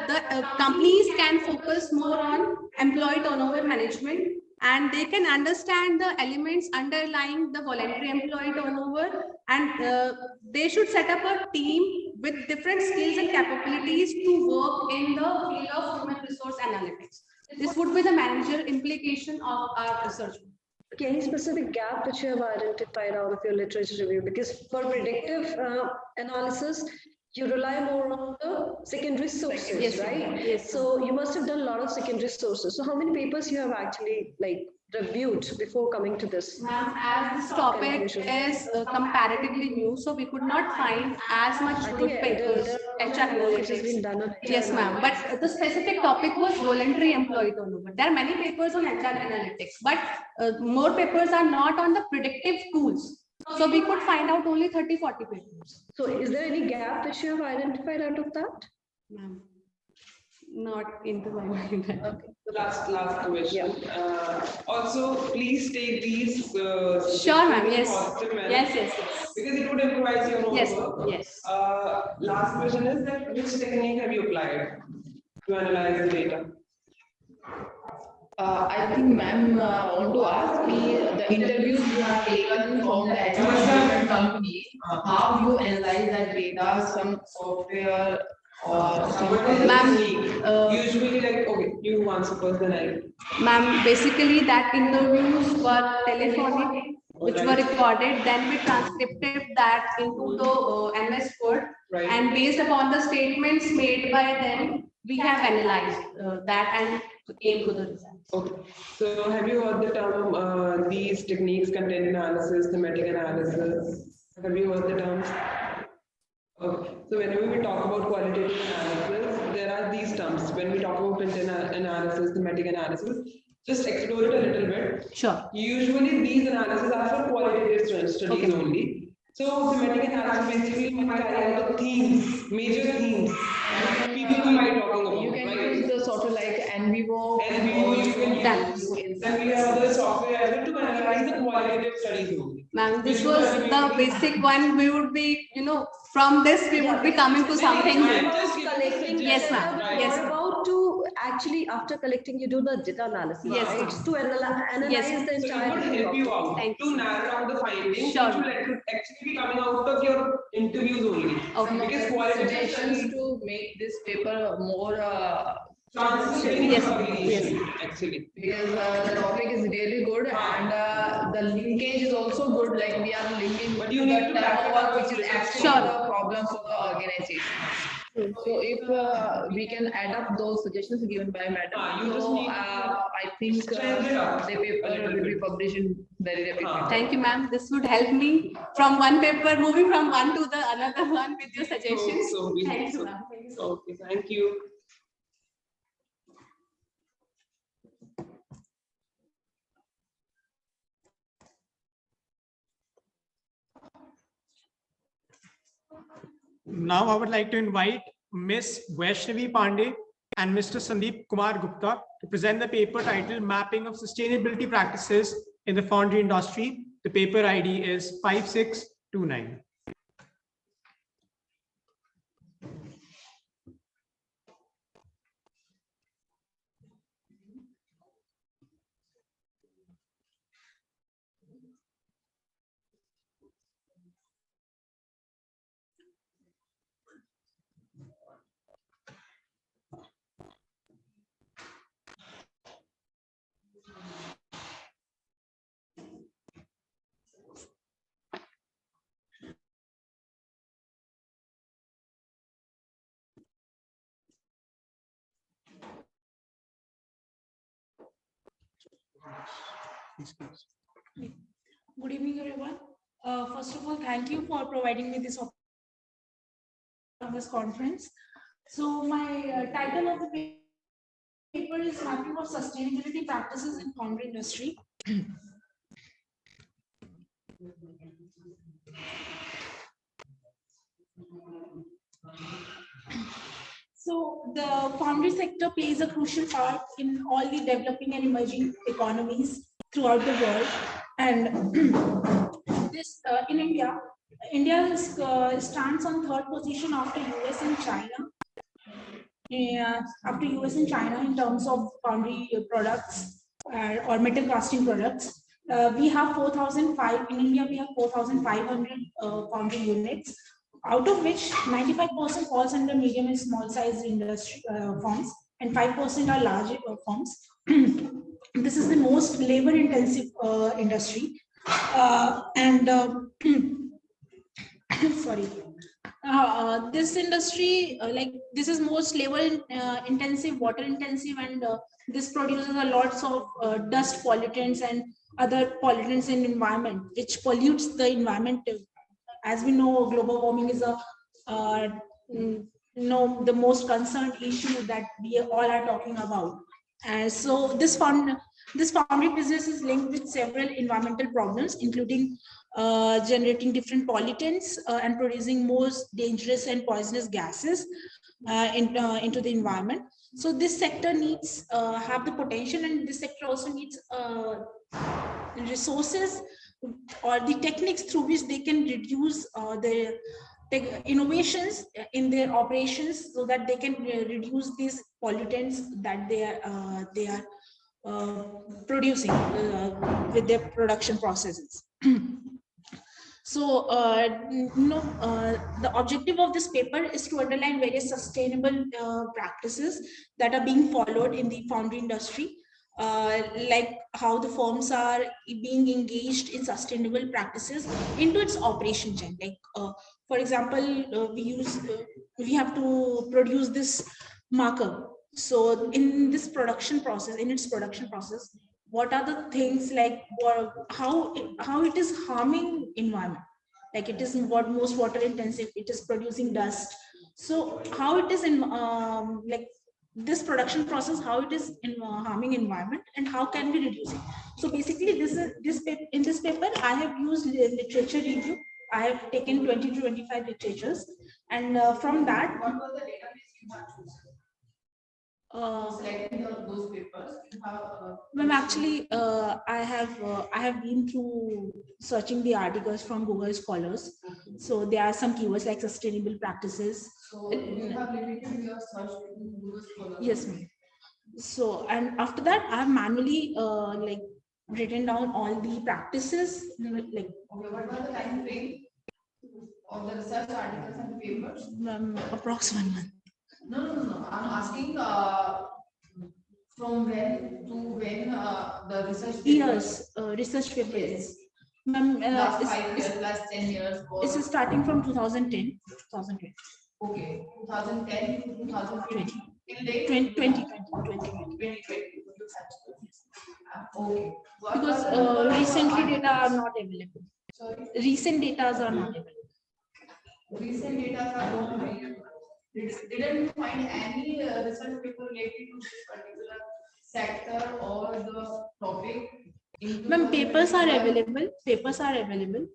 the companies can focus more on employee turnover management, and they can understand the elements underlying the voluntary employee turnover, and they should set up a team with different skills and capabilities to work in the field of human resource analytics. This would be the managerial implication of our research. Any specific gap that you have identified out of your literature review? Because for predictive analysis, you rely more on the secondary sources, Yes, right? yes. So you must have done a lot of secondary sources. So how many papers you have actually like reviewed before coming to this? Ma'am, as this topic is comparatively new, so we could not find as much good papers, HR analytics. Yes, ma'am. But the specific topic was voluntary employee turnover. There are many papers on HR analytics, but more papers are not on the predictive tools. So we could find out only 30-40 papers. So is there any gap that you have identified out of that? Ma'am, not into my mind. Okay. Last question. Also, please take these. Sure, ma'am. Yes. Positive manner, Yes. Because it would improvise your own work. Yes. Last question is that which technique have you applied to analyze the data? I think, ma'am, want to ask me the interviews you have taken from the different company, how you analyze that data, some software or some. Ma'am, usually like, okay, you answer first, then I. Ma'am, basically that interviews were telephonic, which were recorded, then we transcripted that into the MS Word, and based upon the statements made by them, we have analyzed that and came to the results. Okay. So have you heard the term these techniques, content analysis, thematic analysis? Have you heard the terms? Okay. So whenever we talk about qualitative analysis, there are these terms. When we talk about content analysis, thematic analysis, just explore it a little bit. Sure. Usually these analyses are for qualitative studies only. So thematic analysis basically might carry out the themes, major themes, people might talking about. You can use the software like NVivo. You can use. Then we have other software as well to analyze the qualitative studies only. Ma'am, this was the basic one. We would be, from this we would be coming to something. Collecting Yes, data, ma'am. but Yes. what about to actually after collecting you do the data analysis? Yes, right? ma'am. To analyze Yes. the entire. So it would help you out to narrow down the findings, Sure. which will actually be coming out of your interviews only. Okay. Because qualitative Suggestions studies to make this paper more chances of getting publication actually. Because the topic is really good and the linkage is also good. Like we are linking, but you need to turnover, which is actually Sure. the problem for the organization. So if we can add up those suggestions given by madam, you just need to I think the paper will be published in very rapid. Thank you, ma'am. This would help me from one paper, moving from one to the another one with your suggestions. Thank you, ma'am. Okay, thank you. Now I would like to invite Ms. Vaishnavi Pandey and Mr. Sandeep Kumar Gupta to present the paper titled Mapping of Sustainability Practices in the Foundry Industry. The paper ID is 5629. Good evening, everyone. First of all, thank you for providing me this opportunity of this conference. So my title of the paper is Mapping of Sustainability Practices in Foundry Industry. So the foundry sector plays a crucial part in all the developing and emerging economies throughout the world. And this in India, stands on third position after US and China. After US and China in terms of foundry products or metal casting products. We have 4,005 in India. We have 4,500 foundry units, out of which 95% falls under medium and small size industry firms, and 5% are large firms. This is the most labor intensive industry, sorry. this industry, like this is most labor intensive, water intensive, and this produces a lots of dust pollutants and other pollutants in environment, which pollutes the environment. As we know, global warming is a the most concerned issue that we all are talking about. And so this foundry business is linked with several environmental problems, including generating different pollutants and producing most dangerous and poisonous gases into the environment. So this sector needs have the potential, and this sector also needs resources or the techniques through which they can reduce their innovations in their operations, so that they can reduce these pollutants that they are producing with their production processes. So, the objective of this paper is to underline various sustainable practices that are being followed in the foundry industry, like how the firms are being engaged in sustainable practices into its operation chain. Like, for example, we have to produce this marker. So, in this production process, what are the things like how it is harming environment? Like it is most water intensive, it is producing dust. So how it is in like this production process, how it is harming environment, and how can we reduce it? So basically, in this paper I have used literature review. I have taken 20 to 25 literatures, and from that, what was the database you have chosen? Selecting those papers, you have Ma'am, actually, I have been through searching the articles from Google Scholars. So there are some keywords like sustainable practices. So you have limited your search to Google Scholars. Yes, ma'am. So, and after that, I have manually like written down all the practices. Like, okay, what was the time frame of the research articles and papers? Approx 1 month. No. I'm asking from when to when the research years, research papers. Yes. Last 5 years, last 10 years. This is starting from 2010. 2020. Okay, 2010 to 2020. Till date? 2020. Okay. Because recently data are not available. Sorry? Recent data are not available. Recent data are not available. Didn't you find any research paper related to this particular sector or the topic? Ma'am, papers are available,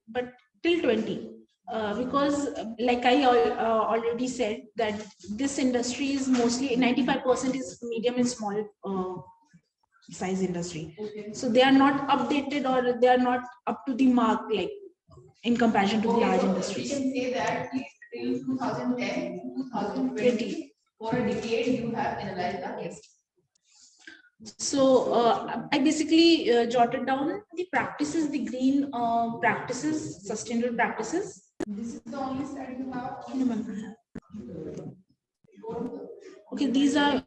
but till 20. Because like I already said, that this industry is mostly 95% is medium and small size industry. Okay. So they are not updated, or they are not up to the mark, like in comparison to the large industries. We can say that till 2010 to 2020, for a decade, you have analyzed the case. So I basically jotted down the practices, the green practices, sustainable practices. This is the only slide you have? No, ma'am. Okay, these are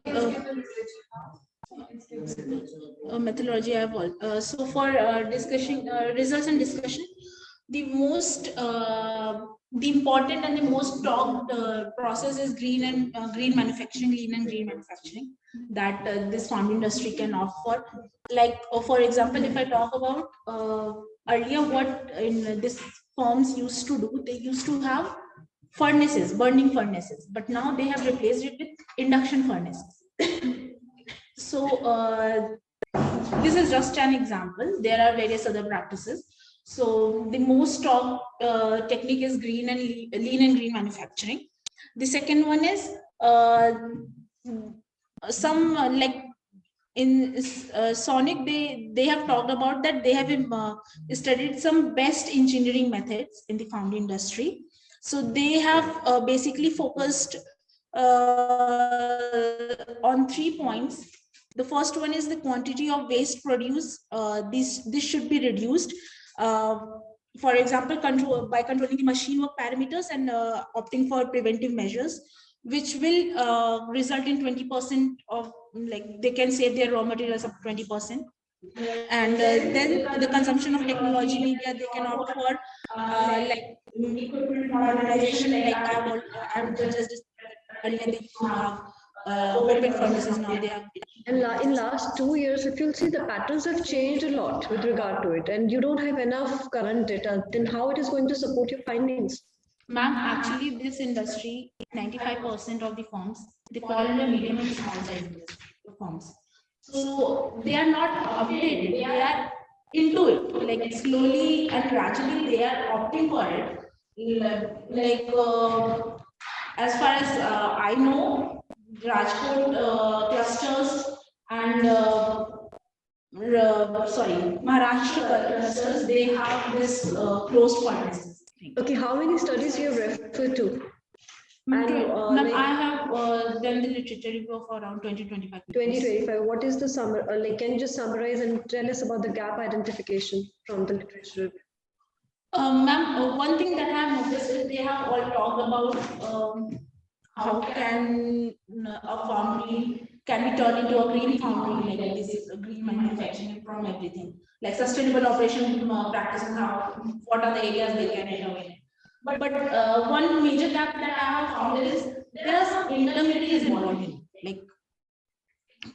methodology I have all. So for discussion, results and discussion, the most the important and the most talked process is green manufacturing that this farm industry can offer. Like for example, if I talk about earlier, what in this firms used to do, they used to have furnaces, burning furnaces, but now they have replaced it with induction furnaces. So this is just an example. There are various other practices. So the most talked technique is lean and green manufacturing. The second one is like in Sonic, they have talked about that they have studied some best engineering methods in the foundry industry. So they have basically focused on 3 points. The first one is the quantity of waste produced. This should be reduced. For example, by controlling the machine work parameters and opting for preventive measures, which will result in 20% of, like, they can save their raw materials up to 20%. And then the consumption of technology media, they can opt for like equipment modernization, like I have just earlier they used to have open furnaces, now they have. And in last 2 years, if you'll see, the patterns have changed a lot with regard to it, and you don't have enough current data, then how it is going to support your findings? Ma'am, actually this industry, 95% of the firms, they fall in the medium and small size firms. So they are not updated, they are into it, like slowly and gradually they are opting for it. As far as I know, Rajkot clusters and Maharashtra clusters, they have this closed furnaces. Okay, how many studies you have referred to? And Ma'am, I have done the literature review of around 20-25. 2025. What is the summary? Like, can you just summarize and tell us about the gap identification from the literature review? Ma'am, one thing that I have noticed is they have all talked about how can a foundry can be turned into a green foundry, like this is a green manufacturing from everything, like sustainable operation practices. What are the areas they can intervene in? But one major gap that I have found is there are some intermediaries involved in it. Like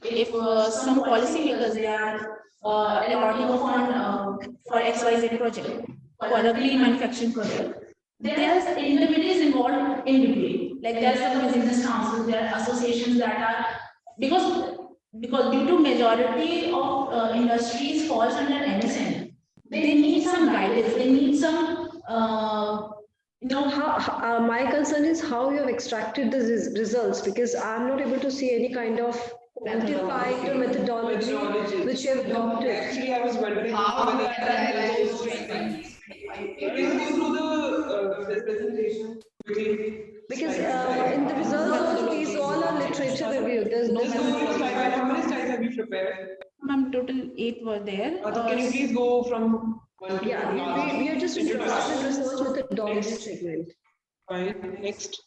if some policymakers they are allotting a fund for XYZ project, for a green manufacturing project, there's intermediaries involved in between. Like there's some business councils, there are associations that are because due to majority of industries falls under MSN, they need some guidance, they need some my concern is how you have extracted the results, because I'm not able to see any kind of quantified methodology which you have adopted. Actually, I was wondering how you can through the presentation. Because in the results of these all are literature review. There's no. How many slides have you prepared? Ma'am, total 8 were there. Can you please go from one to we are just interested in research methodology segment. Fine. Next.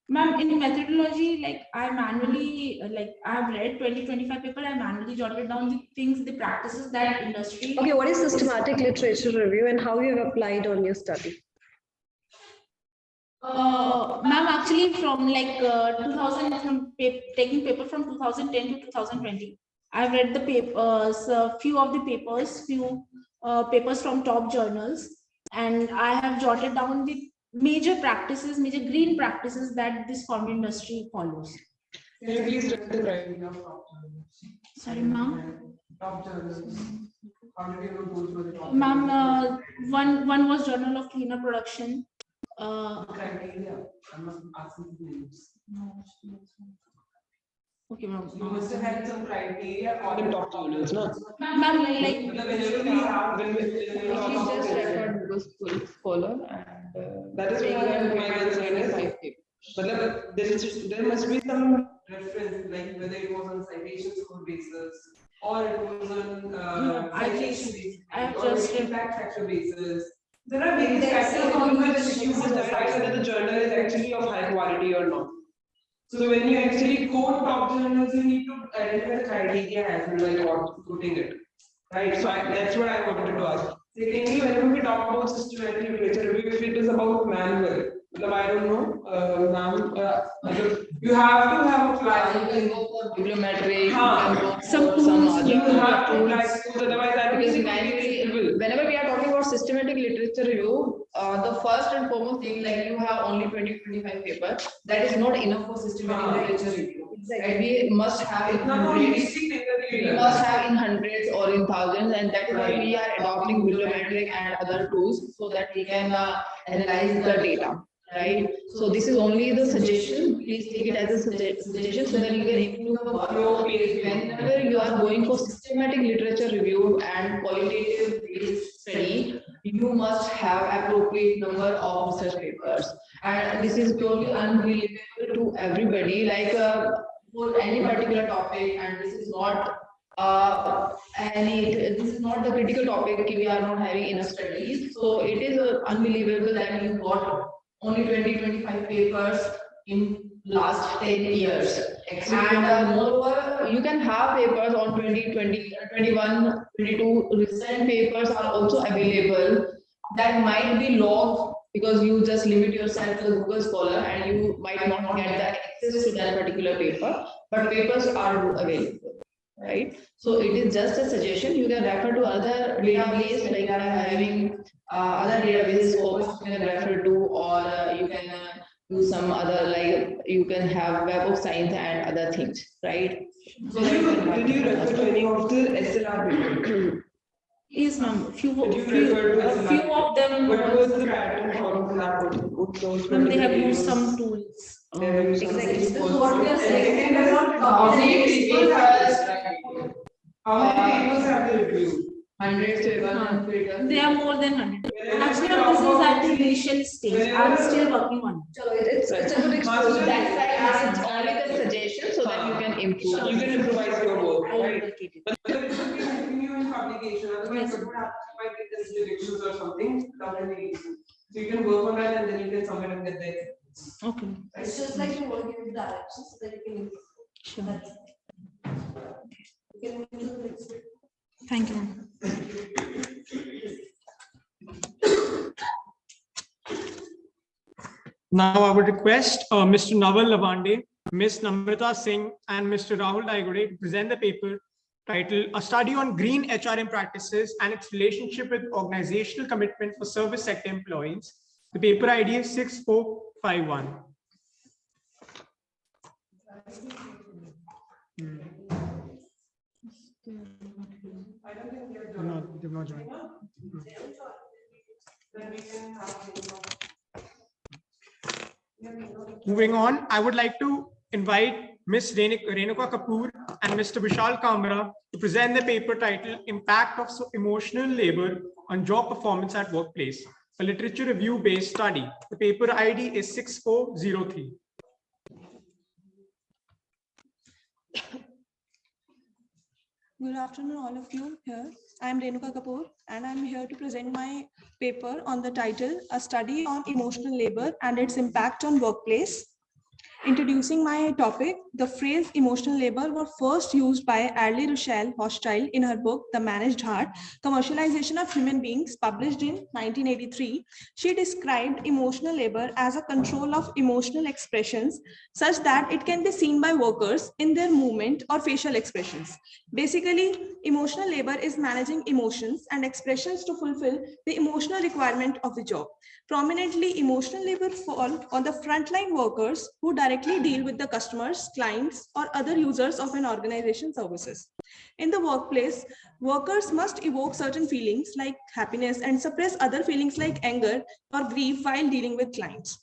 Ma'am, in methodology, like I manually, I have read 20-25 paper, I manually jotted down the things, the practices that industry. Okay, what is systematic literature review and how you have applied on your study? Ma'am, actually from 2000, from taking paper from 2010 to 2020, I've read the papers, few of the papers, papers from top journals, and I have jotted down the major practices, major green practices that this foundry industry follows. Can you please read the writing of top journals? Sorry, ma'am. Top journals. How did you go through the top? Ma'am, one was Journal of Cleaner Production. Criteria. I'm not asking the names. No. Okay, ma'am. You must have had some criteria for the top journals, no? Ma'am, whenever we have, when we just record Google Scholar, and that is why my concern is but there must be some reference, like whether it was on citation score basis or it was on citation basis or impact factor basis. There are various factors on which you must decide whether the journal is actually of high quality or not. So when you actually quote top journals, you need to identify the criteria as well, like what quoting it. Right. So that's what I wanted to ask. Secondly, whenever we talk about systematic literature review, if it is about manual, I don't know, you have to have a class. You can go for bibliometric, some other. You have to apply schools, otherwise I because manually, whenever we are talking about systematic literature review, the first and foremost thing, like you have only 20-25 papers, that is not enough for systematic literature review. Exactly. We must have in hundreds, we must have in hundreds or in thousands, and that is why we are adopting bibliometric and other tools so that we can analyze the data. Right. So this is only the suggestion. Please take it as a suggestion so that you can improve the workflow. Whenever you are going for systematic literature review and qualitative based study, you must have appropriate number of research papers. And this is purely unrelated to everybody, like for any particular topic, and this is not this is not the critical topic. We are not having enough studies, so it is unbelievable that you got only 20-25 papers in last 10 years. And moreover, you can have papers on 2020, 21, 22. Recent papers are also available that might be logged because you just limit yourself to the Google Scholar and you might not get the access to that particular paper, but papers are available, right? So it is just a suggestion. You can refer to other database, like I am having other databases Scopus you can refer to, or you can do some other, like you can have Web of Science and other things, right? So Did you refer to any of the SLR papers? Yes, ma'am. Few of them. What was the pattern followed in that book? Ma'am, they have used some tools. Exactly. This is what we are saying. How many papers have they reviewed? 100 papers. They are more than 100. Actually, this is at the initial stage. I'm still working on it. It's a good exposure. That's why it's only the suggestion so that you can improve. You can improvise your work, I will right? work it. But there should be continuing publication, otherwise it would have might get this directions or something without any reason. So you can work on that and then you can submit and get there. Okay. It's just like you're working with directions so that you can improve. Sure. That's it. You can move to the next one. Thank you, ma'am. Now I would request Mr. Naval Lavande, Ms. Namrata Singh, and Mr. Rahul Daigode to present the paper titled A Study on Green HRM Practices and its Relationship with Organizational Commitment for Service Sector Employees. The paper ID is 6451. They've not joined. Moving on, I would like to invite Ms. Renuka Kapoor and Mr. Vishal Kamra to present the paper titled Impact of Emotional Labor on Job Performance at Workplace, a literature review-based study. The paper ID is 6403. Good afternoon, all of you here. I am Renuka Kapoor, and I'm here to present my paper on the title, A Study on Emotional Labor and Its Impact on Workplace. Introducing my topic, the phrase emotional labor was first used by Adele Rochelle Hochschild in her book, The Managed Heart, Commercialization of Human Beings, published in 1983. She described emotional labor as a control of emotional expressions such that it can be seen by workers in their movement or facial expressions. Basically, emotional labor is managing emotions and expressions to fulfill the emotional requirement of the job. Prominently, emotional labor fall on the frontline workers who directly deal with the customers, clients, or other users of an organization's services. In the workplace, workers must evoke certain feelings like happiness and suppress other feelings like anger or grief while dealing with clients.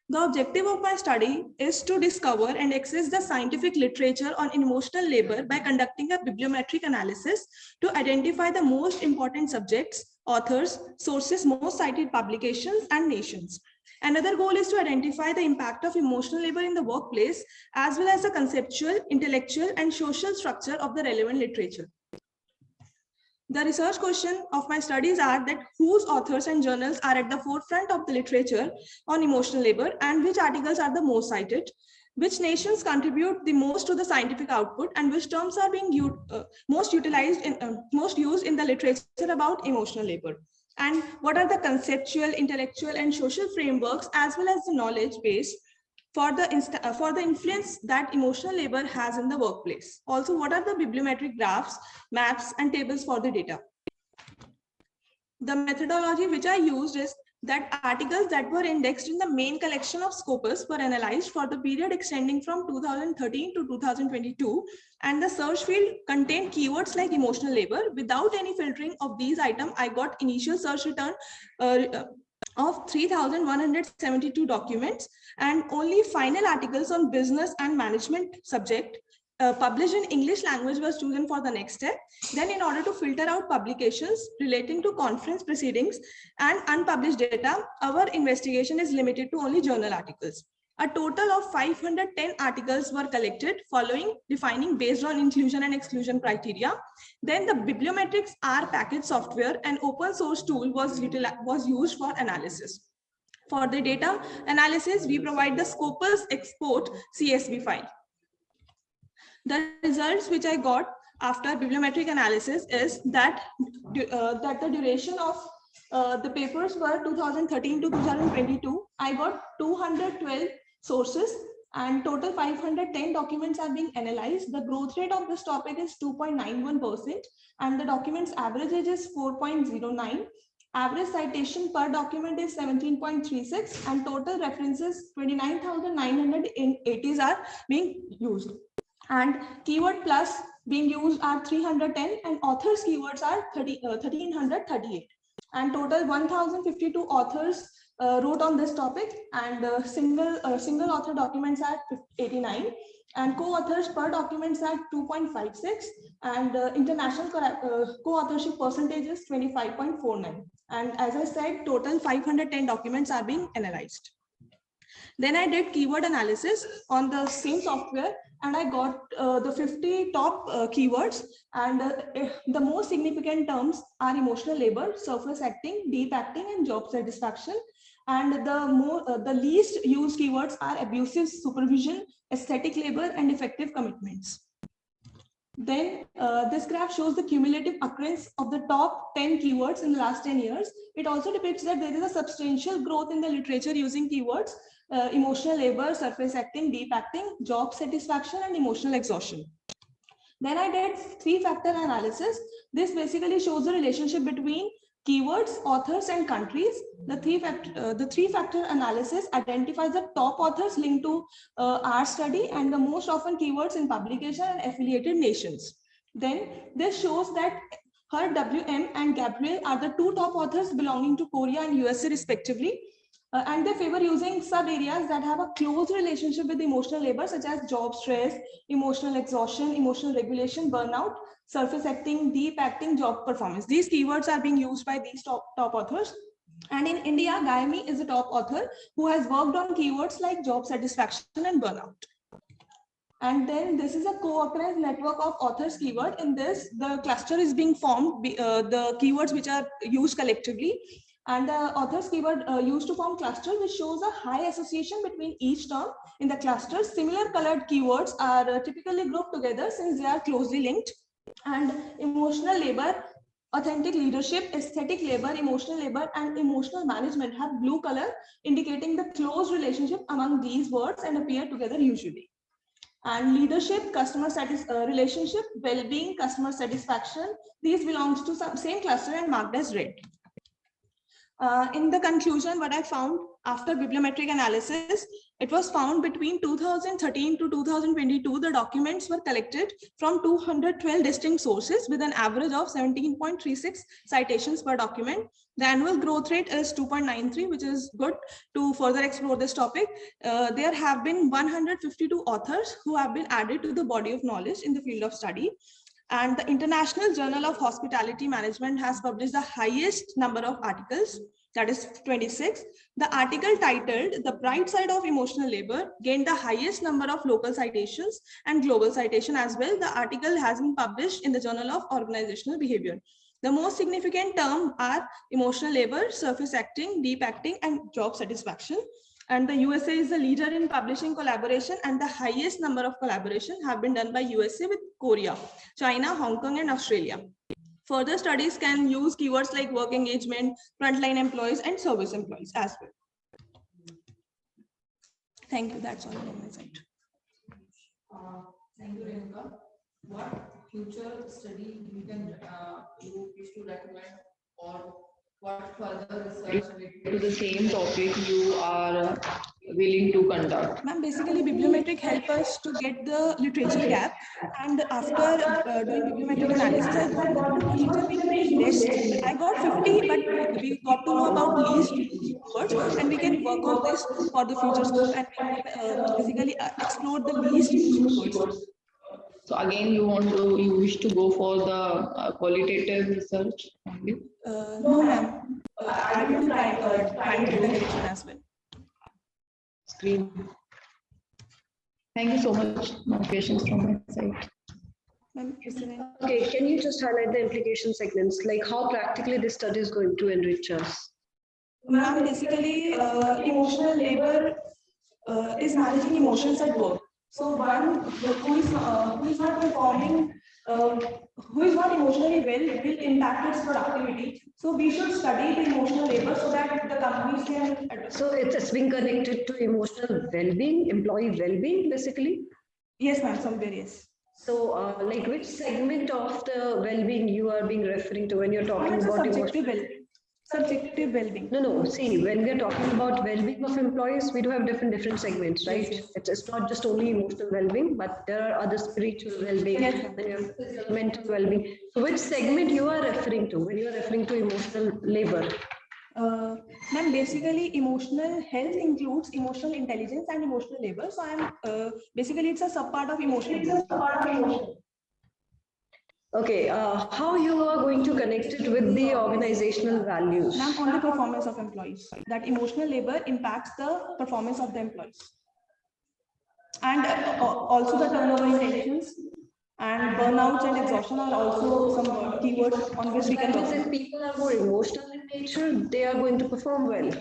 The objective of my study is to discover and access the scientific literature on emotional labor by conducting a bibliometric analysis to identify the most important subjects, authors, sources, most cited publications, and nations. Another goal is to identify the impact of emotional labor in the workplace, as well as the conceptual, intellectual, and social structure of the relevant literature. The research question of my studies are that whose authors and journals are at the forefront of the literature on emotional labor and which articles are the most cited, which nations contribute the most to the scientific output, and which terms are being most used in the literature about emotional labor, and what are the conceptual, intellectual, and social frameworks as well as the knowledge base for the influence that emotional labor has in the workplace. Also, what are the bibliometric graphs, maps, and tables for the data? The methodology which I used is that articles that were indexed in the main collection of Scopus were analyzed for the period extending from 2013 to 2022, and the search field contained keywords like emotional labor. Without any filtering of these items, I got initial search return of 3,172 documents, and only final articles on business and management subject published in English language was chosen for the next step. Then, in order to filter out publications relating to conference proceedings and unpublished data, our investigation is limited to only journal articles. A total of 510 articles were collected, defining based on inclusion and exclusion criteria. Then the Bibliometrics R package software, an open source tool, was used for analysis. For the data analysis, we provide the Scopus export CSV file. The results which I got after bibliometric analysis is that the duration of The papers were 2013 to 2022. I got 212 sources and total 510 documents are being analyzed. The growth rate of this topic is 2.91% and the document's average age is 4.09. Average citation per document is 17.36 and total references 29,980 are being used. And keyword plus being used are 310 and authors keywords are 1338. And total 1052 authors wrote on this topic and single author documents are 89 and co-authors per documents at 2.56 and international co-authorship percentage is 25.49. And as I said, total 510 documents are being analyzed. Then I did keyword analysis on the same software and I got the 50 top keywords and the most significant terms are emotional labor, surface acting, deep acting and job satisfaction. And the least used keywords are abusive supervision, aesthetic labor and effective commitments. Then this graph shows the cumulative occurrence of the top 10 keywords in the last 10 years. It also depicts that there is a substantial growth in the literature using keywords, emotional labor, surface acting, deep acting, job satisfaction, and emotional exhaustion. Then I did 3-factor analysis. This basically shows the relationship between keywords, authors, and countries. The three-factor analysis identifies the top authors linked to our study and the most often keywords in publication and affiliated nations. Then this shows that her, WM, and Gabriel are the 2 top authors belonging to Korea and USA respectively. And they favor using sub-areas that have a close relationship with emotional labor, such as job stress, emotional exhaustion, emotional regulation, burnout, surface acting, deep acting, job performance. These keywords are being used by these top authors. And in India, Gayami is a top author who has worked on keywords like job satisfaction and burnout. And then this is a co-occurrence network of authors keyword. In this, the cluster is being formed, the keywords which are used collectively. And the authors keyword used to form cluster, which shows a high association between each term in the cluster. Similar colored keywords are typically grouped together since they are closely linked. And emotional labor, authentic leadership, aesthetic labor, emotional labor, and emotional management have blue color, indicating the close relationship among these words and appear together usually. And leadership, customer relationship, well-being, customer satisfaction, these belongs to some same cluster and marked as red. In the conclusion, what I found after bibliometric analysis, it was found between 2013 to 2022, the documents were collected from 212 distinct sources with an average of 17.36 citations per document. The annual growth rate is 2.93, which is good to further explore this topic. There have been 152 authors who have been added to the body of knowledge in the field of study. And the International Journal of Hospitality Management has published the highest number of articles, that is 26. The article titled "The Bright Side of Emotional Labor" gained the highest number of local citations and global citation as well. The article has been published in the Journal of Organizational Behavior. The most significant terms are emotional labor, surface acting, deep acting, and job satisfaction. And the USA is the leader in publishing collaboration, and the highest number of collaboration have been done by USA with Korea, China, Hong Kong, and Australia. Further studies can use keywords like work engagement, frontline employees, and service employees as well. Thank you. That's all from my side. Thank you, Renuka. What future study you wish to recommend, or what further research To the same topic you are willing to conduct? Ma'am, basically bibliometric help us to get the literature gap, and after doing bibliometric analysis, I got the literature being very less. I got 50, but we got to know about least words, and we can work on this for the future scope, and we can basically explore the least words. So again, you wish to go for the qualitative research only? No, ma'am. I will find data collection as well. Screen. Thank you so much. No questions from my side. Okay, can you just highlight the implication segments, like how practically this study is going to enrich us? Ma'am, basically, emotional labor is managing emotions at work. So one who is not performing who is not emotionally well will impact its productivity. So we should study the emotional labor so that the companies can address. So it's being connected to emotional well-being, employee well-being, basically? Yes, ma'am, somewhere, yes. So, like which segment of the well-being you are being referring to when you're talking It's a about subjective emotional? Subjective well-being. No. See, when we are talking about well-being of employees, we do have different segments, right? Yes. It's not just only emotional well-being, but there are other spiritual well-being, Yes. then you have physical, mental well-being. So, which segment you are referring to when you are referring to emotional labor? Ma'am, basically emotional health includes emotional intelligence and emotional labor. So I'm basically it's a subpart of emotional. Okay, how you are going to connect it with the organizational values? Ma'am, on the performance of employees. That emotional labor impacts the performance of the employees. And also the turnover in tensions and burnouts and exhaustion are also some keywords on which we can That means work. if people are more emotional in nature, they are going to perform well.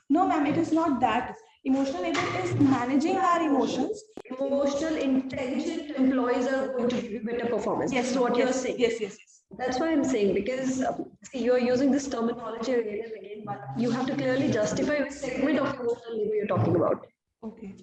No, ma'am, it is not that. Emotional labor is managing our emotions. Emotional, intelligent employees are going to give you better performance. Yes, This is what yes, you're saying. Yes. That's why I'm saying, because see, you're using this terminology again and again, but you have to clearly justify which segment of emotional labor you're talking about. Okay.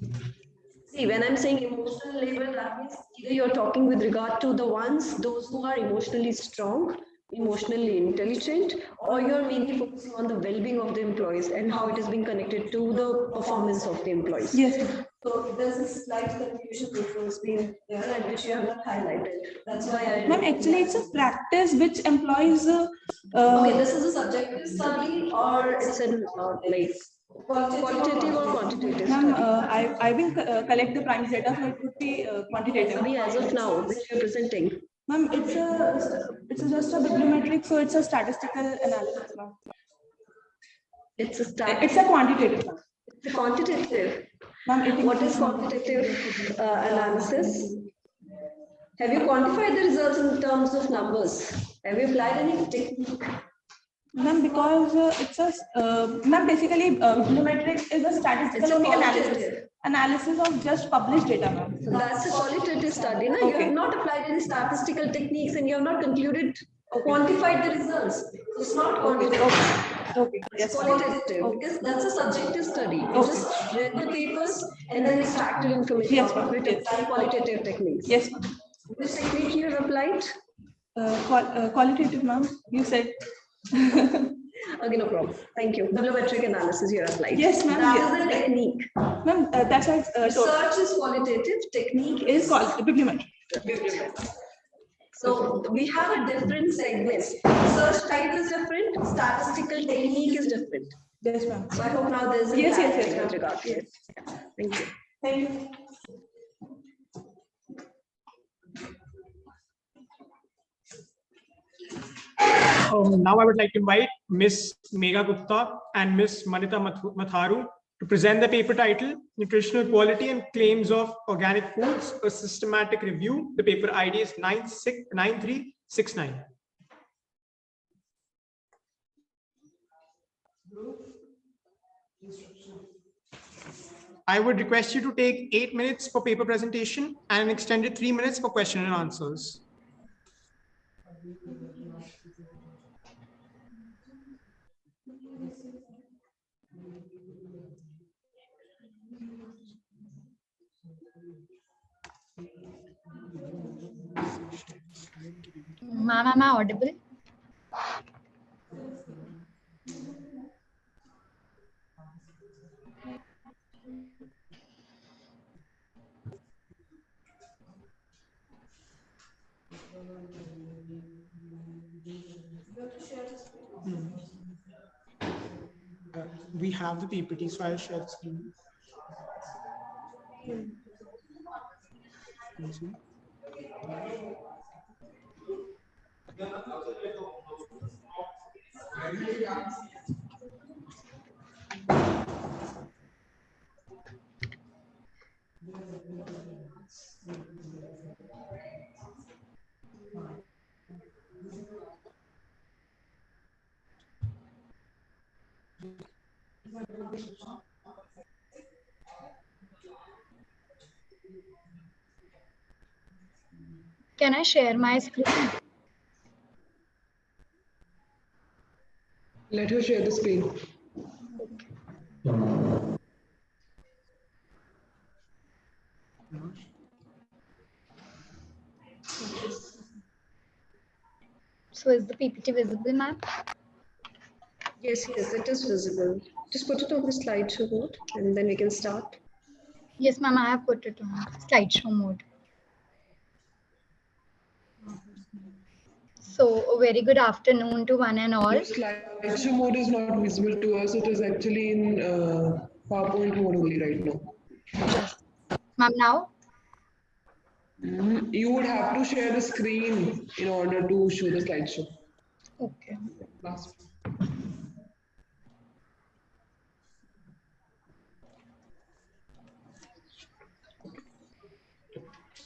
See, when I'm saying emotional labor, that means either you're talking with regard to those who are emotionally strong, emotionally intelligent, or you're mainly focusing on the well-being of the employees and how it is being connected to the performance of the employees. Yes. So there's a slight confusion which was being there and which you have not highlighted. That's why I. Ma'am, actually it's a practice which employs. Okay, this is a subjective study or it's an like qualitative or quantitative Ma'am, study? I will collect the primes data, so it would be quantitative. Study as of now, which you're presenting. Ma'am, it's just a bibliometric, so it's a statistical analysis, ma'am. It's a quantitative. It's a quantitative. Ma'am, what is quantitative analysis? Have you quantified the results in terms of numbers? Have you applied any technique? Ma'am, because it's a ma'am, basically bibliometric is a statistical analysis of just published data, ma'am. So that's a qualitative study. No? You have not applied any statistical techniques and you have not concluded, quantified the results. So it's not quantitative. Okay. It's qualitative because that's a subjective study. You just read the papers and then extracted information out of it and applied qualitative techniques. Yes. Which technique you have applied? Qualitative, ma'am. You said. Okay, no problem. Thank you. Bibliometric analysis you have applied. Yes, ma'am. That is the technique. Ma'am, that's why research is qualitative, technique is called bibliometric. So we have a different segments. Research type is different, statistical technique is different. Yes, ma'am. So I hope now there's a clarity with regard to it. Thank you. Thank you. Now I would like to invite Ms. Megha Gupta and Ms. Manita Matharu to present the paper title, Nutritional Quality and Claims of Organic Foods, a Systematic Review. The paper ID is 9369. I would request you to take 8 minutes for paper presentation and an extended 3 minutes for question and answers. Ma'am, am I audible? We have the PPT, so I'll share the screen. Can I share my screen? Let her share the screen. So is the PPT visible, ma'am? Yes, yes, it is visible. Just put it on the slideshow mode and then we can start. Yes, ma'am, I have put it on slideshow mode. So a very good afternoon to one and all. Your slideshow mode is not visible to us. It is actually in PowerPoint mode only right now. Yes. Ma'am, now? You would have to share the screen in order to show the slideshow. Okay. Last.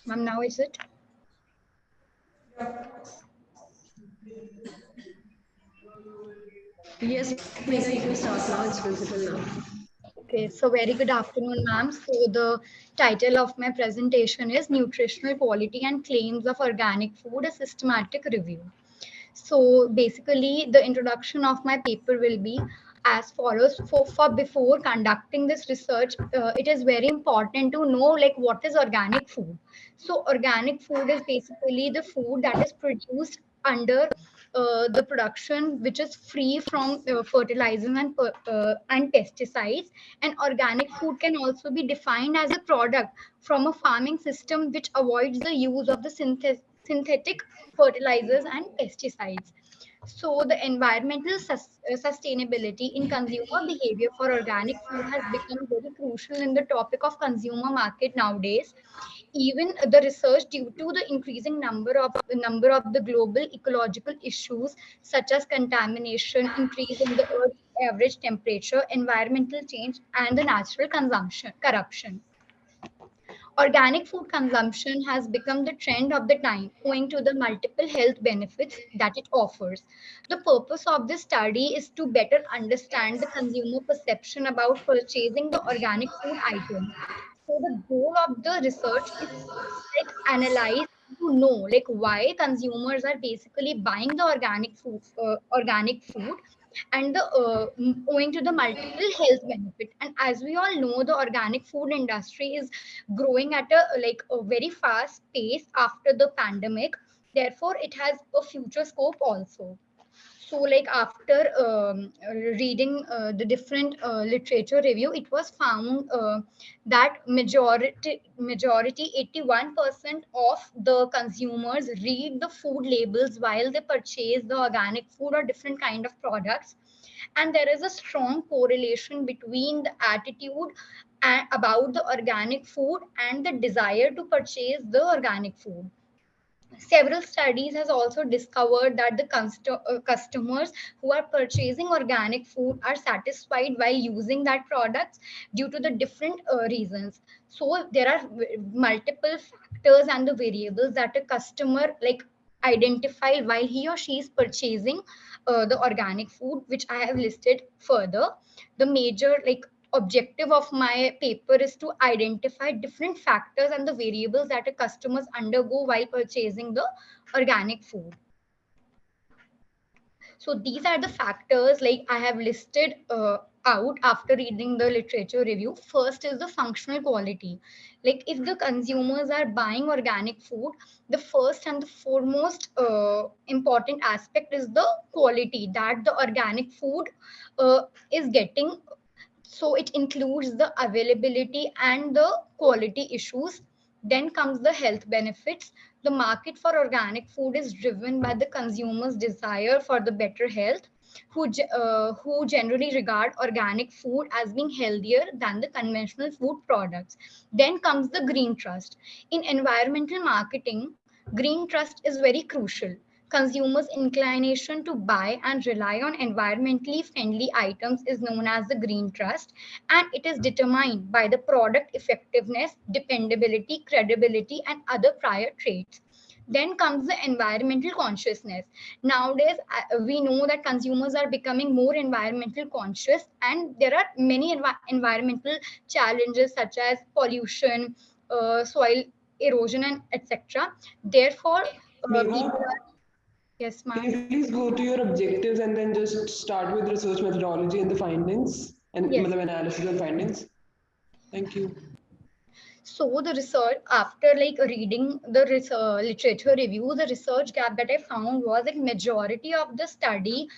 Ma'am, now is it? Yes, Megha, you can start now. It's visible now. Okay, so very good afternoon, ma'am. So the title of my presentation is Nutritional Quality and Claims of Organic Food, a Systematic Review. So basically, the introduction of my paper will be as follows. For before conducting this research, it is very important to know like what is organic food. So organic food is basically the food that is produced under the production which is free from fertilizers and pesticides. And organic food can also be defined as a product from a farming system which avoids the use of the synthetic fertilizers and pesticides. So the environmental sustainability in consumer behavior for organic food has become very crucial in the topic of consumer market nowadays. Even the research due to the increasing number of the global ecological issues such as contamination, increase in the earth's average temperature, environmental change, and the natural consumption corruption. Organic food consumption has become the trend of the time owing to the multiple health benefits that it offers. The purpose of this study is to better understand the consumer perception about purchasing the organic food items. So the goal of the research is like analyze to know like why consumers are basically buying the organic food and the owing to the multiple health benefit. And as we all know, the organic food industry is growing at a very fast pace after the pandemic. Therefore it has a future scope also. So like after reading the different literature review, it was found that majority 81% of the consumers read the food labels while they purchase the organic food or different kind of products. And there is a strong correlation between the attitude about the organic food and the desire to purchase the organic food. Several studies has also discovered that the customers who are purchasing organic food are satisfied while using that products due to the different reasons. So there are multiple factors and the variables that a customer like identify while he or she is purchasing the organic food, which I have listed further. The major like objective of my paper is to identify different factors and the variables that a customers undergo while purchasing the organic food. So these are the factors like I have listed out after reading the literature review. First is the functional quality. Like if the consumers are buying organic food, the first and the foremost important aspect is the quality that the organic food is getting. So it includes the availability and the quality issues. Then comes the health benefits. The market for organic food is driven by the consumer's desire for the better health, who generally regard organic food as being healthier than the conventional food products. Then comes the green trust. In environmental marketing, green trust is very crucial. Consumers' inclination to buy and rely on environmentally friendly items is known as the green trust, and it is determined by the product effectiveness, dependability, credibility, and other prior traits. Then comes the environmental consciousness. Nowadays, we know that consumers are becoming more environmental conscious, and there are many environmental challenges such as pollution, soil erosion and etc. Therefore, people Megha, are, yes, can ma'am. you please go to your objectives and then just start with research methodology and the findings and Yes. analysis and findings? Thank you. So the research, after like reading the literature review, the research gap that I found was that majority of the study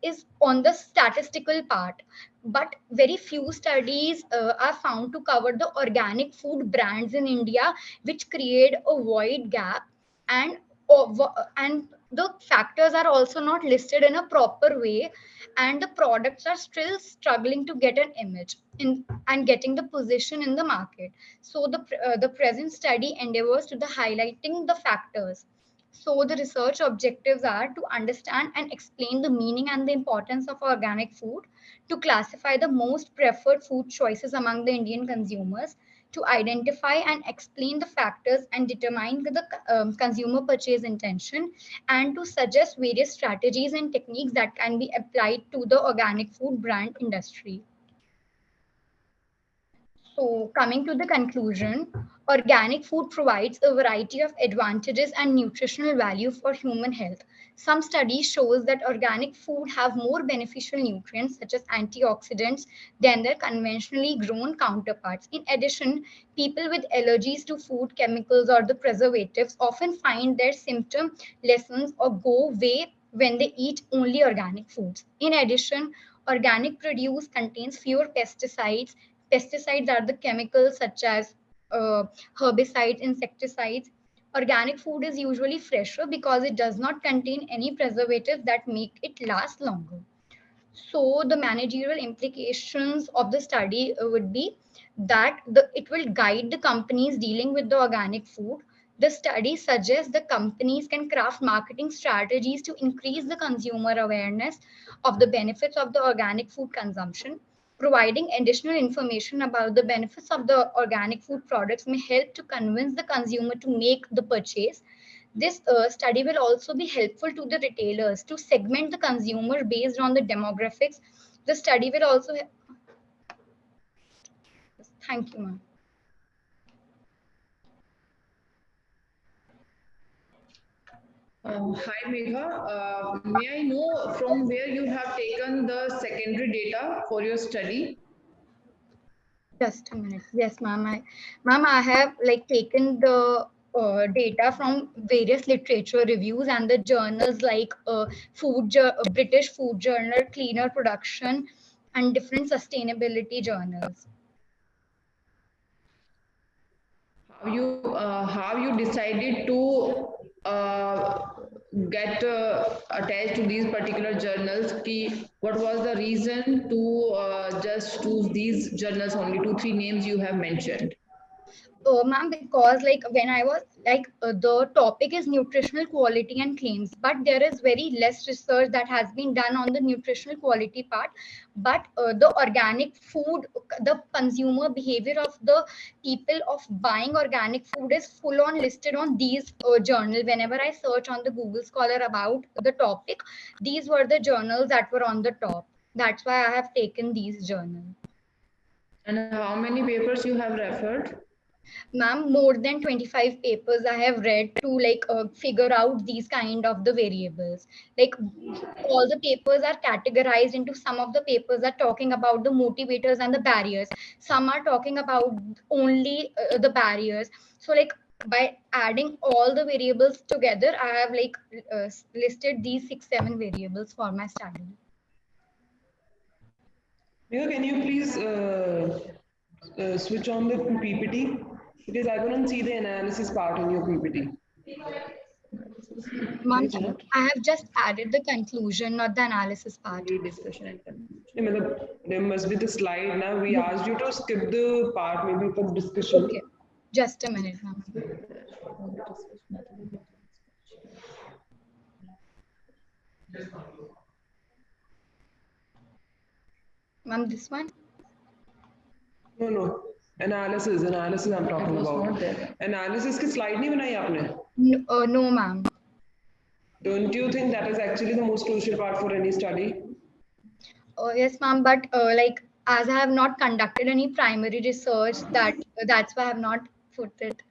is on the statistical part, but very few studies are found to cover the organic food brands in India, which create a wide gap, and and the factors are also not listed in a proper way, and the products are still struggling to get an image in and getting the position in the market. So the present study endeavors to the highlighting the factors. So the research objectives are to understand and explain the meaning and the importance of organic food, to classify the most preferred food choices among the Indian consumers, to identify and explain the factors and determine the consumer purchase intention, and to suggest various strategies and techniques that can be applied to the organic food brand industry. So, coming to the conclusion, organic food provides a variety of advantages and nutritional value for human health. Some studies shows that organic food have more beneficial nutrients such as antioxidants than their conventionally grown counterparts. In addition, people with allergies to food chemicals or the preservatives often find their symptom lessens or go away when they eat only organic foods. In addition, organic produce contains fewer pesticides. Pesticides are the chemicals such as herbicides, insecticides. Organic food is usually fresher because it does not contain any preservatives that make it last longer. So the managerial implications of the study would be that it will guide the companies dealing with the organic food. The study suggests the companies can craft marketing strategies to increase the consumer awareness of the benefits of the organic food consumption. Providing additional information about the benefits of the organic food products may help to convince the consumer to make the purchase. This study will also be helpful to the retailers to segment the consumer based on the demographics. The study will also. Thank you, ma'am. Hi, Megha. May I know from where you have taken the secondary data for your study? Just a minute. Yes, ma'am. I have like taken the data from various literature reviews and the journals like British Food Journal, Cleaner Production, and different sustainability journals. Have you decided to get attached to these particular journals? What was the reason to just choose these journals only? 2-3 names you have mentioned. Ma'am, because like when I was like the topic is nutritional quality and claims, but there is very less research that has been done on the nutritional quality part. But the organic food, the consumer behavior of the people of buying organic food is full on listed on these journal. Whenever I search on the Google Scholar about the topic, these were the journals that were on the top. That's why I have taken these journals. And how many papers you have referred? Ma'am, more than 25 papers I have read to like figure out these kind of the variables. Like all the papers are categorized into, some of the papers are talking about the motivators and the barriers. Some are talking about only the barriers. So like by adding all the variables together, I have like listed these 6-7 variables for my study. Megha, can you please switch on the PPT? Because I couldn't see the analysis part in your PPT. Ma'am, I have just added the conclusion, not the analysis part. There must be the slide now. We asked you to skip the part maybe for discussion. Okay, just a minute, ma'am. Ma'am, this one? No. Analysis I'm talking about. Analysis की slide नहीं बनाई आपने? No, ma'am. Don't you think that is actually the most crucial part for any study? Yes, ma'am. But like as I have not conducted any primary research, that's why I have not put it.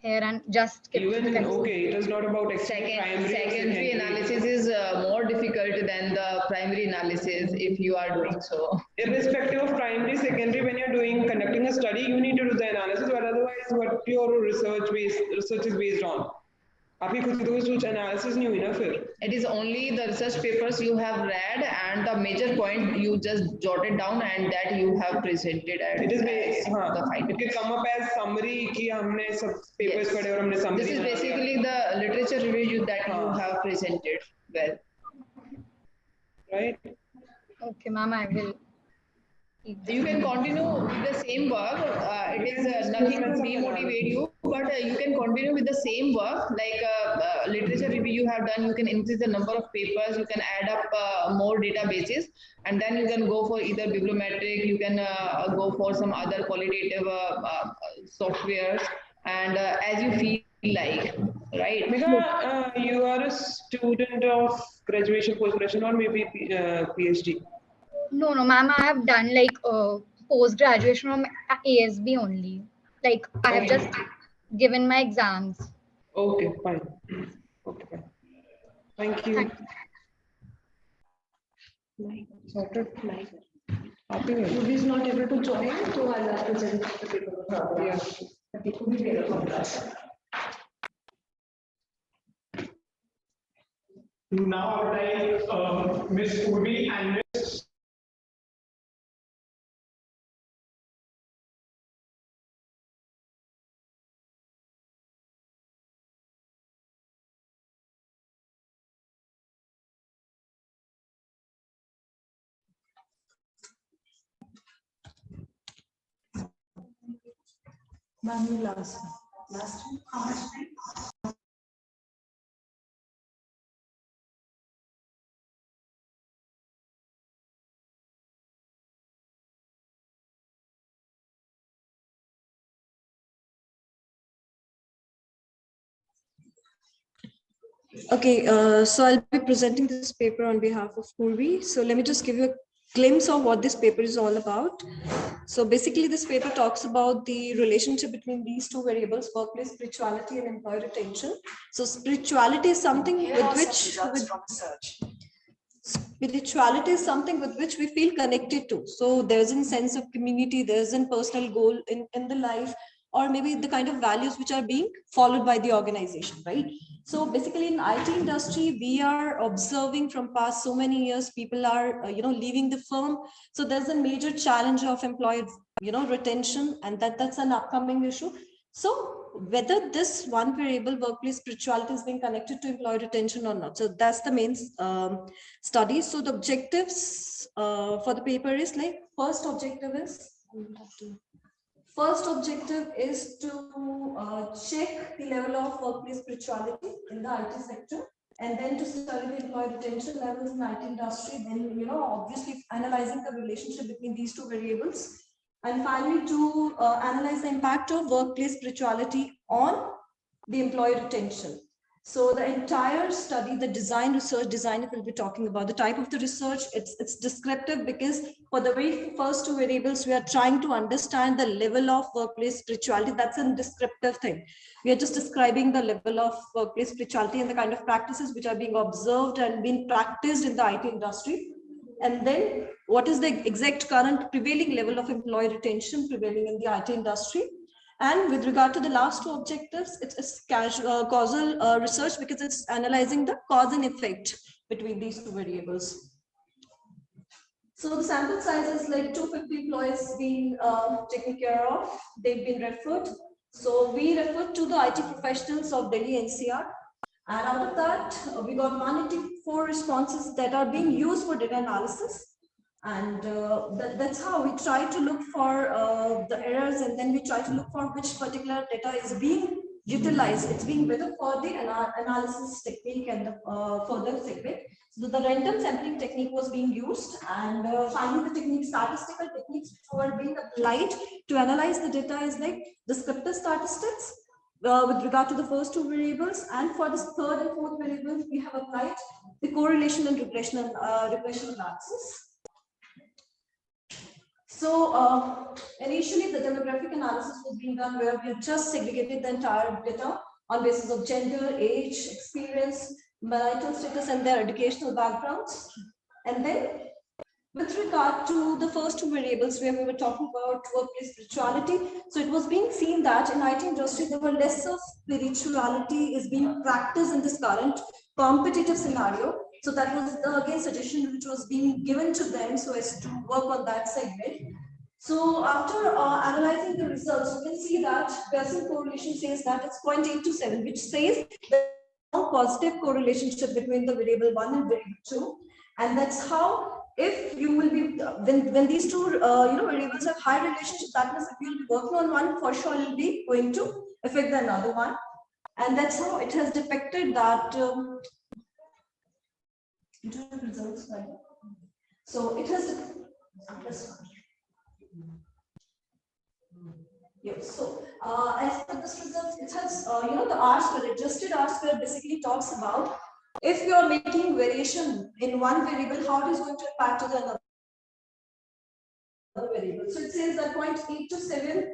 here and just kept to the Even, conclusion. okay, it is not about primary or Secondary analysis is more difficult than the primary analysis if you are doing so. Irrespective of primary, secondary, when you're conducting a study, you need to do the analysis, but otherwise what your research is based on. आपकी खुद की कुछ analysis नहीं हुई ना फिर. It is only the research papers you have read and the major point you just jotted down and that you have presented. It is based, the final. it can come up as summary कि हमने सब papers पढ़े और हमने summary. This is basically the literature review that you have presented well. Right. Okay, ma'am, I will. You can continue with the same work. It is nothing to demotivate you, but you can continue with the same work. Like literature review you have done, you can increase the number of papers, you can add up more databases, and then you can go for either bibliometric, you can go for some other qualitative softwares, and as you feel like, right? Megha, you are a student of graduation, post-graduation, or maybe PhD? No, ma'am, I have done like post-graduation from ASB only. Like I have just given my exams. Okay, fine. Okay, fine. Thank you. Ruby is not able to join, so I'll present the paper. Yeah. Now I would like Miss Urvi and Miss last. How much time? Okay, so I'll be presenting this paper on behalf of Purvi. So let me just give you a glimpse of what this paper is all about. So basically this paper talks about the relationship between these two variables, workplace spirituality and employee retention. So spirituality is something spirituality is something with which we feel connected to. So there's a sense of community, there's a personal goal in the life, or maybe the kind of values which are being followed by the organization, right? So basically in IT industry, we are observing from past so many years, people are, leaving the firm. So there's a major challenge of employee, retention, and that's an upcoming issue. So whether this one variable, workplace spirituality, is being connected to employee retention or not. So that's the main study. So the objectives for the paper is like, first objective is to check the level of workplace spirituality in the IT sector, and then to study the employee retention levels in IT industry. Then, obviously analyzing the relationship between these two variables. And finally, to analyze the impact of workplace spirituality on the employee retention. So the entire study, the research design we'll be talking about, the type of the research, it's descriptive, because for the very first two variables, we are trying to understand the level of workplace spirituality. That's a descriptive thing. We are just describing the level of workplace spirituality and the kind of practices which are being observed and being practiced in the IT industry. And then what is the exact current prevailing level of employee retention prevailing in the IT industry? And with regard to the last two objectives, it's causal research, because it's analyzing the cause and effect between these two variables. So the sample size is like 250 employees being taken care of. They've been referred. So we referred to the IT professionals of Delhi NCR. And out of that, we got 184 responses that are being used for data analysis. And that's how we try to look for the errors, and then we try to look for which particular data is being utilized. It's being better for the analysis technique and the further segment. So the random sampling technique was being used, and finally the statistical techniques which were being applied to analyze the data is like descriptive statistics with regard to the first two variables, and for the third and fourth variables, we have applied the correlation and regression analysis. So initially the demographic analysis was being done where we just segregated the entire data on basis of gender, age, experience, marital status, and their educational backgrounds. And then with regard to the first two variables where we were talking about workplace spirituality, so it was being seen that in IT industry, there were less of spirituality is being practiced in this current competitive scenario. So that was the again suggestion which was being given to them so as to work on that segment. So after analyzing the results, you can see that Pearson correlation says that it's 0.827, which says that a positive correlation between the variable 1 and variable 2. And that's how, if you will be, when these two variables have high relationship, that means if you'll be working on one, for sure you'll be going to affect the another one. And that's how it has depicted that results. So it has yes. So as per this result, it has the R-square, adjusted R-square basically talks about if you are making variation in one variable, how it is going to impact to the another variable. So it says that 0.827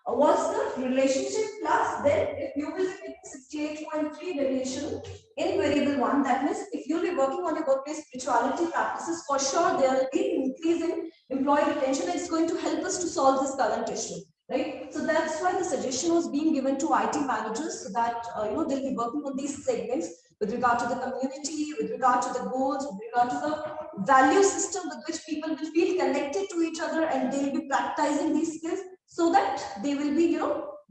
was the relationship, plus then if you will be 68.3 variation in variable 1, that means if you'll be working on your workplace spirituality practices, for sure there will be an increase in employee retention, and it's going to help us to solve this current issue. Right, so that's why the suggestion was being given to IT managers so that they'll be working on these segments with regard to the community, with regard to the goals, with regard to the value system with which people will feel connected to each other, and they'll be practicing these skills so that they will be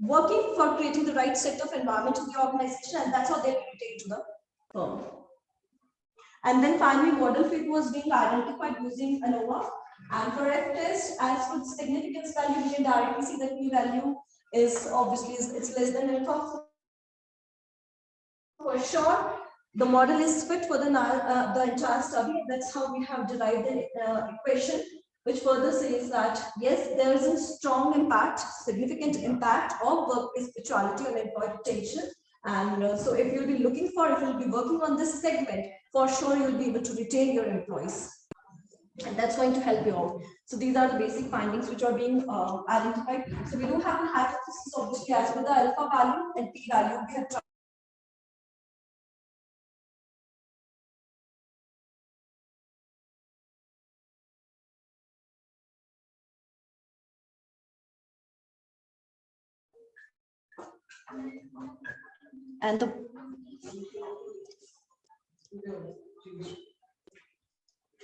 working for creating the right set of environment in the organization, and that's how they'll be retained to the firm. And then finally, model fit was being identified using ANOVA. And for F test, as for the significance value, we can directly see that P value is obviously it's less than alpha. For sure, the model is fit for the entire study. That's how we have derived the equation, which further says that yes, there is a strong impact, significant impact of workplace spirituality on employee retention. And so if you'll be looking for, if you'll be working on this segment, for sure you'll be able to retain your employees. And that's going to help you out. So these are the basic findings which are being identified. So we do have a hypothesis, obviously, as with the alpha value and P value. We have tried. And the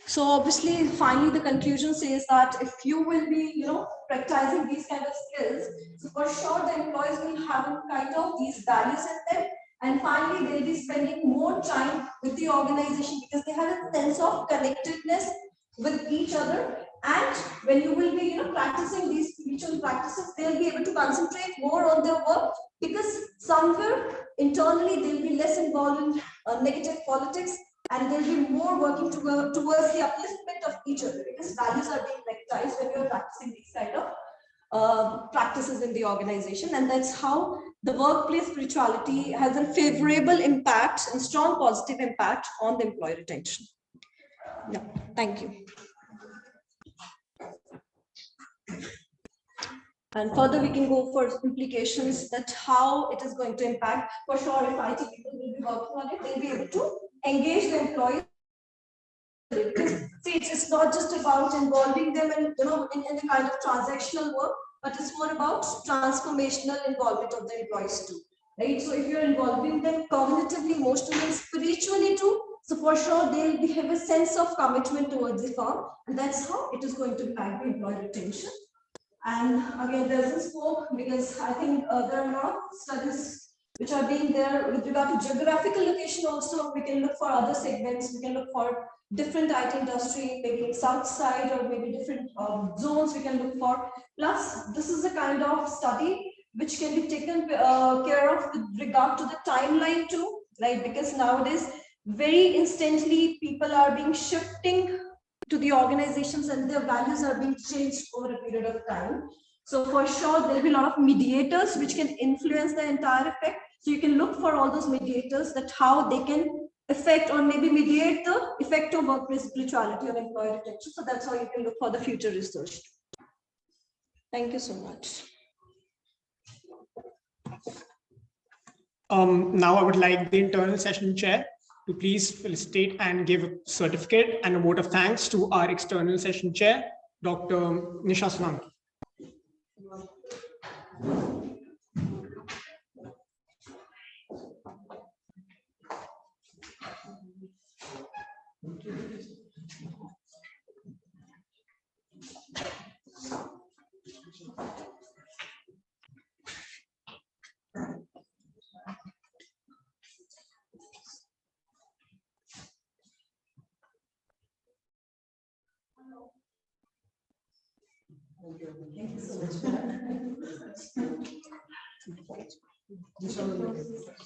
so obviously, finally, the conclusion says that if you will be, practicing these kind of skills, so for sure the employees will have a kind of these values in them, and finally they'll be spending more time with the organization because they have a sense of connectedness with each other. And when you will be, practicing these spiritual practices, they'll be able to concentrate more on their work because somewhere internally they'll be less involved in negative politics. And they'll be more working towards the upliftment of each other because values are being recognized when you're practicing these kind of practices in the organization. And that's how the workplace spirituality has a favorable impact and strong positive impact on the employee retention. Yeah, thank you. And further, we can go for implications that how it is going to impact. For sure, if IT people will be working on it, they'll be able to engage the employees. Because see, it's not just about involving them in in the kind of transactional work, but it's more about transformational involvement of the employees too. Right? So if you're involving them cognitively, emotionally, spiritually too, so for sure they'll have a sense of commitment towards the firm, and that's how it is going to impact the employee retention. And again, there's a scope because I think there are a lot of studies which are being there with regard to geographical location. Also, we can look for other segments. We can look for different IT industry, maybe south side or maybe different zones we can look for. Plus, this is a kind of study which can be taken care of with regard to the timeline too, right? Because nowadays, very instantly, people are being shifting to the organizations and their values are being changed over a period of time. So for sure, there'll be a lot of mediators which can influence the entire effect. So you can look for all those mediators that how they can affect or maybe mediate the effect of workplace spirituality on employee retention. So that's how you can look for the future research. Thank you so much. Now I would like the internal session chair to please felicitate and give a certificate and a vote of thanks to our external session chair, Dr. Nisha Solanki.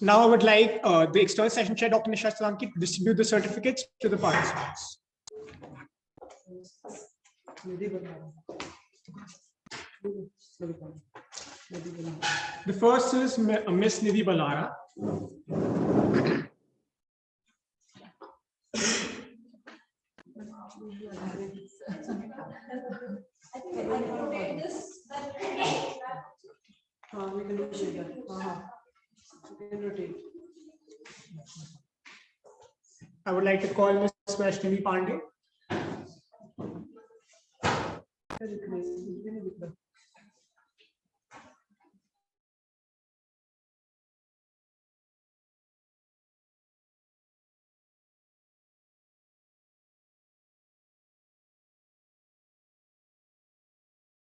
Now I would like the external session chair, Dr. Nisha Solanki, to distribute the certificates to the participants. The first is Miss Nidhi Balara. I would like to call Ms. Vaishnavi Pandey.